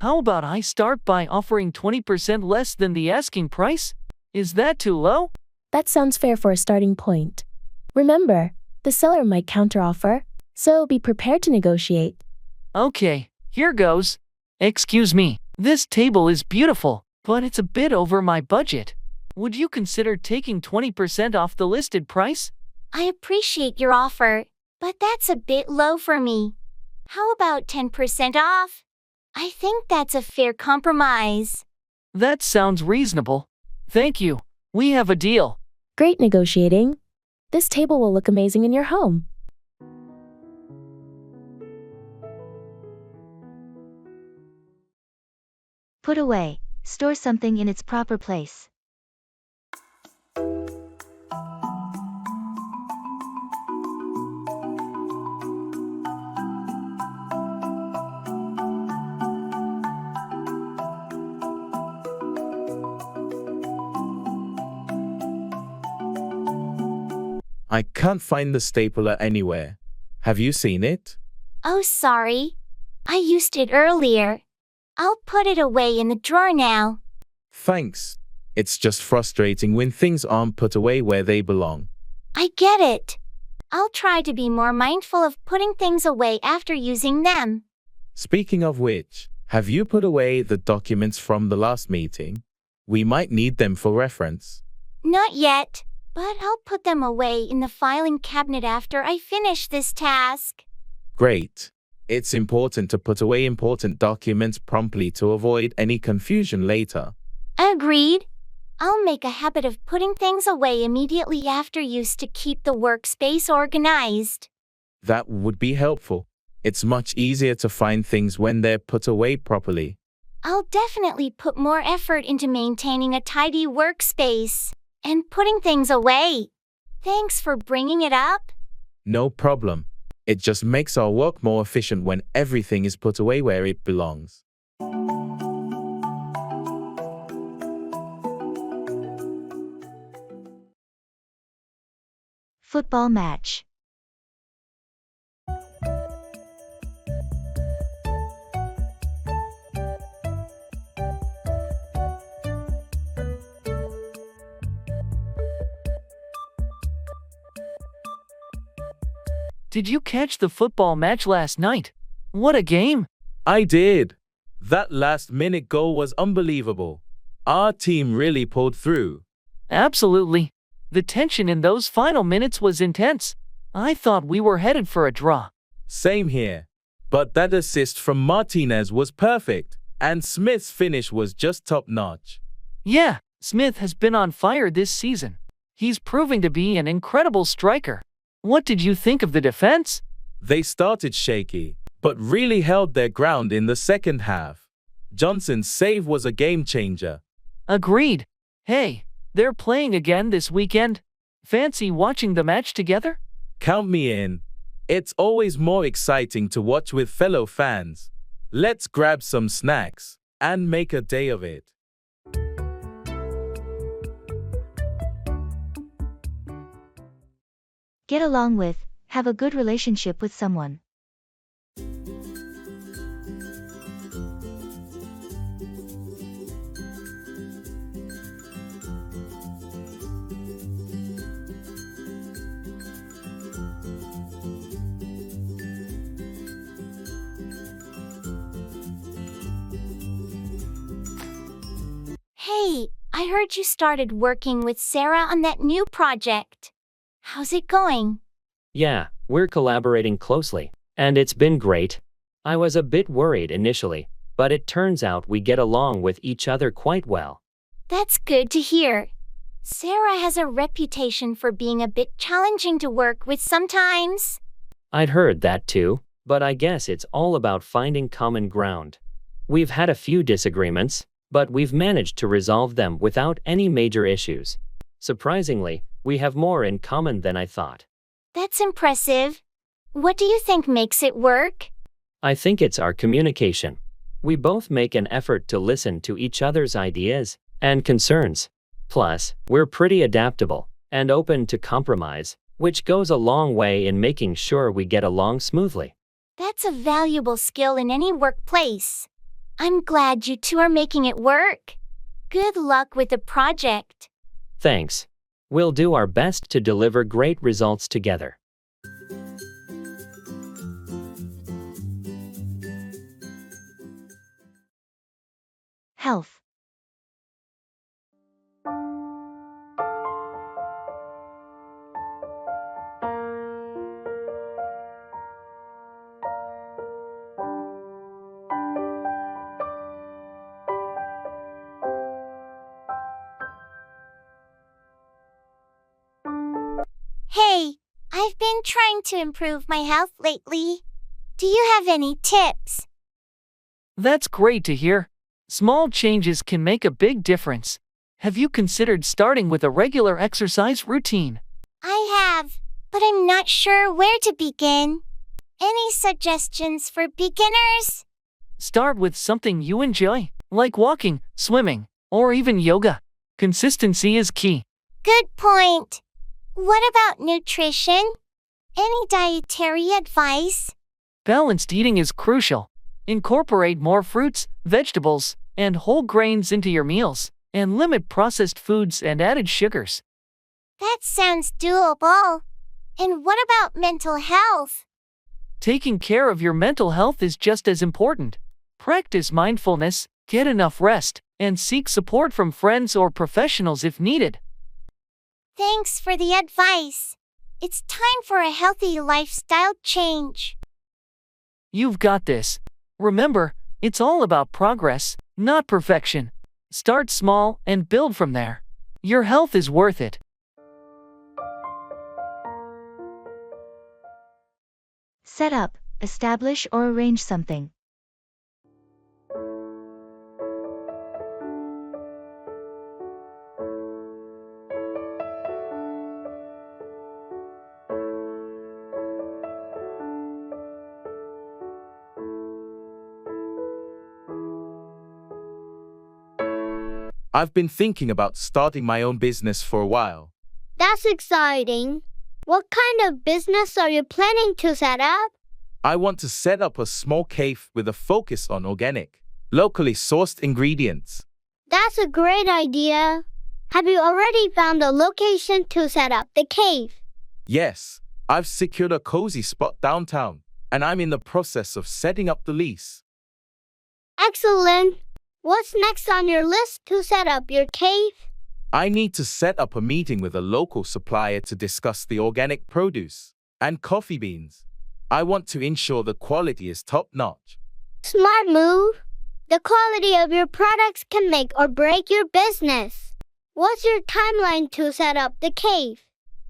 How about I start by offering 20% less than the asking price? Is that too low? That sounds fair for a starting point. Remember, the seller might counteroffer, so be prepared to negotiate. Okay, here goes. Excuse me, this table is beautiful, but it's a bit over my budget. Would you consider taking 20% off the listed price? I appreciate your offer, but that's a bit low for me. How about 10% off? I think that's a fair compromise. That sounds reasonable. Thank you. We have a deal. Great negotiating. This table will look amazing in your home. Put away. Store something in its proper place. I can't find the stapler anywhere. Have you seen it? Oh, sorry. I used it earlier. I'll put it away in the drawer now. Thanks. It's just frustrating when things aren't put away where they belong. I get it. I'll try to be more mindful of putting things away after using them. Speaking of which, have you put away the documents from the last meeting? We might need them for reference. Not yet, but I'll put them away in the filing cabinet after I finish this task. Great. It's important to put away important documents promptly to avoid any confusion later. Agreed. I'll make a habit of putting things away immediately after use to keep the workspace organized. That would be helpful. It's much easier to find things when they're put away properly. I'll definitely put more effort into maintaining a tidy workspace and putting things away. Thanks for bringing it up. No problem. It just makes our work more efficient when everything is put away where it belongs. Football match. Did you catch the football match last night? What a game! I did. That last-minute goal was unbelievable. Our team really pulled through. Absolutely. The tension in those final minutes was intense. I thought we were headed for a draw. Same here. But that assist from Martinez was perfect, and Smith's finish was just top-notch. Yeah, Smith has been on fire this season. He's proving to be an incredible striker. What did you think of the defense? They started shaky, but really held their ground in the second half. Johnson's save was a game-changer. Agreed. Hey, they're playing again this weekend. Fancy watching the match together? Count me in. It's always more exciting to watch with fellow fans. Let's grab some snacks and make a day of it. Get along with, have a good relationship with someone. Hey, I heard you started working with Sarah on that new project. How's it going? Yeah, we're collaborating closely, and it's been great. I was a bit worried initially, but it turns out we get along with each other quite well. That's good to hear. Sarah has a reputation for being a bit challenging to work with sometimes. I'd heard that too, but I guess it's all about finding common ground. We've had a few disagreements, but we've managed to resolve them without any major issues. Surprisingly, we have more in common than I thought. That's impressive. What do you think makes it work? I think it's our communication. We both make an effort to listen to each other's ideas and concerns. Plus, we're pretty adaptable and open to compromise, which goes a long way in making sure we get along smoothly. That's a valuable skill in any workplace. I'm glad you two are making it work. Good luck with the project. Thanks. We'll do our best to deliver great results together. Health. Hey, trying to improve my health lately. Do you have any tips? That's great to hear. Small changes can make a big difference. Have you considered starting with a regular exercise routine? I have, but I'm not sure where to begin. Any suggestions for beginners? Start with something you enjoy, like walking, swimming, or even yoga. Consistency is key. Good point. What about nutrition? Any dietary advice? Balanced eating is crucial. Incorporate more fruits, vegetables, and whole grains into your meals, and limit processed foods and added sugars. That sounds doable. And what about mental health? Taking care of your mental health is just as important. Practice mindfulness, get enough rest, and seek support from friends or professionals if needed. Thanks for the advice. It's time for a healthy lifestyle change. You've got this. Remember, it's all about progress, not perfection. Start small and build from there. Your health is worth it. Set up, establish or arrange something. I've been thinking about starting my own business for a while. That's exciting. What kind of business are you planning to set up? I want to set up a small cave with a focus on organic, locally sourced ingredients. That's a great idea. Have you already found a location to set up the cave? Yes, I've secured a cozy spot downtown, and I'm in the process of setting up the lease. Excellent. What's next on your list to set up your cave? I need to set up a meeting with a local supplier to discuss the organic produce and coffee beans. I want to ensure the quality is top-notch. Smart move. The quality of your products can make or break your business. What's your timeline to set up the cave?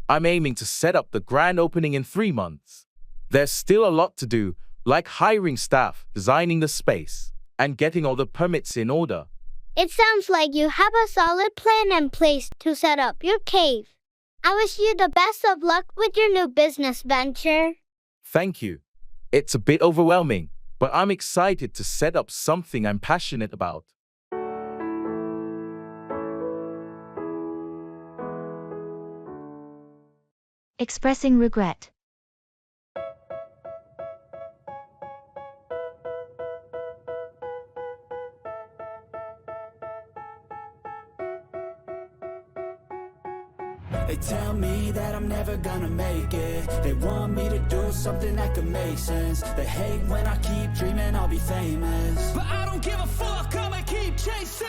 I'm aiming to set up the grand opening in 3 months. There's still a lot to do, like hiring staff, designing the space, and getting all the permits in order. It sounds like you have a solid plan in place to set up your cave. I wish you the best of luck with your new business venture. Thank you. It's a bit overwhelming, but I'm excited to set up something I'm passionate about. Expressing regret. They tell me that I'm never gonna make it. They want me to do something that could make sense. They hate when I keep dreaming I'll be famous, but I don't give a fuck, I'ma keep chasing.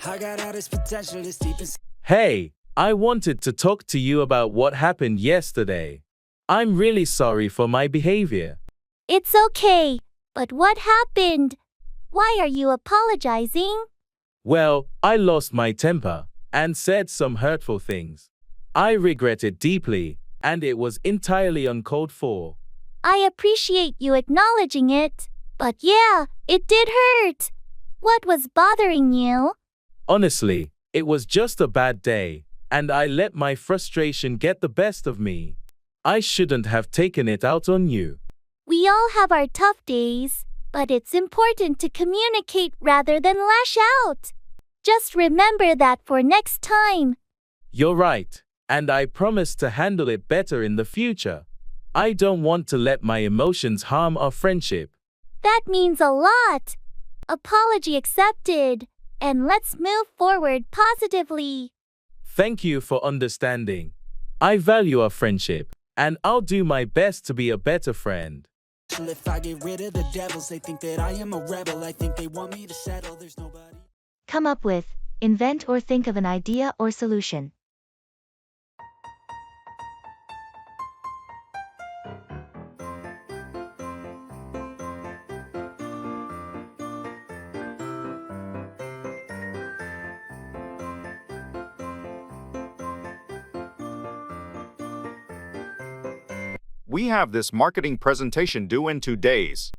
I got all this potential that's deep inside. Hey, I wanted to talk to you about what happened yesterday. I'm really sorry for my behavior. It's okay, but what happened? Why are you apologizing? Well, I lost my temper and said some hurtful things. I regret it deeply, and it was entirely uncalled for. I appreciate you acknowledging it, but yeah, it did hurt. What was bothering you? Honestly, it was just a bad day, and I let my frustration get the best of me. I shouldn't have taken it out on you. We all have our tough days, but it's important to communicate rather than lash out. Just remember that for next time. You're right, and I promise to handle it better in the future. I don't want to let my emotions harm our friendship. That means a lot. Apology accepted, and let's move forward positively. Thank you for understanding. I value our friendship, and I'll do my best to be a better friend. If I get rid of the devils, they think that I am a rebel. I think they want me to settle. There's nobody. Come up with, invent or think of an idea or solution. We have this marketing presentation due in 2 days,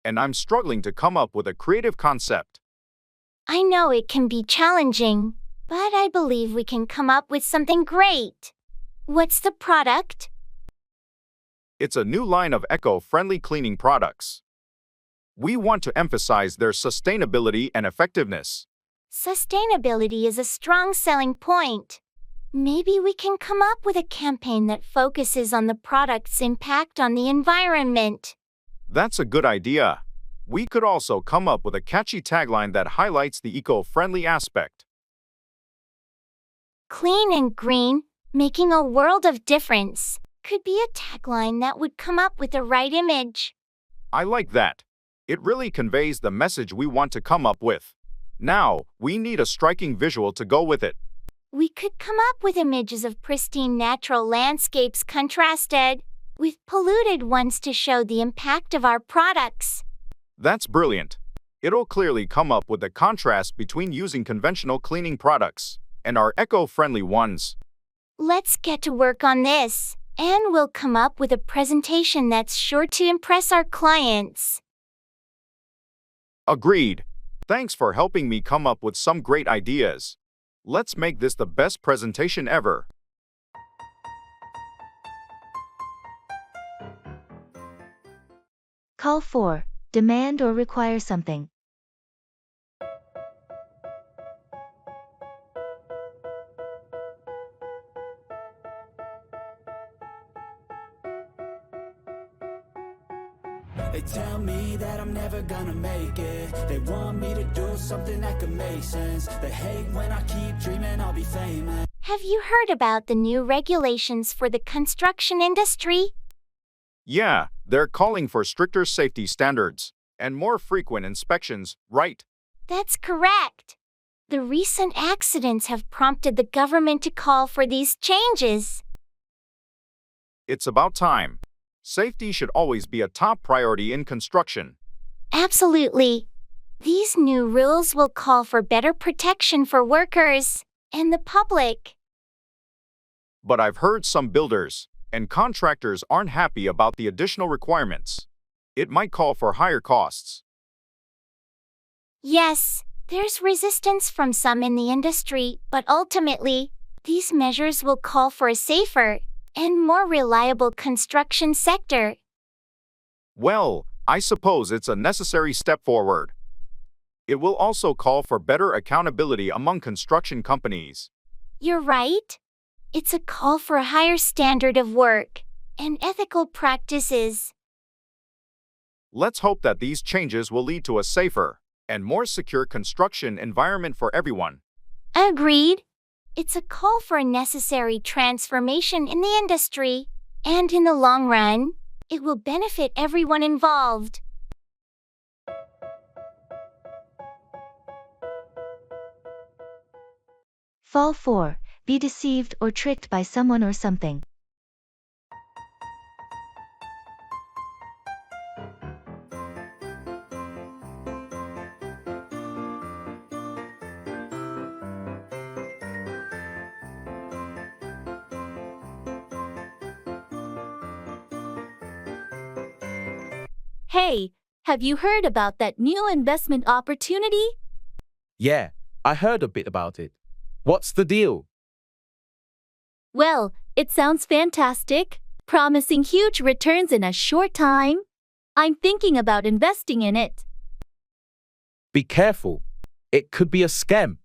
and I'm struggling to come up with a creative concept. I know it can be challenging, but I believe we can come up with something great. What's the product? It's a new line of eco-friendly cleaning products. We want to emphasize their sustainability and effectiveness. Sustainability is a strong selling point. Maybe we can come up with a campaign that focuses on the product's impact on the environment. That's a good idea. We could also come up with a catchy tagline that highlights the eco-friendly aspect. Clean and green, making a world of difference, could be a tagline that would come up with the right image. I like that. It really conveys the message we want to come up with. Now, we need a striking visual to go with it. We could come up with images of pristine natural landscapes contrasted with polluted ones to show the impact of our products. That's brilliant. It'll clearly come up with the contrast between using conventional cleaning products and our eco-friendly ones. Let's get to work on this, and we'll come up with a presentation that's sure to impress our clients. Agreed. Thanks for helping me come up with some great ideas. Let's make this the best presentation ever. Call 4. Demand or require something. They tell me that I'm never gonna make it. They want me to do something that could make sense. They hate when I keep dreaming I'll be famous. Have you heard about the new regulations for the construction industry? Yeah, they're calling for stricter safety standards and more frequent inspections, right? That's correct. The recent accidents have prompted the government to call for these changes. It's about time. Safety should always be a top priority in construction. Absolutely. These new rules will call for better protection for workers and the public. But I've heard some builders and contractors aren't happy about the additional requirements. It might call for higher costs. Yes, there's resistance from some in the industry, but ultimately, these measures will call for a safer and more reliable construction sector. Well, I suppose it's a necessary step forward. It will also call for better accountability among construction companies. You're right. It's a call for a higher standard of work and ethical practices. Let's hope that these changes will lead to a safer and more secure construction environment for everyone. Agreed. It's a call for a necessary transformation in the industry, and in the long run, it will benefit everyone involved. Fall 4. Be deceived or tricked by someone or something. Hey, have you heard about that new investment opportunity? Yeah, I heard a bit about it. What's the deal? Well, it sounds fantastic, promising huge returns in a short time. I'm thinking about investing in it. Be careful. It could be a scam.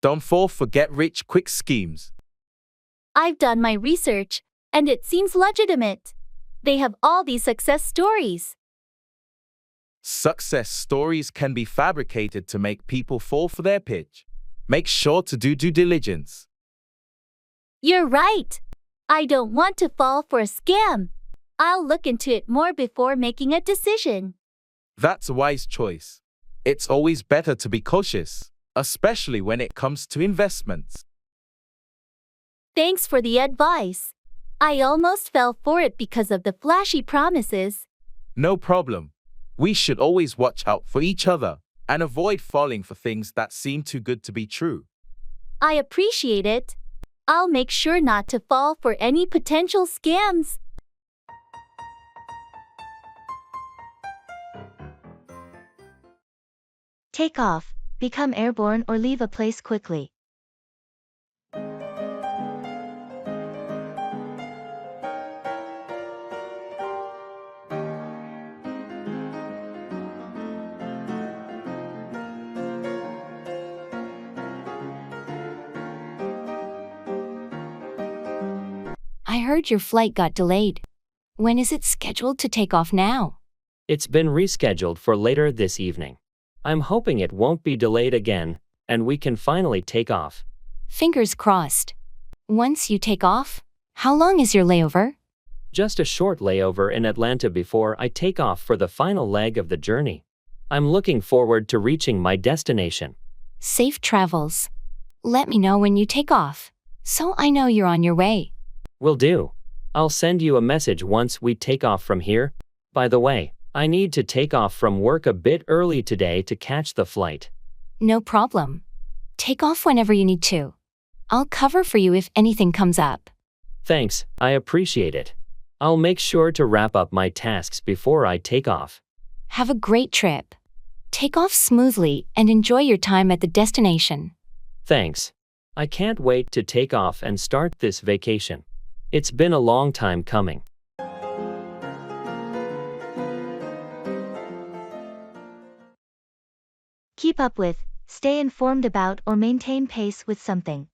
Don't fall for get-rich-quick schemes. I've done my research, and it seems legitimate. They have all these success stories. Success stories can be fabricated to make people fall for their pitch. Make sure to do due diligence. You're right. I don't want to fall for a scam. I'll look into it more before making a decision. That's a wise choice. It's always better to be cautious, especially when it comes to investments. Thanks for the advice. I almost fell for it because of the flashy promises. No problem. We should always watch out for each other and avoid falling for things that seem too good to be true. I appreciate it. I'll make sure not to fall for any potential scams. Take off, become airborne or leave a place quickly. I heard your flight got delayed. When is it scheduled to take off now? It's been rescheduled for later this evening. I'm hoping it won't be delayed again, and we can finally take off. Fingers crossed. Once you take off, how long is your layover? Just a short layover in Atlanta before I take off for the final leg of the journey. I'm looking forward to reaching my destination. Safe travels. Let me know when you take off, so I know you're on your way. Will do. I'll send you a message once we take off from here. By the way, I need to take off from work a bit early today to catch the flight. No problem. Take off whenever you need to. I'll cover for you if anything comes up. Thanks, I appreciate it. I'll make sure to wrap up my tasks before I take off. Have a great trip. Take off smoothly and enjoy your time at the destination. Thanks. I can't wait to take off and start this vacation. It's been a long time coming. Keep up with, stay informed about or maintain pace with something.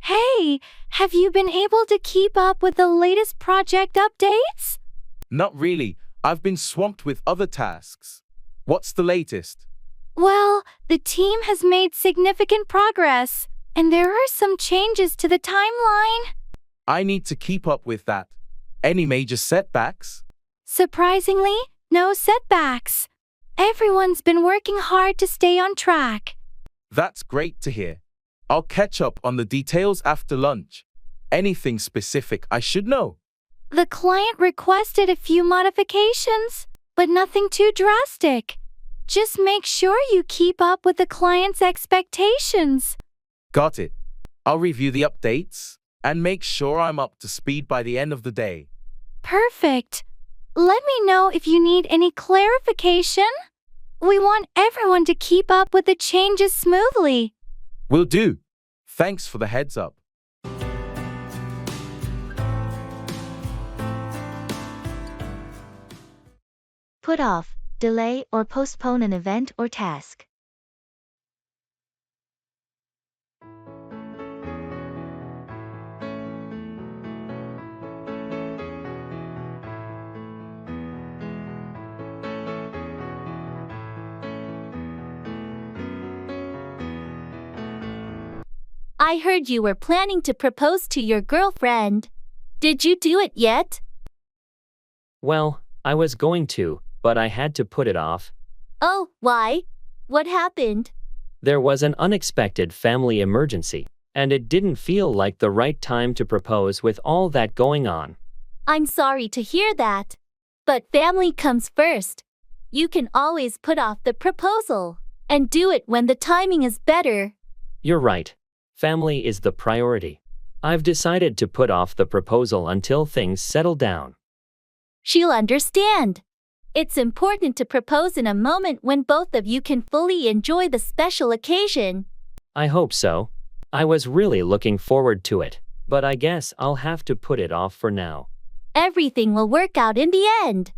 Hey, have you been able to keep up with the latest project updates? Not really. I've been swamped with other tasks. What's the latest? Well, the team has made significant progress, and there are some changes to the timeline. I need to keep up with that. Any major setbacks? Surprisingly, no setbacks. Everyone's been working hard to stay on track. That's great to hear. I'll catch up on the details after lunch. Anything specific I should know? The client requested a few modifications, but nothing too drastic. Just make sure you keep up with the client's expectations. Got it. I'll review the updates and make sure I'm up to speed by the end of the day. Perfect. Let me know if you need any clarification. We want everyone to keep up with the changes smoothly. Will do. Thanks for the heads up. Put off, delay or postpone an event or task. I heard you were planning to propose to your girlfriend. Did you do it yet? Well, I was going to, but I had to put it off. Oh, why? What happened? There was an unexpected family emergency, and it didn't feel like the right time to propose with all that going on. I'm sorry to hear that. But family comes first. You can always put off the proposal and do it when the timing is better. You're right. Family is the priority. I've decided to put off the proposal until things settle down. She'll understand. It's important to propose in a moment when both of you can fully enjoy the special occasion. I hope so. I was really looking forward to it, but I guess I'll have to put it off for now. Everything will work out in the end.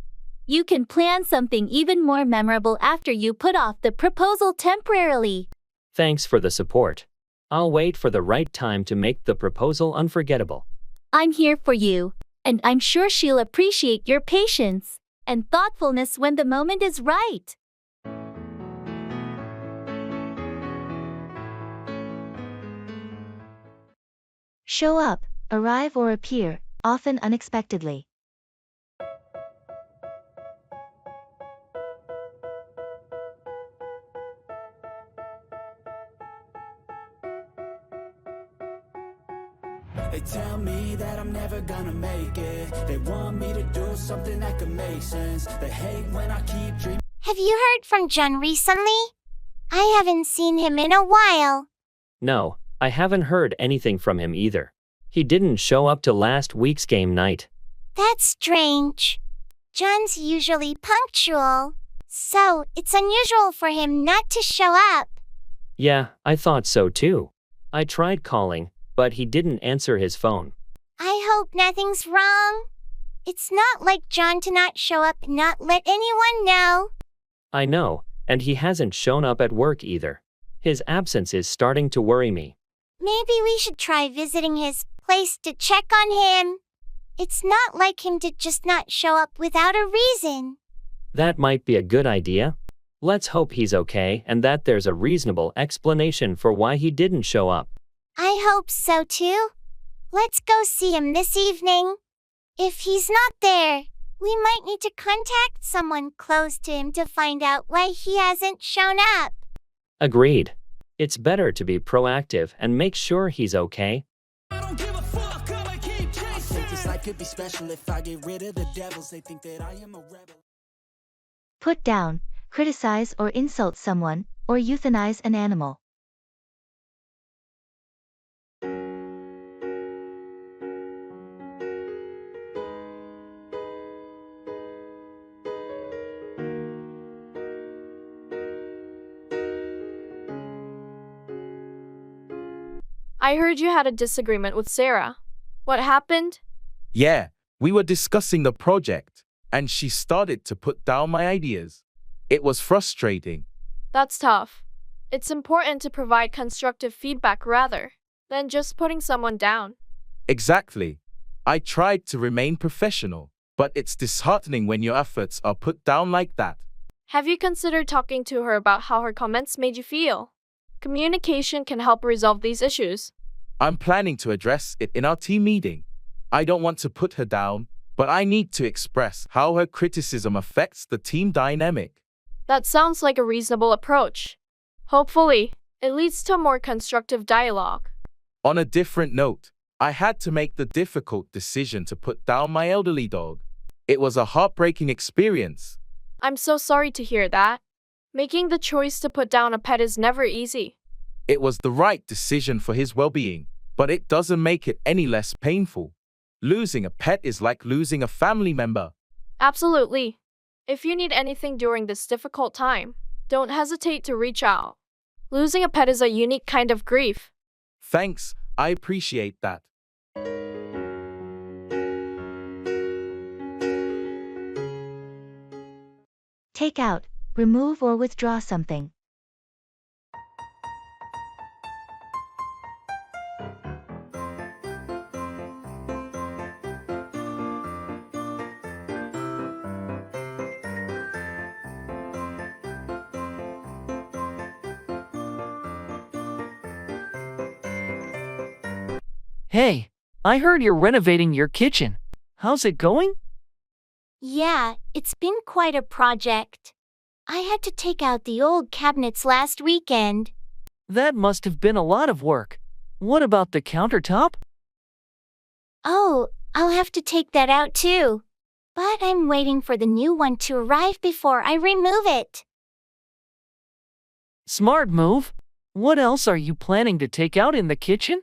You can plan something even more memorable after you put off the proposal temporarily. Thanks for the support. I'll wait for the right time to make the proposal unforgettable. I'm here for you, and I'm sure she'll appreciate your patience and thoughtfulness when the moment is right. Show up, arrive or appear, often unexpectedly. They tell me that I'm never gonna make it. They want me to do something that could make sense. They hate when I keep dreaming. Have you heard from John recently? I haven't seen him in a while. No, I haven't heard anything from him either. He didn't show up to last week's game night. That's strange. John's usually punctual, so it's unusual for him not to show up. Yeah, I thought so too. I tried calling, but he didn't answer his phone. I hope nothing's wrong. It's not like John to not show up and not let anyone know. I know, and he hasn't shown up at work either. His absence is starting to worry me. Maybe we should try visiting his place to check on him. It's not like him to just not show up without a reason. That might be a good idea. Let's hope he's okay and that there's a reasonable explanation for why he didn't show up. I hope so too. Let's go see him this evening. If he's not there, we might need to contact someone close to him to find out why he hasn't shown up. Agreed. It's better to be proactive and make sure he's okay. I don't give a fuck, I'ma keep chasing. I think this life could be special if I get rid of the devils. They think that I am a rebel. Put down, criticize or insult someone, or euthanize an animal. I heard you had a disagreement with Sarah. What happened? Yeah, we were discussing the project, and she started to put down my ideas. It was frustrating. That's tough. It's important to provide constructive feedback rather than just putting someone down. Exactly. I tried to remain professional, but it's disheartening when your efforts are put down like that. Have you considered talking to her about how her comments made you feel? Communication can help resolve these issues. I'm planning to address it in our team meeting. I don't want to put her down, but I need to express how her criticism affects the team dynamic. That sounds like a reasonable approach. Hopefully, it leads to a more constructive dialogue. On a different note, I had to make the difficult decision to put down my elderly dog. It was a heartbreaking experience. I'm so sorry to hear that. Making the choice to put down a pet is never easy. It was the right decision for his well-being, but it doesn't make it any less painful. Losing a pet is like losing a family member. Absolutely. If you need anything during this difficult time, don't hesitate to reach out. Losing a pet is a unique kind of grief. Thanks, I appreciate that. Take out, remove or withdraw something. Hey, I heard you're renovating your kitchen. How's it going? Yeah, it's been quite a project. I had to take out the old cabinets last weekend. That must have been a lot of work. What about the countertop? Oh, I'll have to take that out too. But I'm waiting for the new one to arrive before I remove it. Smart move. What else are you planning to take out in the kitchen?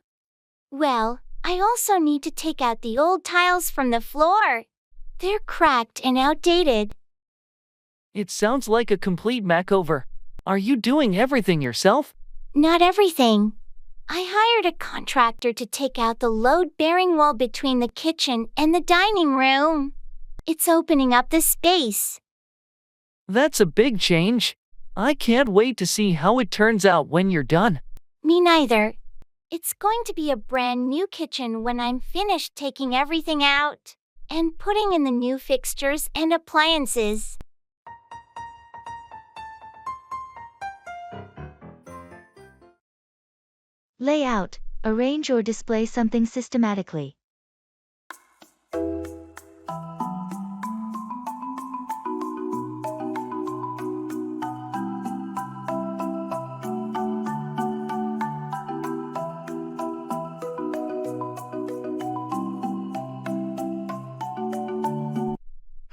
Well, I also need to take out the old tiles from the floor. They're cracked and outdated. It sounds like a complete makeover. Are you doing everything yourself? Not everything. I hired a contractor to take out the load-bearing wall between the kitchen and the dining room. It's opening up the space. That's a big change. I can't wait to see how it turns out when you're done. Me neither. It's going to be a brand new kitchen when I'm finished taking everything out and putting in the new fixtures and appliances. Lay out, arrange or display something systematically.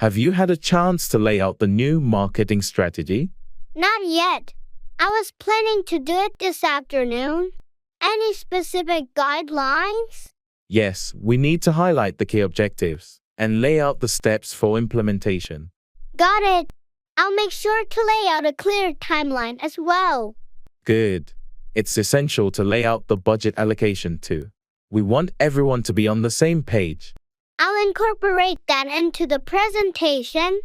Have you had a chance to lay out the new marketing strategy? Not yet. I was planning to do it this afternoon. Any specific guidelines? Yes, we need to highlight the key objectives and lay out the steps for implementation. Got it. I'll make sure to lay out a clear timeline as well. Good. It's essential to lay out the budget allocation too. We want everyone to be on the same page. I'll incorporate that into the presentation.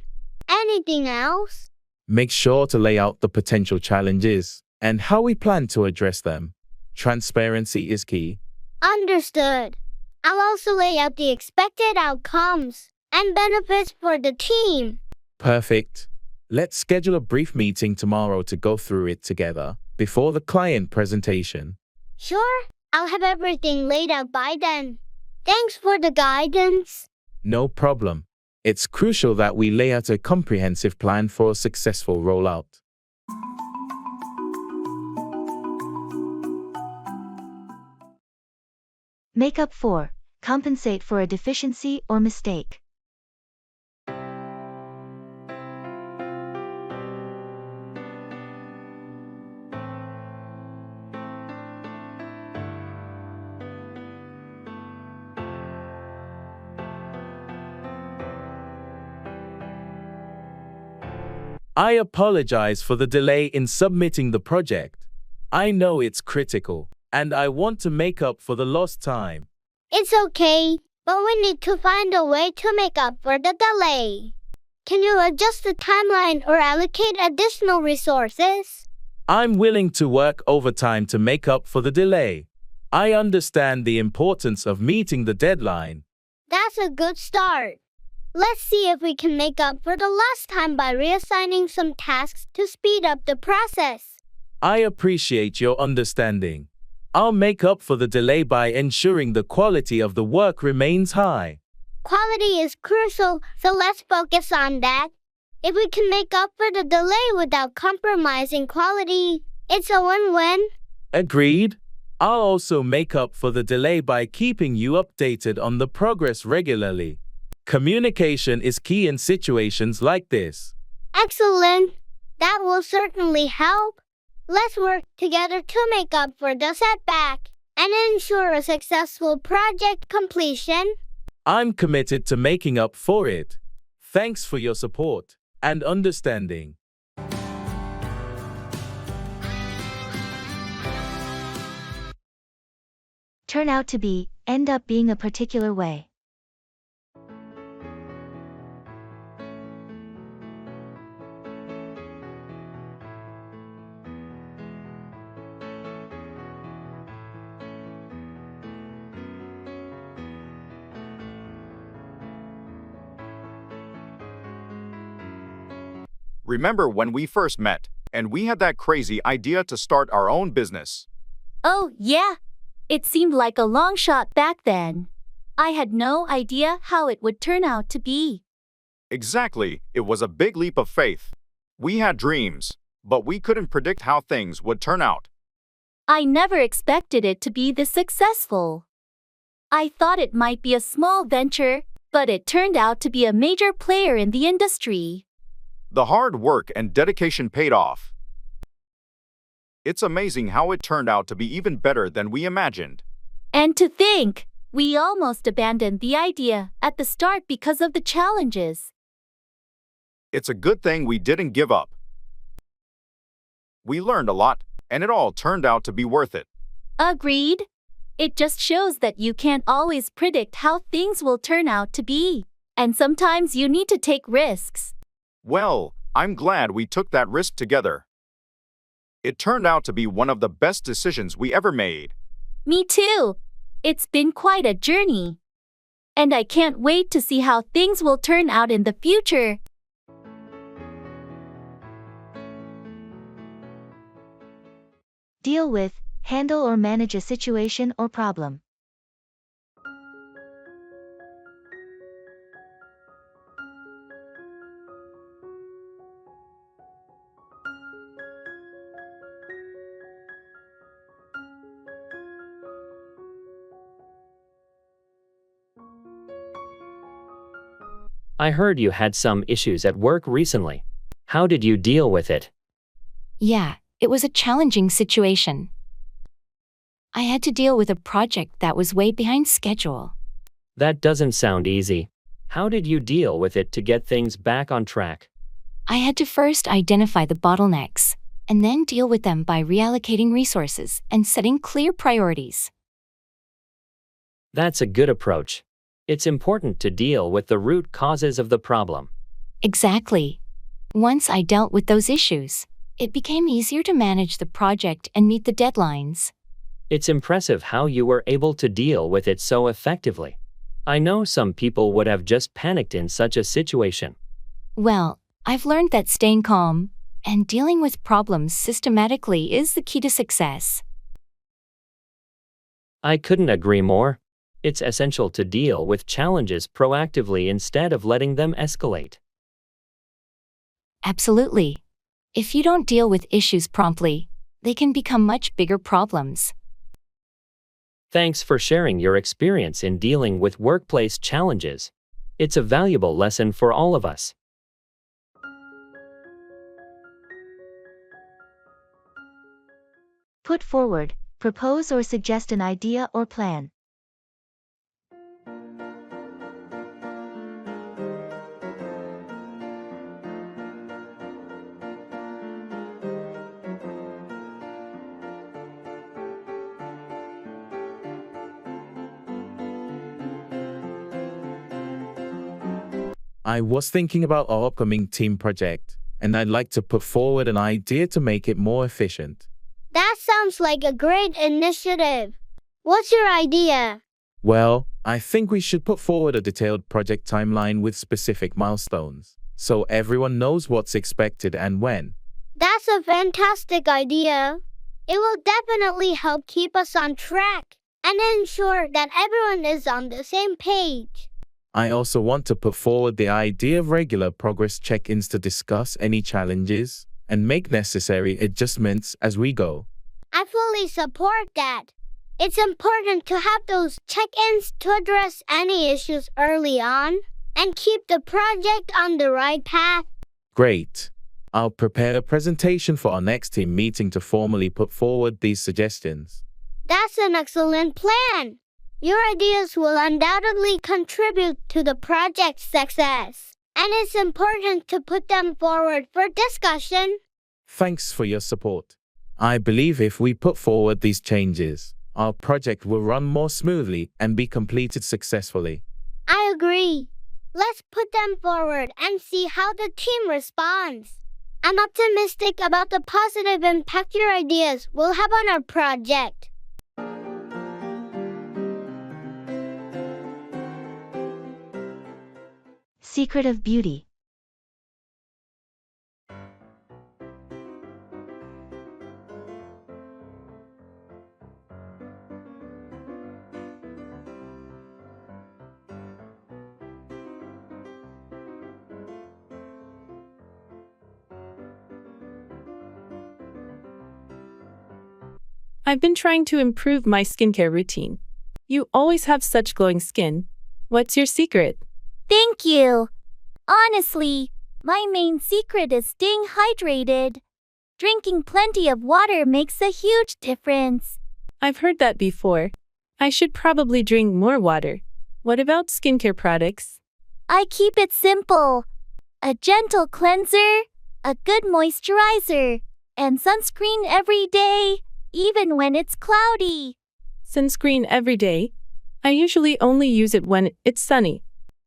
Anything else? Make sure to lay out the potential challenges and how we plan to address them. Transparency is key. Understood. I'll also lay out the expected outcomes and benefits for the team. Perfect. Let's schedule a brief meeting tomorrow to go through it together before the client presentation. Sure, I'll have everything laid out by then. Thanks for the guidance. No problem. It's crucial that we lay out a comprehensive plan for a successful rollout. Make up for, compensate for a deficiency or mistake. I apologize for the delay in submitting the project. I know it's critical, and I want to make up for the lost time. It's okay, but we need to find a way to make up for the delay. Can you adjust the timeline or allocate additional resources? I'm willing to work overtime to make up for the delay. I understand the importance of meeting the deadline. That's a good start. Let's see if we can make up for the lost time by reassigning some tasks to speed up the process. I appreciate your understanding. I'll make up for the delay by ensuring the quality of the work remains high. Quality is crucial, so let's focus on that. If we can make up for the delay without compromising quality, it's a win-win. Agreed. I'll also make up for the delay by keeping you updated on the progress regularly. Communication is key in situations like this. Excellent. That will certainly help. Let's work together to make up for the setback and ensure a successful project completion. I'm committed to making up for it. Thanks for your support and understanding. Turn out to be, end up being a particular way. Remember when we first met, and we had that crazy idea to start our own business? Oh, yeah. It seemed like a long shot back then. I had no idea how it would turn out to be. Exactly, it was a big leap of faith. We had dreams, but we couldn't predict how things would turn out. I never expected it to be this successful. I thought it might be a small venture, but it turned out to be a major player in the industry. The hard work and dedication paid off. It's amazing how it turned out to be even better than we imagined. And to think, we almost abandoned the idea at the start because of the challenges. It's a good thing we didn't give up. We learned a lot, and it all turned out to be worth it. Agreed. It just shows that you can't always predict how things will turn out to be. And sometimes you need to take risks. Well, I'm glad we took that risk together. It turned out to be one of the best decisions we ever made. Me too. It's been quite a journey. And I can't wait to see how things will turn out in the future. Deal with, handle or manage a situation or problem. I heard you had some issues at work recently. How did you deal with it? Yeah, it was a challenging situation. I had to deal with a project that was way behind schedule. That doesn't sound easy. How did you deal with it to get things back on track? I had to first identify the bottlenecks, and then deal with them by reallocating resources and setting clear priorities. That's a good approach. It's important to deal with the root causes of the problem. Exactly. Once I dealt with those issues, it became easier to manage the project and meet the deadlines. It's impressive how you were able to deal with it so effectively. I know some people would have just panicked in such a situation. Well, I've learned that staying calm and dealing with problems systematically is the key to success. I couldn't agree more. It's essential to deal with challenges proactively instead of letting them escalate. Absolutely. If you don't deal with issues promptly, they can become much bigger problems. Thanks for sharing your experience in dealing with workplace challenges. It's a valuable lesson for all of us. Put forward, propose or suggest an idea or plan. I was thinking about our upcoming team project, and I'd like to put forward an idea to make it more efficient. That sounds like a great initiative. What's your idea? Well, I think we should put forward a detailed project timeline with specific milestones, so everyone knows what's expected and when. That's a fantastic idea. It will definitely help keep us on track and ensure that everyone is on the same page. I also want to put forward the idea of regular progress check-ins to discuss any challenges and make necessary adjustments as we go. I fully support that. It's important to have those check-ins to address any issues early on and keep the project on the right path. Great. I'll prepare a presentation for our next team meeting to formally put forward these suggestions. That's an excellent plan. Your ideas will undoubtedly contribute to the project's success, and it's important to put them forward for discussion. Thanks for your support. I believe if we put forward these changes, our project will run more smoothly and be completed successfully. I agree. Let's put them forward and see how the team responds. I'm optimistic about the positive impact your ideas will have on our project. Secret of beauty. I've been trying to improve my skincare routine. You always have such glowing skin. What's your secret? Thank you. Honestly, my main secret is staying hydrated. Drinking plenty of water makes a huge difference. I've heard that before. I should probably drink more water. What about skincare products? I keep it simple. A gentle cleanser, a good moisturizer, and sunscreen every day, even when it's cloudy. Sunscreen every day? I usually only use it when it's sunny.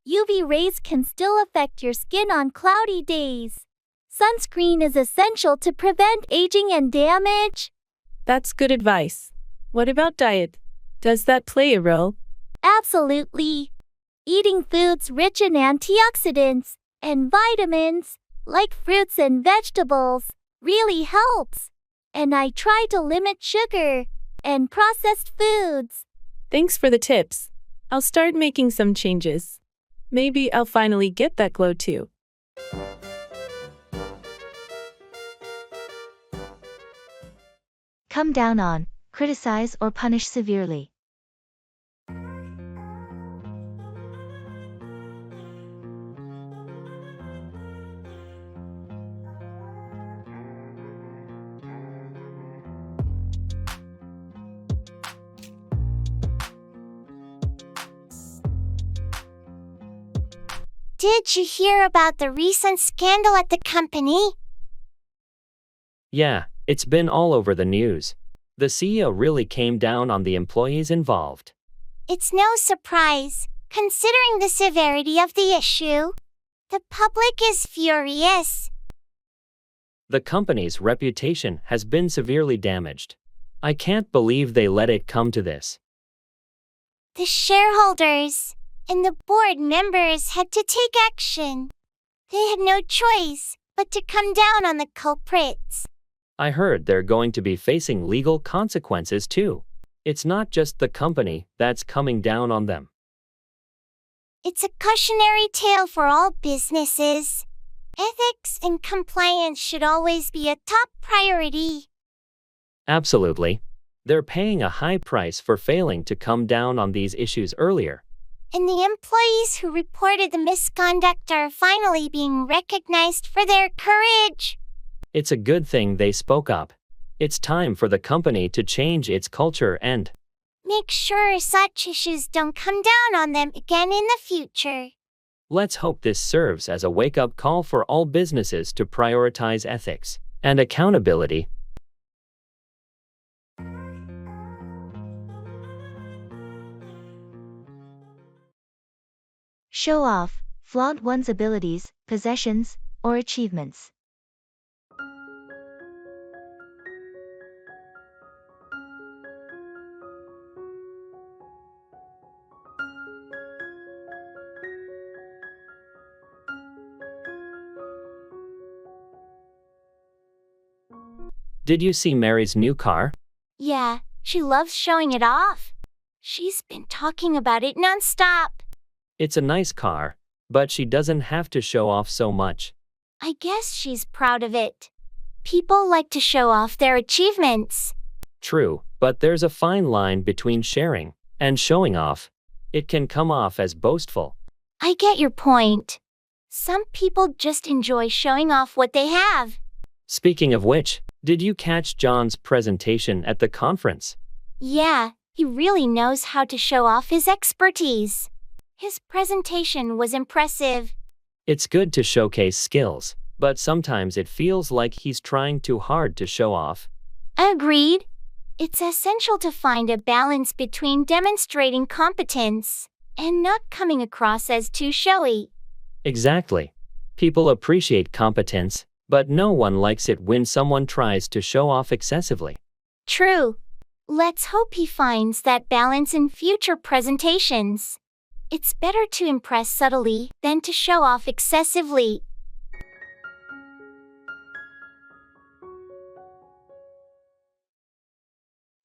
UV rays can still affect your skin on cloudy days. Sunscreen is essential to prevent aging and damage. That's good advice. What about diet? Does that play a role? Absolutely. Eating foods rich in antioxidants and vitamins, like fruits and vegetables, really helps. And I try to limit sugar and processed foods. Thanks for the tips. I'll start making some changes. Maybe I'll finally get that glow too. Come down on, criticize or punish severely. Did you hear about the recent scandal at the company? Yeah, it's been all over the news. The CEO really came down on the employees involved. It's no surprise, considering the severity of the issue. The public is furious. The company's reputation has been severely damaged. I can't believe they let it come to this. The shareholders and the board members had to take action. They had no choice but to come down on the culprits. I heard they're going to be facing legal consequences too. It's not just the company that's coming down on them. It's a cautionary tale for all businesses. Ethics and compliance should always be a top priority. Absolutely. They're paying a high price for failing to come down on these issues earlier. And the employees who reported the misconduct are finally being recognized for their courage. It's a good thing they spoke up. It's time for the company to change its culture and make sure such issues don't come down on them again in the future. let's hope this serves as a wake-up call for all businesses to prioritize ethics and accountability. Show off, flaunt one's abilities, possessions, or achievements. Did you see Mary's new car? Yeah, she loves showing it off. She's been talking about it nonstop. It's a nice car, but she doesn't have to show off so much. I guess she's proud of it. People like to show off their achievements. True, but there's a fine line between sharing and showing off. It can come off as boastful. I get your point. Some people just enjoy showing off what they have. Speaking of which, did you catch John's presentation at the conference? Yeah, he really knows how to show off his expertise. His presentation was impressive. It's good to showcase skills, but sometimes it feels like he's trying too hard to show off. Agreed. It's essential to find a balance between demonstrating competence and not coming across as too showy. Exactly. People appreciate competence, but no one likes it when someone tries to show off excessively. True. Let's hope he finds that balance in future presentations. It's better to impress subtly than to show off excessively.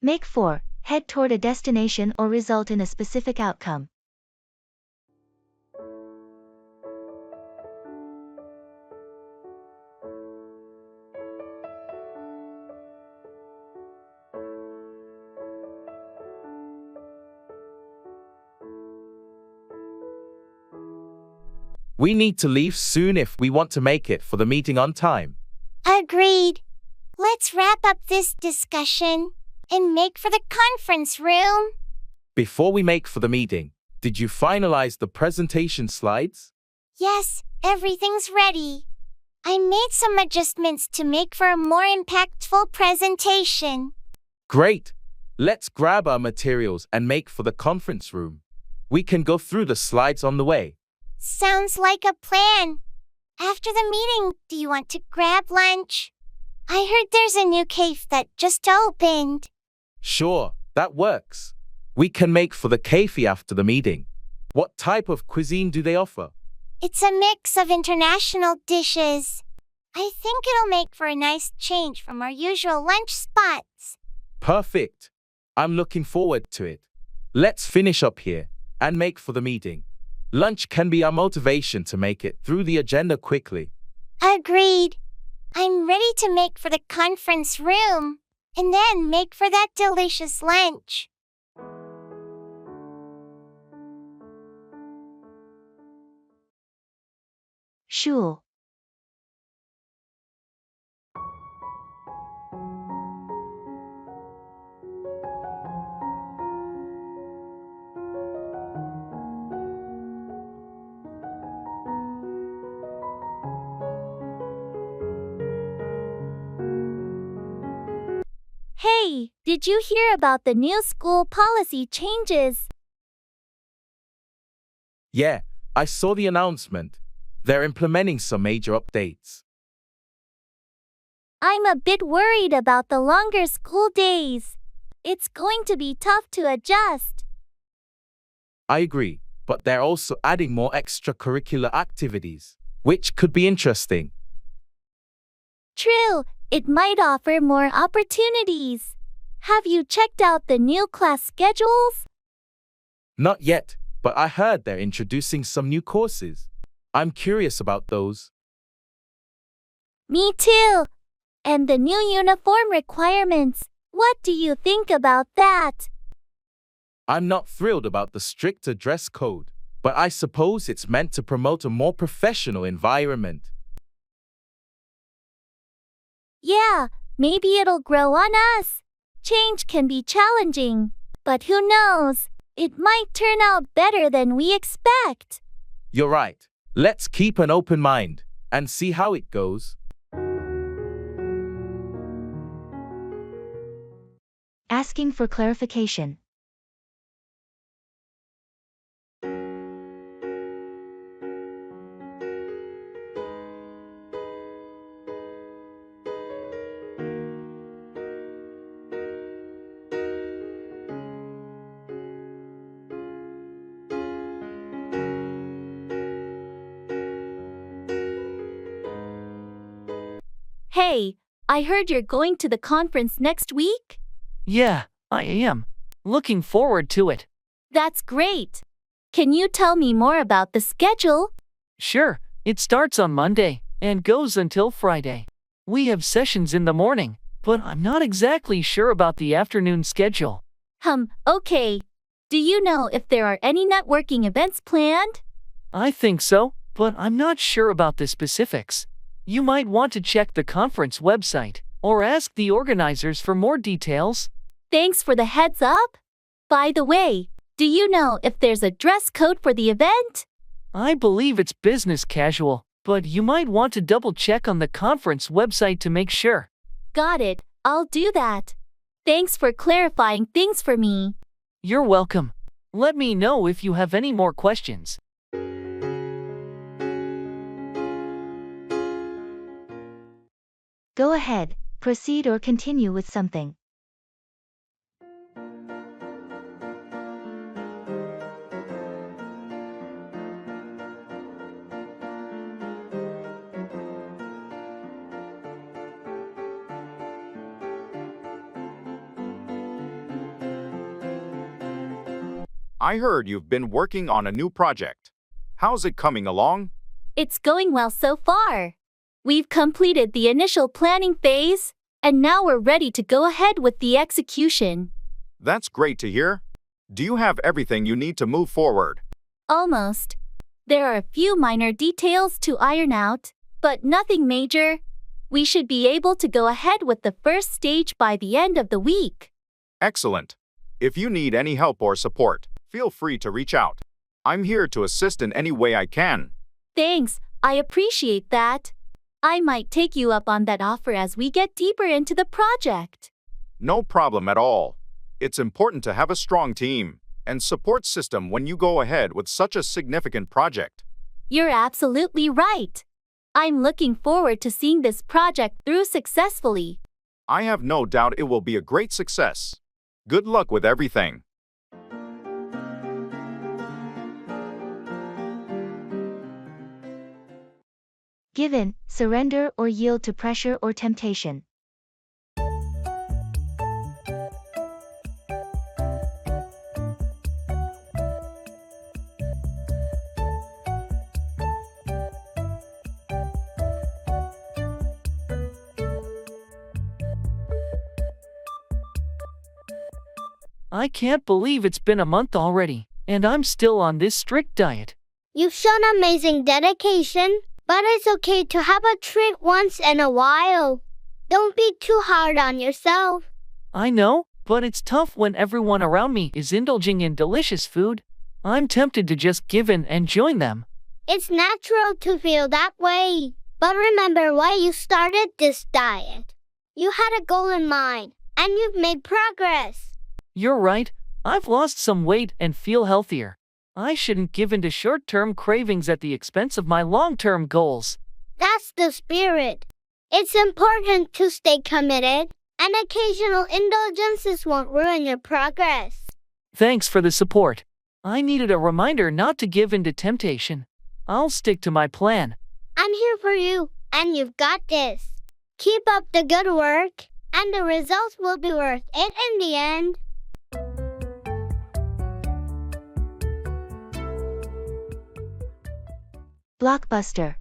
Make 4. Head toward a destination or result in a specific outcome. We need to leave soon if we want to make it for the meeting on time. Agreed. Let's wrap up this discussion and make for the conference room. Before we make for the meeting, did you finalize the presentation slides? Yes, everything's ready. I made some adjustments to make for a more impactful presentation. Great! Let's grab our materials and make for the conference room. We can go through the slides on the way. Sounds like a plan. After the meeting, do you want to grab lunch? I heard there's a new cafe that just opened. Sure, that works. We can make for the cafe after the meeting. What type of cuisine do they offer? It's a mix of international dishes. I think it'll make for a nice change from our usual lunch spots. Perfect. I'm looking forward to it. Let's finish up here and make for the meeting. Lunch can be our motivation to make it through the agenda quickly. Agreed. I'm ready to make for the conference room and then make for that delicious lunch. Shul. Hey, did you hear about the new school policy changes? Yeah, I saw the announcement. They're implementing some major updates. I'm a bit worried about the longer school days. It's going to be tough to adjust. I agree, but they're also adding more extracurricular activities, which could be interesting. True, it might offer more opportunities. Have you checked out the new class schedules? Not yet, but I heard they're introducing some new courses. I'm curious about those. Me too. And the new uniform requirements. What do you think about that? I'm not thrilled about the stricter dress code, but I suppose it's meant to promote a more professional environment. Yeah, maybe it'll grow on us. Change can be challenging, but who knows? It might turn out better than we expect. You're right. Let's keep an open mind and see how it goes. Asking for clarification. Hey, I heard you're going to the conference next week? Yeah, I am. Looking forward to it. That's great. Can you tell me more about the schedule? Sure, it starts on Monday and goes until Friday. We have sessions in the morning, but I'm not exactly sure about the afternoon schedule. Okay. Do you know if there are any networking events planned? I think so, but I'm not sure about the specifics. You might want to check the conference website or ask the organizers for more details. Thanks for the heads up. By the way, do you know if there's a dress code for the event? I believe it's business casual, but you might want to double check on the conference website to make sure. Got it. I'll do that. Thanks for clarifying things for me. You're welcome. Let me know if you have any more questions. Go ahead, proceed or continue with something. I heard you've been working on a new project. How's it coming along? It's going well so far. We've completed the initial planning phase, and now we're ready to go ahead with the execution. That's great to hear. Do you have everything you need to move forward? Almost. There are a few minor details to iron out, but nothing major. We should be able to go ahead with the first stage by the end of the week. Excellent. If you need any help or support, feel free to reach out. I'm here to assist in any way I can. Thanks, I appreciate that. I might take you up on that offer as we get deeper into the project. No problem at all. It's important to have a strong team and support system when you go ahead with such a significant project. You're absolutely right. I'm looking forward to seeing this project through successfully. I have no doubt it will be a great success. Good luck with everything. Give in, surrender or yield to pressure or temptation. I can't believe it's been a month already, and I'm still on this strict diet. You've shown amazing dedication, but it's okay to have a treat once in a while. Don't be too hard on yourself. I know, but it's tough when everyone around me is indulging in delicious food. I'm tempted to just give in and join them. It's natural to feel that way. But remember why you started this diet. You had a goal in mind, and you've made progress. You're right. I've lost some weight and feel healthier. I shouldn't give in to short-term cravings at the expense of my long-term goals. That's the spirit. It's important to stay committed, and occasional indulgences won't ruin your progress. Thanks for the support. I needed a reminder not to give in to temptation. I'll stick to my plan. I'm here for you, and you've got this. Keep up the good work, and the results will be worth it in the end. Blockbuster.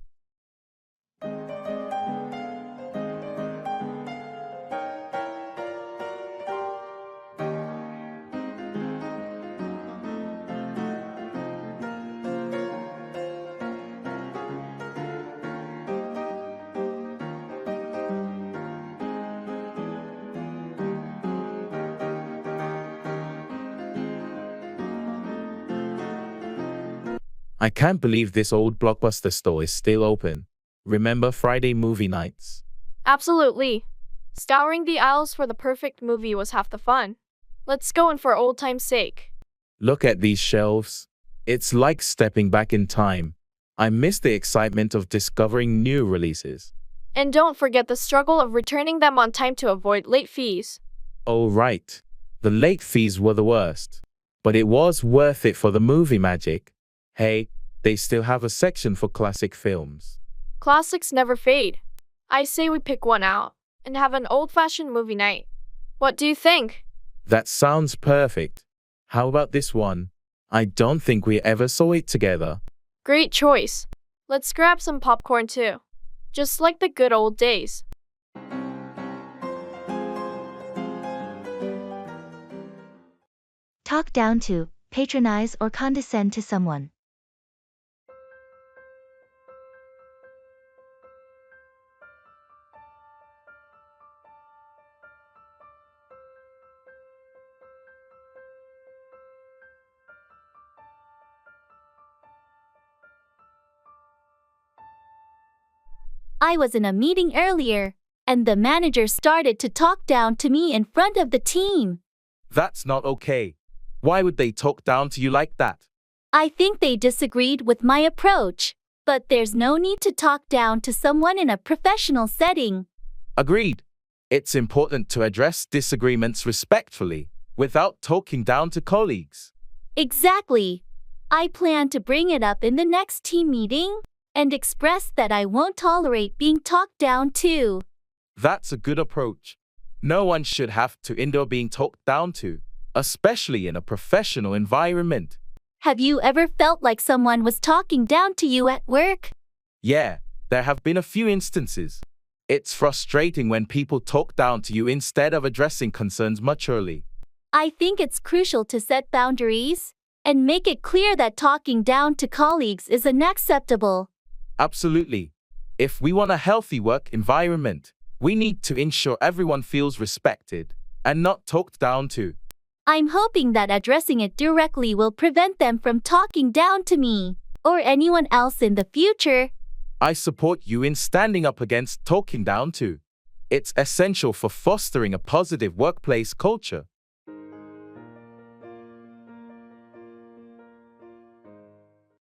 I can't believe this old Blockbuster store is still open. Remember Friday movie nights? Absolutely. Scouring the aisles for the perfect movie was half the fun. Let's go in for old time's sake. Look at these shelves. It's like stepping back in time. I miss the excitement of discovering new releases. And don't forget the struggle of returning them on time to avoid late fees. Oh, right. The late fees were the worst. But it was worth it for the movie magic. Hey, they still have a section for classic films. Classics never fade. I say we pick one out and have an old-fashioned movie night. What do you think? That sounds perfect. How about this one? I don't think we ever saw it together. Great choice. Let's grab some popcorn too. Just like the good old days. Talk down to, patronize or condescend to someone. I was in a meeting earlier, and the manager started to talk down to me in front of the team. That's not okay. Why would they talk down to you like that? I think they disagreed with my approach, but there's no need to talk down to someone in a professional setting. Agreed. It's important to address disagreements respectfully, without talking down to colleagues. Exactly. I plan to bring it up in the next team meeting and express that I won't tolerate being talked down to. That's a good approach. No one should have to endure being talked down to, especially in a professional environment. Have you ever felt like someone was talking down to you at work? Yeah, there have been a few instances. It's frustrating when people talk down to you instead of addressing concerns maturely. I think it's crucial to set boundaries and make it clear that talking down to colleagues is unacceptable. Absolutely. If we want a healthy work environment, we need to ensure everyone feels respected and not talked down to. I'm hoping that addressing it directly will prevent them from talking down to me or anyone else in the future. I support you in standing up against talking down to. It's essential for fostering a positive workplace culture.